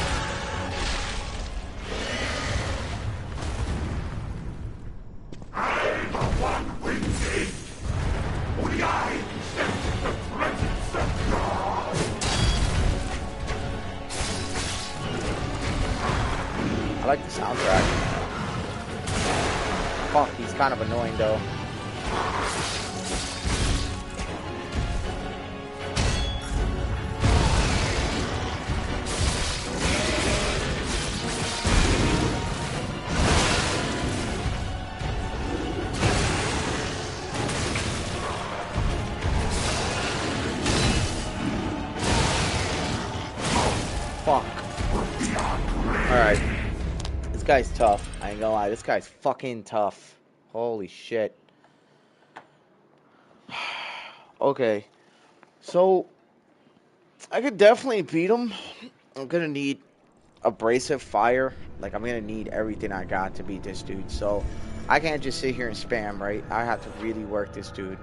I like the soundtrack. Fuck, he's kind of annoying though. Fuck. Alright. This guy's tough. I ain't gonna lie. This guy's fucking tough. Holy shit. Okay. So, I could definitely beat him. I'm gonna need abrasive fire. Like, I'm gonna need everything I got to beat this dude. So, I can't just sit here and spam, right? I have to really work this dude.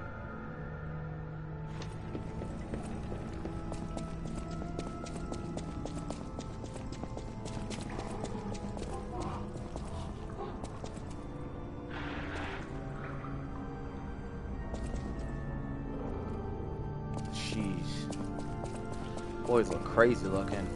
Boys look crazy looking.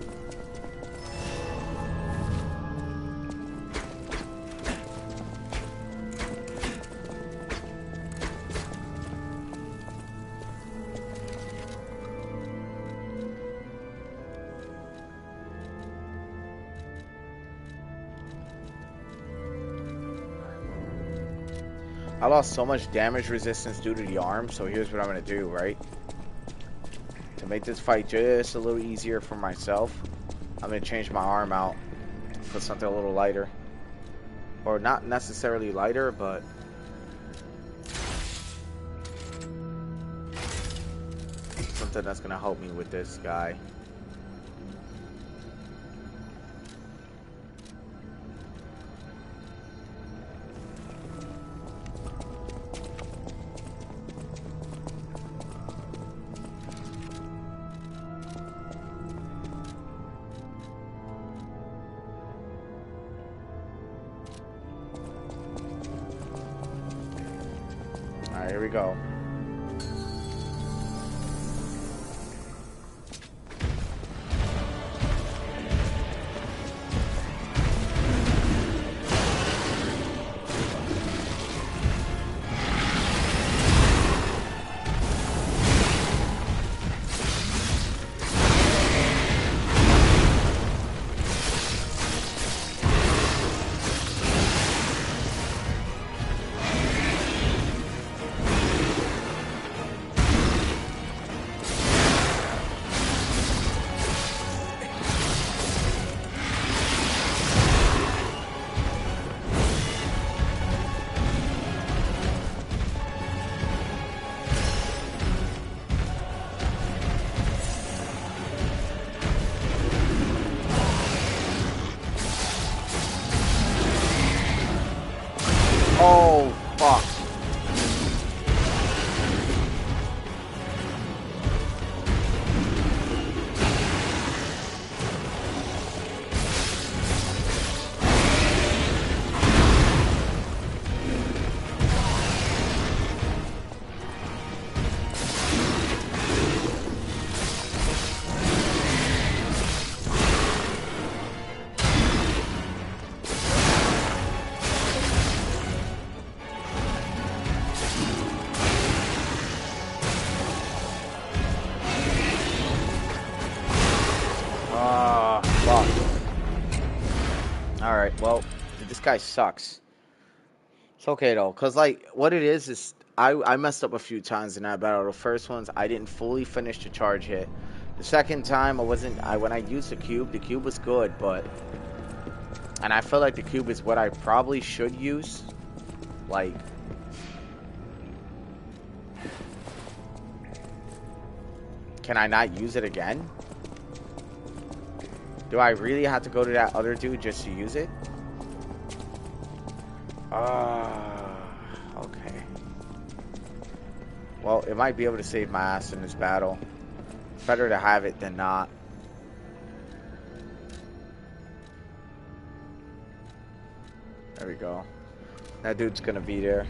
I lost so much damage resistance due to the arm, so here's what I'm gonna do, right? To make this fight just a little easier for myself, I'm gonna change my arm out for something a little lighter. Or not necessarily lighter, but something that's gonna help me with this guy. Alright, here we go. Oh, fuck. Alright, well, this guy sucks. It's okay though, cause like what it is I messed up a few times in that battle. The first ones I didn't fully finish the charge hit. The second time when I used the cube was good, but and I feel like the cube is what I probably should use. Like can I not use it again? Do I really have to go to that other dude just to use it? Okay. Well, it might be able to save my ass in this battle. It's better to have it than not. There we go. That dude's gonna be there.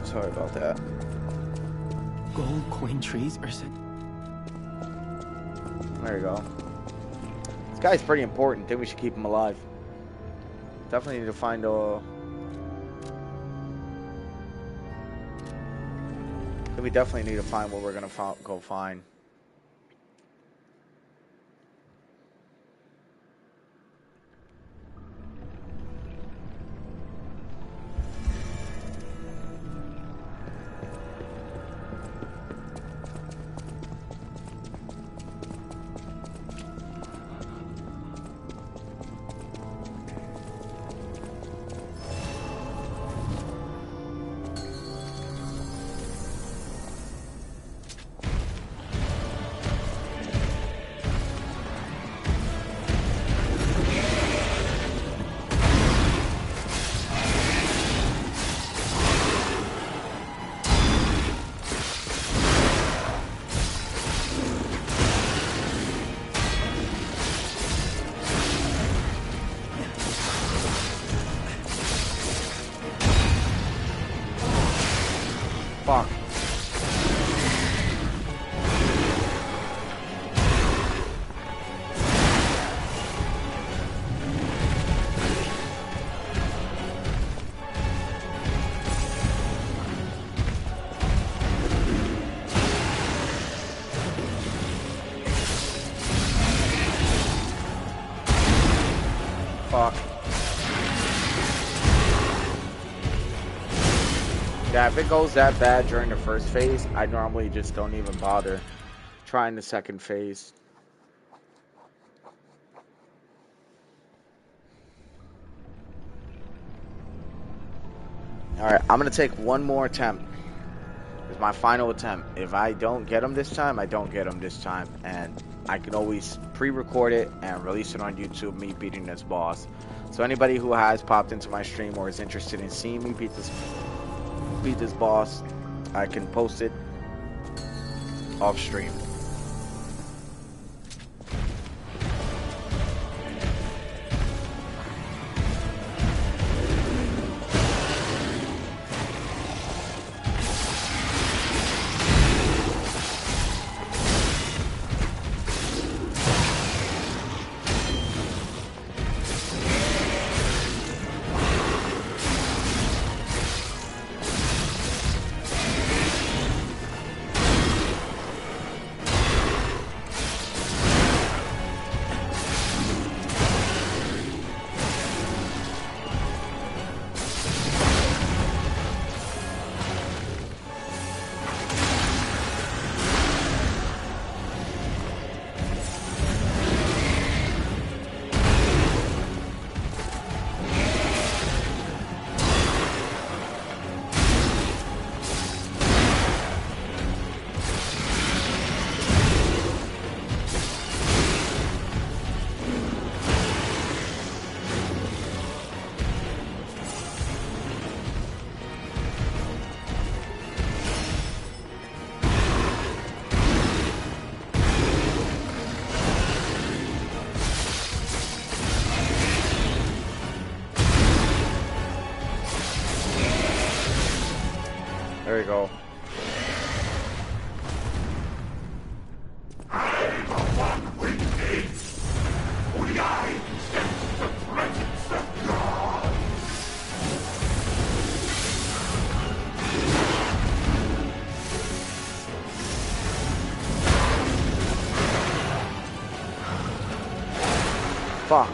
Sorry about that. Gold coin trees are said. There you go. This guy's pretty important. I think we should keep him alive. Definitely need to find a. We definitely need to find what we're gonna go find. Yeah, if it goes that bad during the first phase, I normally just don't even bother trying the second phase. Alright, I'm going to take one more attempt. It's my final attempt. If I don't get them this time, I don't get them this time. And I can always pre-record it and release it on YouTube, me beating this boss. So anybody who has popped into my stream or is interested in seeing me beat this boss, I can post it off stream. There you go. Fuck.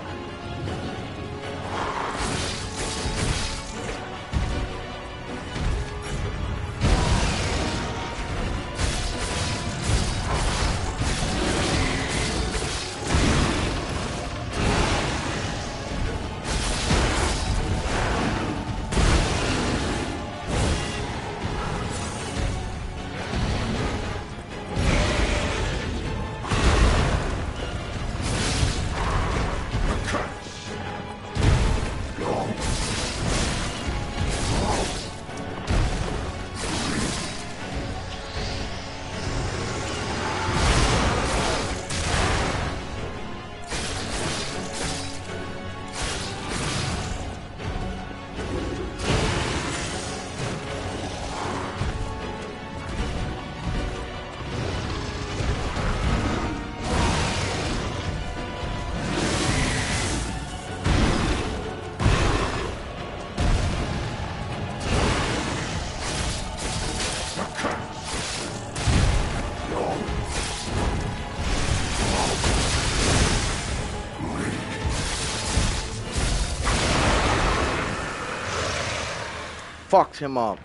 Fucked him up.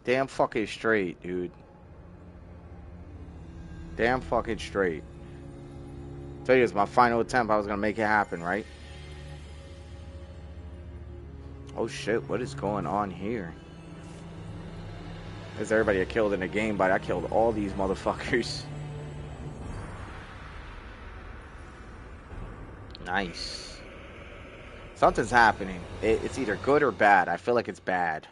Damn fucking straight, dude. Damn fucking straight. Tell you, it's my final attempt. I was gonna make it happen, right? Oh shit, what is going on here? There's everybody I killed in the game, but I killed all these motherfuckers. Nice. Something's happening. It's either good or bad. I feel like it's bad.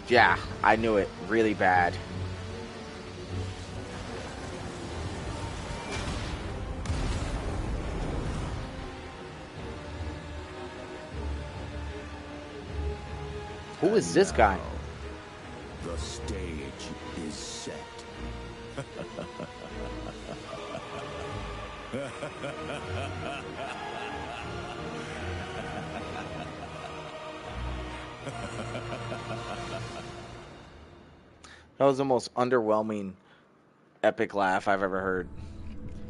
Yeah, I knew it. Really bad. Who is this guy? The stage is set. That was the most underwhelming epic laugh I've ever heard.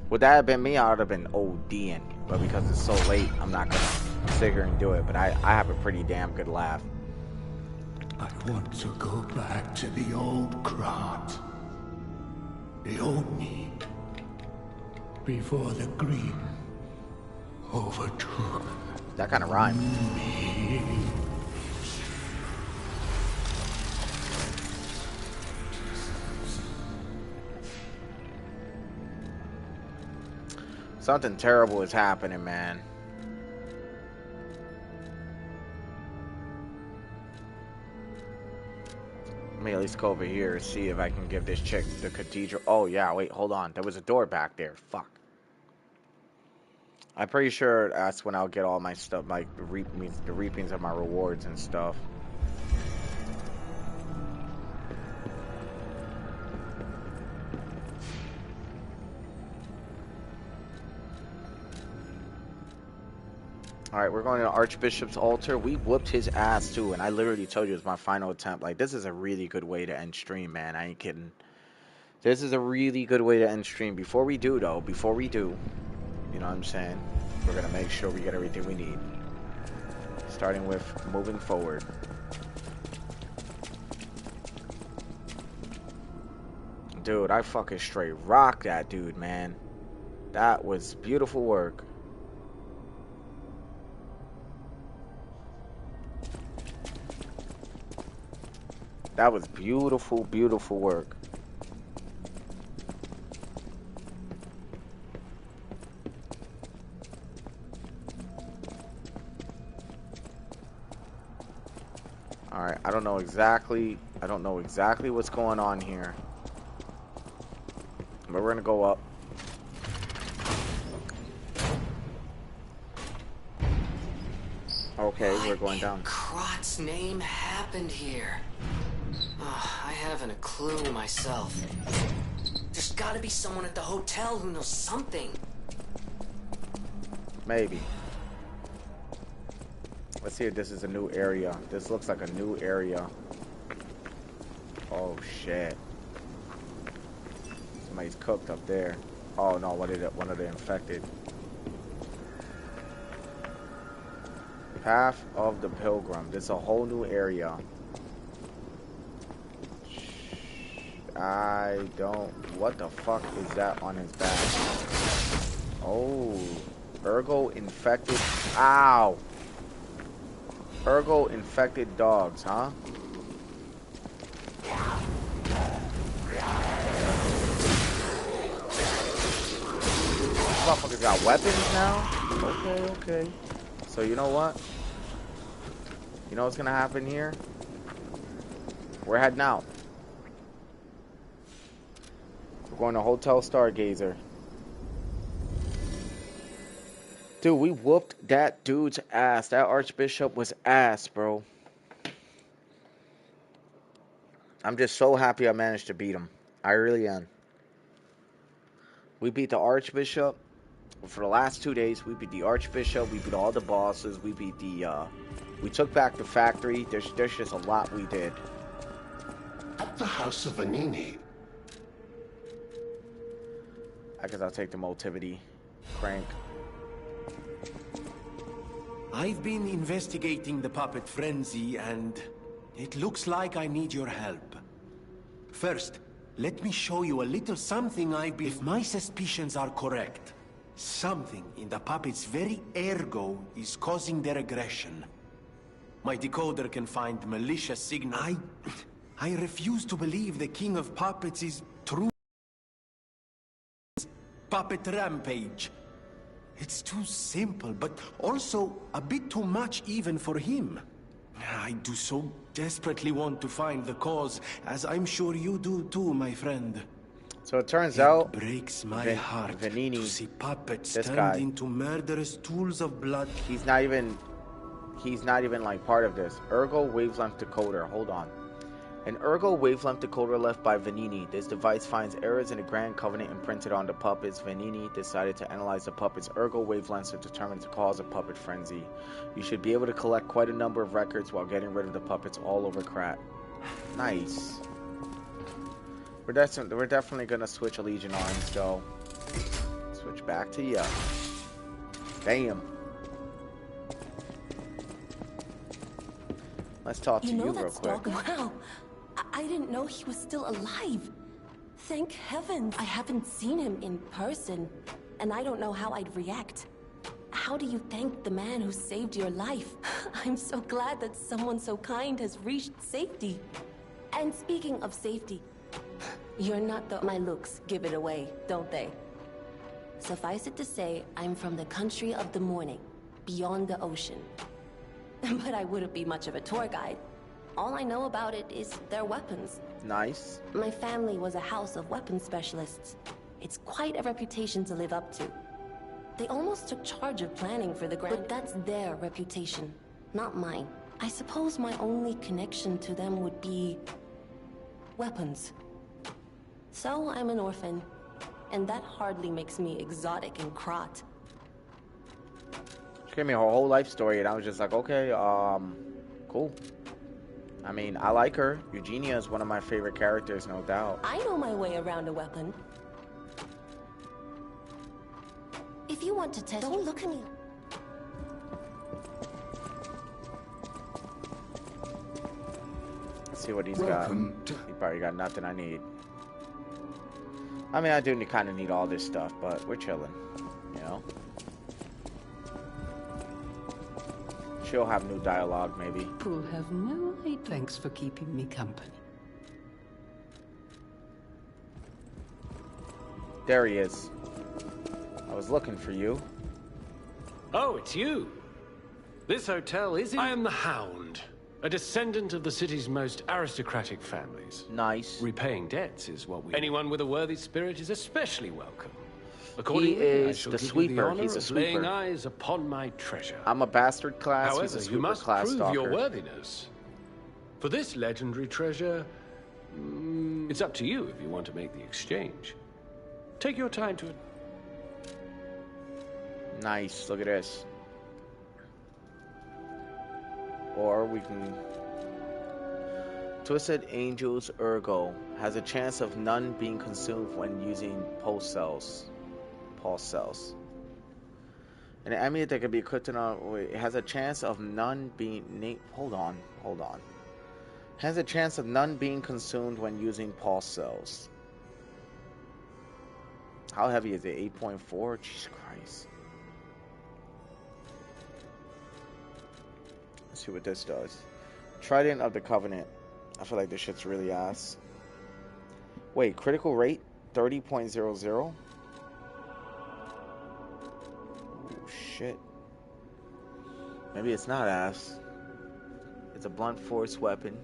Would that have been me, I would have been ODing. But because it's so late, I'm not gonna. sit here and do it, but I have a pretty damn good laugh. I want to go back to the old Krat. The old me. Before the Green overtook. That kind of rhymed. Me. Something terrible is happening, man. Let me at least go over here and see if I can give this chick the cathedral. Oh, yeah, wait, hold on. There was a door back there. Fuck. I'm pretty sure that's when I'll get all my stuff, like the reapings of my rewards and stuff. Alright, we're going to the Archbishop's altar. We whooped his ass too, and I literally told you it was my final attempt. Like, this is a really good way to end stream, man. I ain't kidding. This is a really good way to end stream. Before we do, you know what I'm saying? We're going to make sure we get everything we need. Starting with moving forward. Dude, I fucking straight rocked that dude, man. That was beautiful work. That was beautiful, beautiful work. Alright, I don't know exactly what's going on here. But we're gonna go up. Okay, we're going down. Krat's name happened here. Oh, I haven't a clue myself. There's gotta be someone at the hotel who knows something. Maybe. Let's see if this is a new area. This looks like a new area. Oh shit. Somebody's cooked up there. Oh no, one of the infected. Path of the Pilgrim. This is a whole new area. I don't... What the fuck is that on his back? Oh. Ergo infected... Ow! Ergo infected dogs, huh? Motherfuckers got weapons now? Okay. So you know what? You know what's gonna happen here? We're heading out. We're going to Hotel Stargazer. Dude, we whooped that dude's ass. That Archbishop was ass, bro. I'm just so happy I managed to beat him. I really am. We beat the Archbishop. For the last 2 days, we beat the Archbishop. We beat all the bosses. We beat the, we took back the factory. There's just a lot we did. At the House of Venigni. I guess I'll take the motivity crank. I've been investigating the puppet frenzy, and it looks like I need your help. First, let me show you a little something If my suspicions are correct, something in the puppet's very ergo is causing their aggression. My decoder can find malicious signals. I refuse to believe the King of Puppets is true. Puppet rampage. It's too simple, but also a bit too much even for him. I do so desperately want to find the cause, as I'm sure you do too, my friend. So it turns out, it breaks my heart Venigni, to see puppets this turned guy, into murderous tools of blood. He's not even like part of this. Ergo wavelength decoder. Hold on. An Ergo wavelength decoder left by Venigni. This device finds errors in the Grand Covenant imprinted on the puppets. Venigni decided to analyze the puppet's Ergo wavelengths to determine the cause of puppet frenzy. You should be able to collect quite a number of records while getting rid of the puppets all over Krat. Nice. We're definitely gonna switch Legion arms though. Switch back to ya. Damn. Let's talk to you real that quick. stalker? Wow. I didn't know he was still alive. Thank heavens. I haven't seen him in person, and I don't know how I'd react. How do you thank the man who saved your life? I'm so glad that someone so kind has reached safety. And speaking of safety, you're not the... My looks give it away, don't they? Suffice it to say, I'm from the country of the morning, beyond the ocean. But I wouldn't be much of a tour guide. All I know about it is their weapons. Nice. My family was a house of weapons specialists. It's quite a reputation to live up to. They almost took charge of planning for the Grand... But that's their reputation, not mine. I suppose my only connection to them would be... weapons. So I'm an orphan, and that hardly makes me exotic in Krat. She gave me her whole life story, and I was just like, okay, cool. I mean, I like her. Eugenia is one of my favorite characters, no doubt. I know my way around a weapon. If you want to test... Don't look at me. Let's see what he's got. He probably got nothing I need. I mean, I do kind of need all this stuff, but we're chilling, you know? She'll have new dialogue, maybe. You'll have no idea. Thanks for keeping me company. There he is. I was looking for you. Oh, it's you. This hotel is in... I am the Hound, a descendant of the city's most aristocratic families. Nice. Repaying debts is what we... Anyone with a worthy spirit is especially welcome. Accordingly, He is I shall the give sweeper. You the honor He's a of sweeper. laying eyes upon my treasure. I'm a bastard class. However, He's a you sweeper must class prove stalker. your worthiness. For this legendary treasure, it's up to you if you want to make the exchange. Take your time to... Nice. Look at this. Or we can... Twisted Angel's Ergo has a chance of none being consumed when using pulse cells. An amulet that can be equipped on... Wait, it has a chance of none being... Hold on. Has a chance of none being consumed when using pulse cells. How heavy is it? 8.4? Jesus Christ. Let's see what this does. Trident of the Covenant. I feel like this shit's really ass. Wait, critical rate? 30.00? Oh, shit. Maybe it's not ass. It's a blunt force weapon.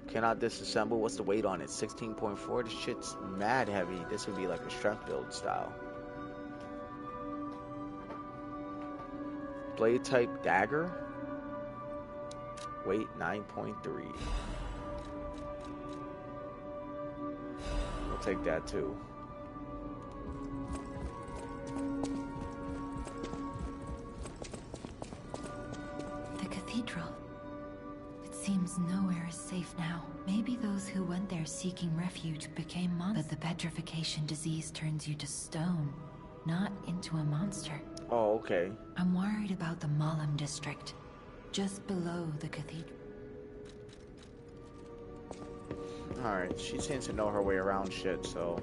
Cannot disassemble. What's the weight on it? 16.4? This shit's mad heavy. This would be like a strength build style. Blade type dagger. Weight 9.3. We'll take that too. The cathedral. It seems nowhere is safe now. Maybe those who went there seeking refuge became monsters. But the petrification disease turns you to stone, not into a monster. Oh, okay. I'm worried about the Mollum district, just below the cathedral. Alright, she seems to know her way around shit, so...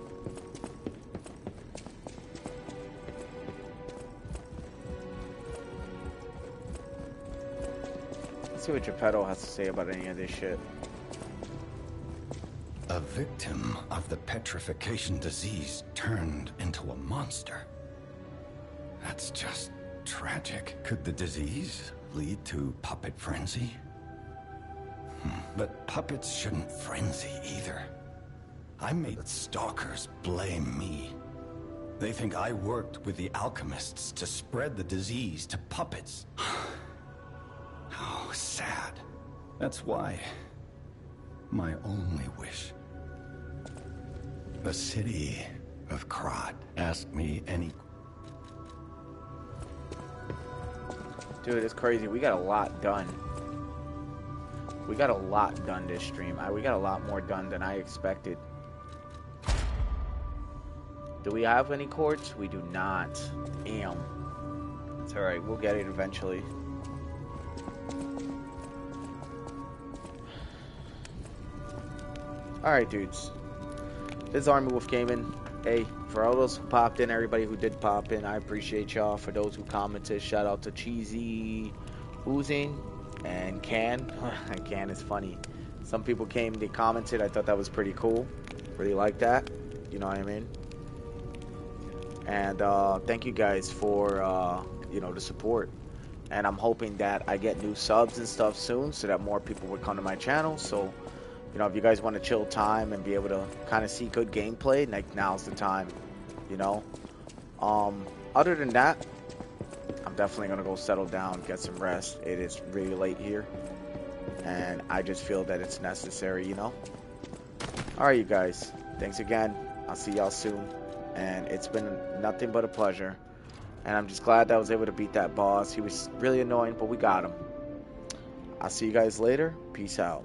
Let's see what Geppetto has to say about any of this shit. A victim of the petrification disease turned into a monster. That's just tragic. Could the disease lead to puppet frenzy? But puppets shouldn't frenzy either. I made the stalkers blame me. They think I worked with the alchemists to spread the disease to puppets. Oh, sad. That's why my only wish. The city of Krat asked me any... Dude, it's crazy. We got a lot done. We got a lot done this stream. We got a lot more done than I expected. Do we have any quartz? We do not. Damn. It's alright. We'll get it eventually. Alright, dudes. This is Army Wolf Gaming. Hey, for all those who popped in, everybody who did pop in, I appreciate y'all. For those who commented, shout out to Cheesy, Oozing, and Can. Can is funny. Some people came, they commented. I thought that was pretty cool. Really like that. You know what I mean? And thank you guys for, you know, the support. And I'm hoping that I get new subs and stuff soon so that more people would come to my channel. So, you know, if you guys want to chill time and be able to kind of see good gameplay, like, now's the time, you know. Other than that, I'm definitely going to go settle down, get some rest. It is really late here. And I just feel that it's necessary, you know. Alright, you guys. Thanks again. I'll see y'all soon. And it's been nothing but a pleasure. And I'm just glad that I was able to beat that boss. He was really annoying, but we got him. I'll see you guys later. Peace out.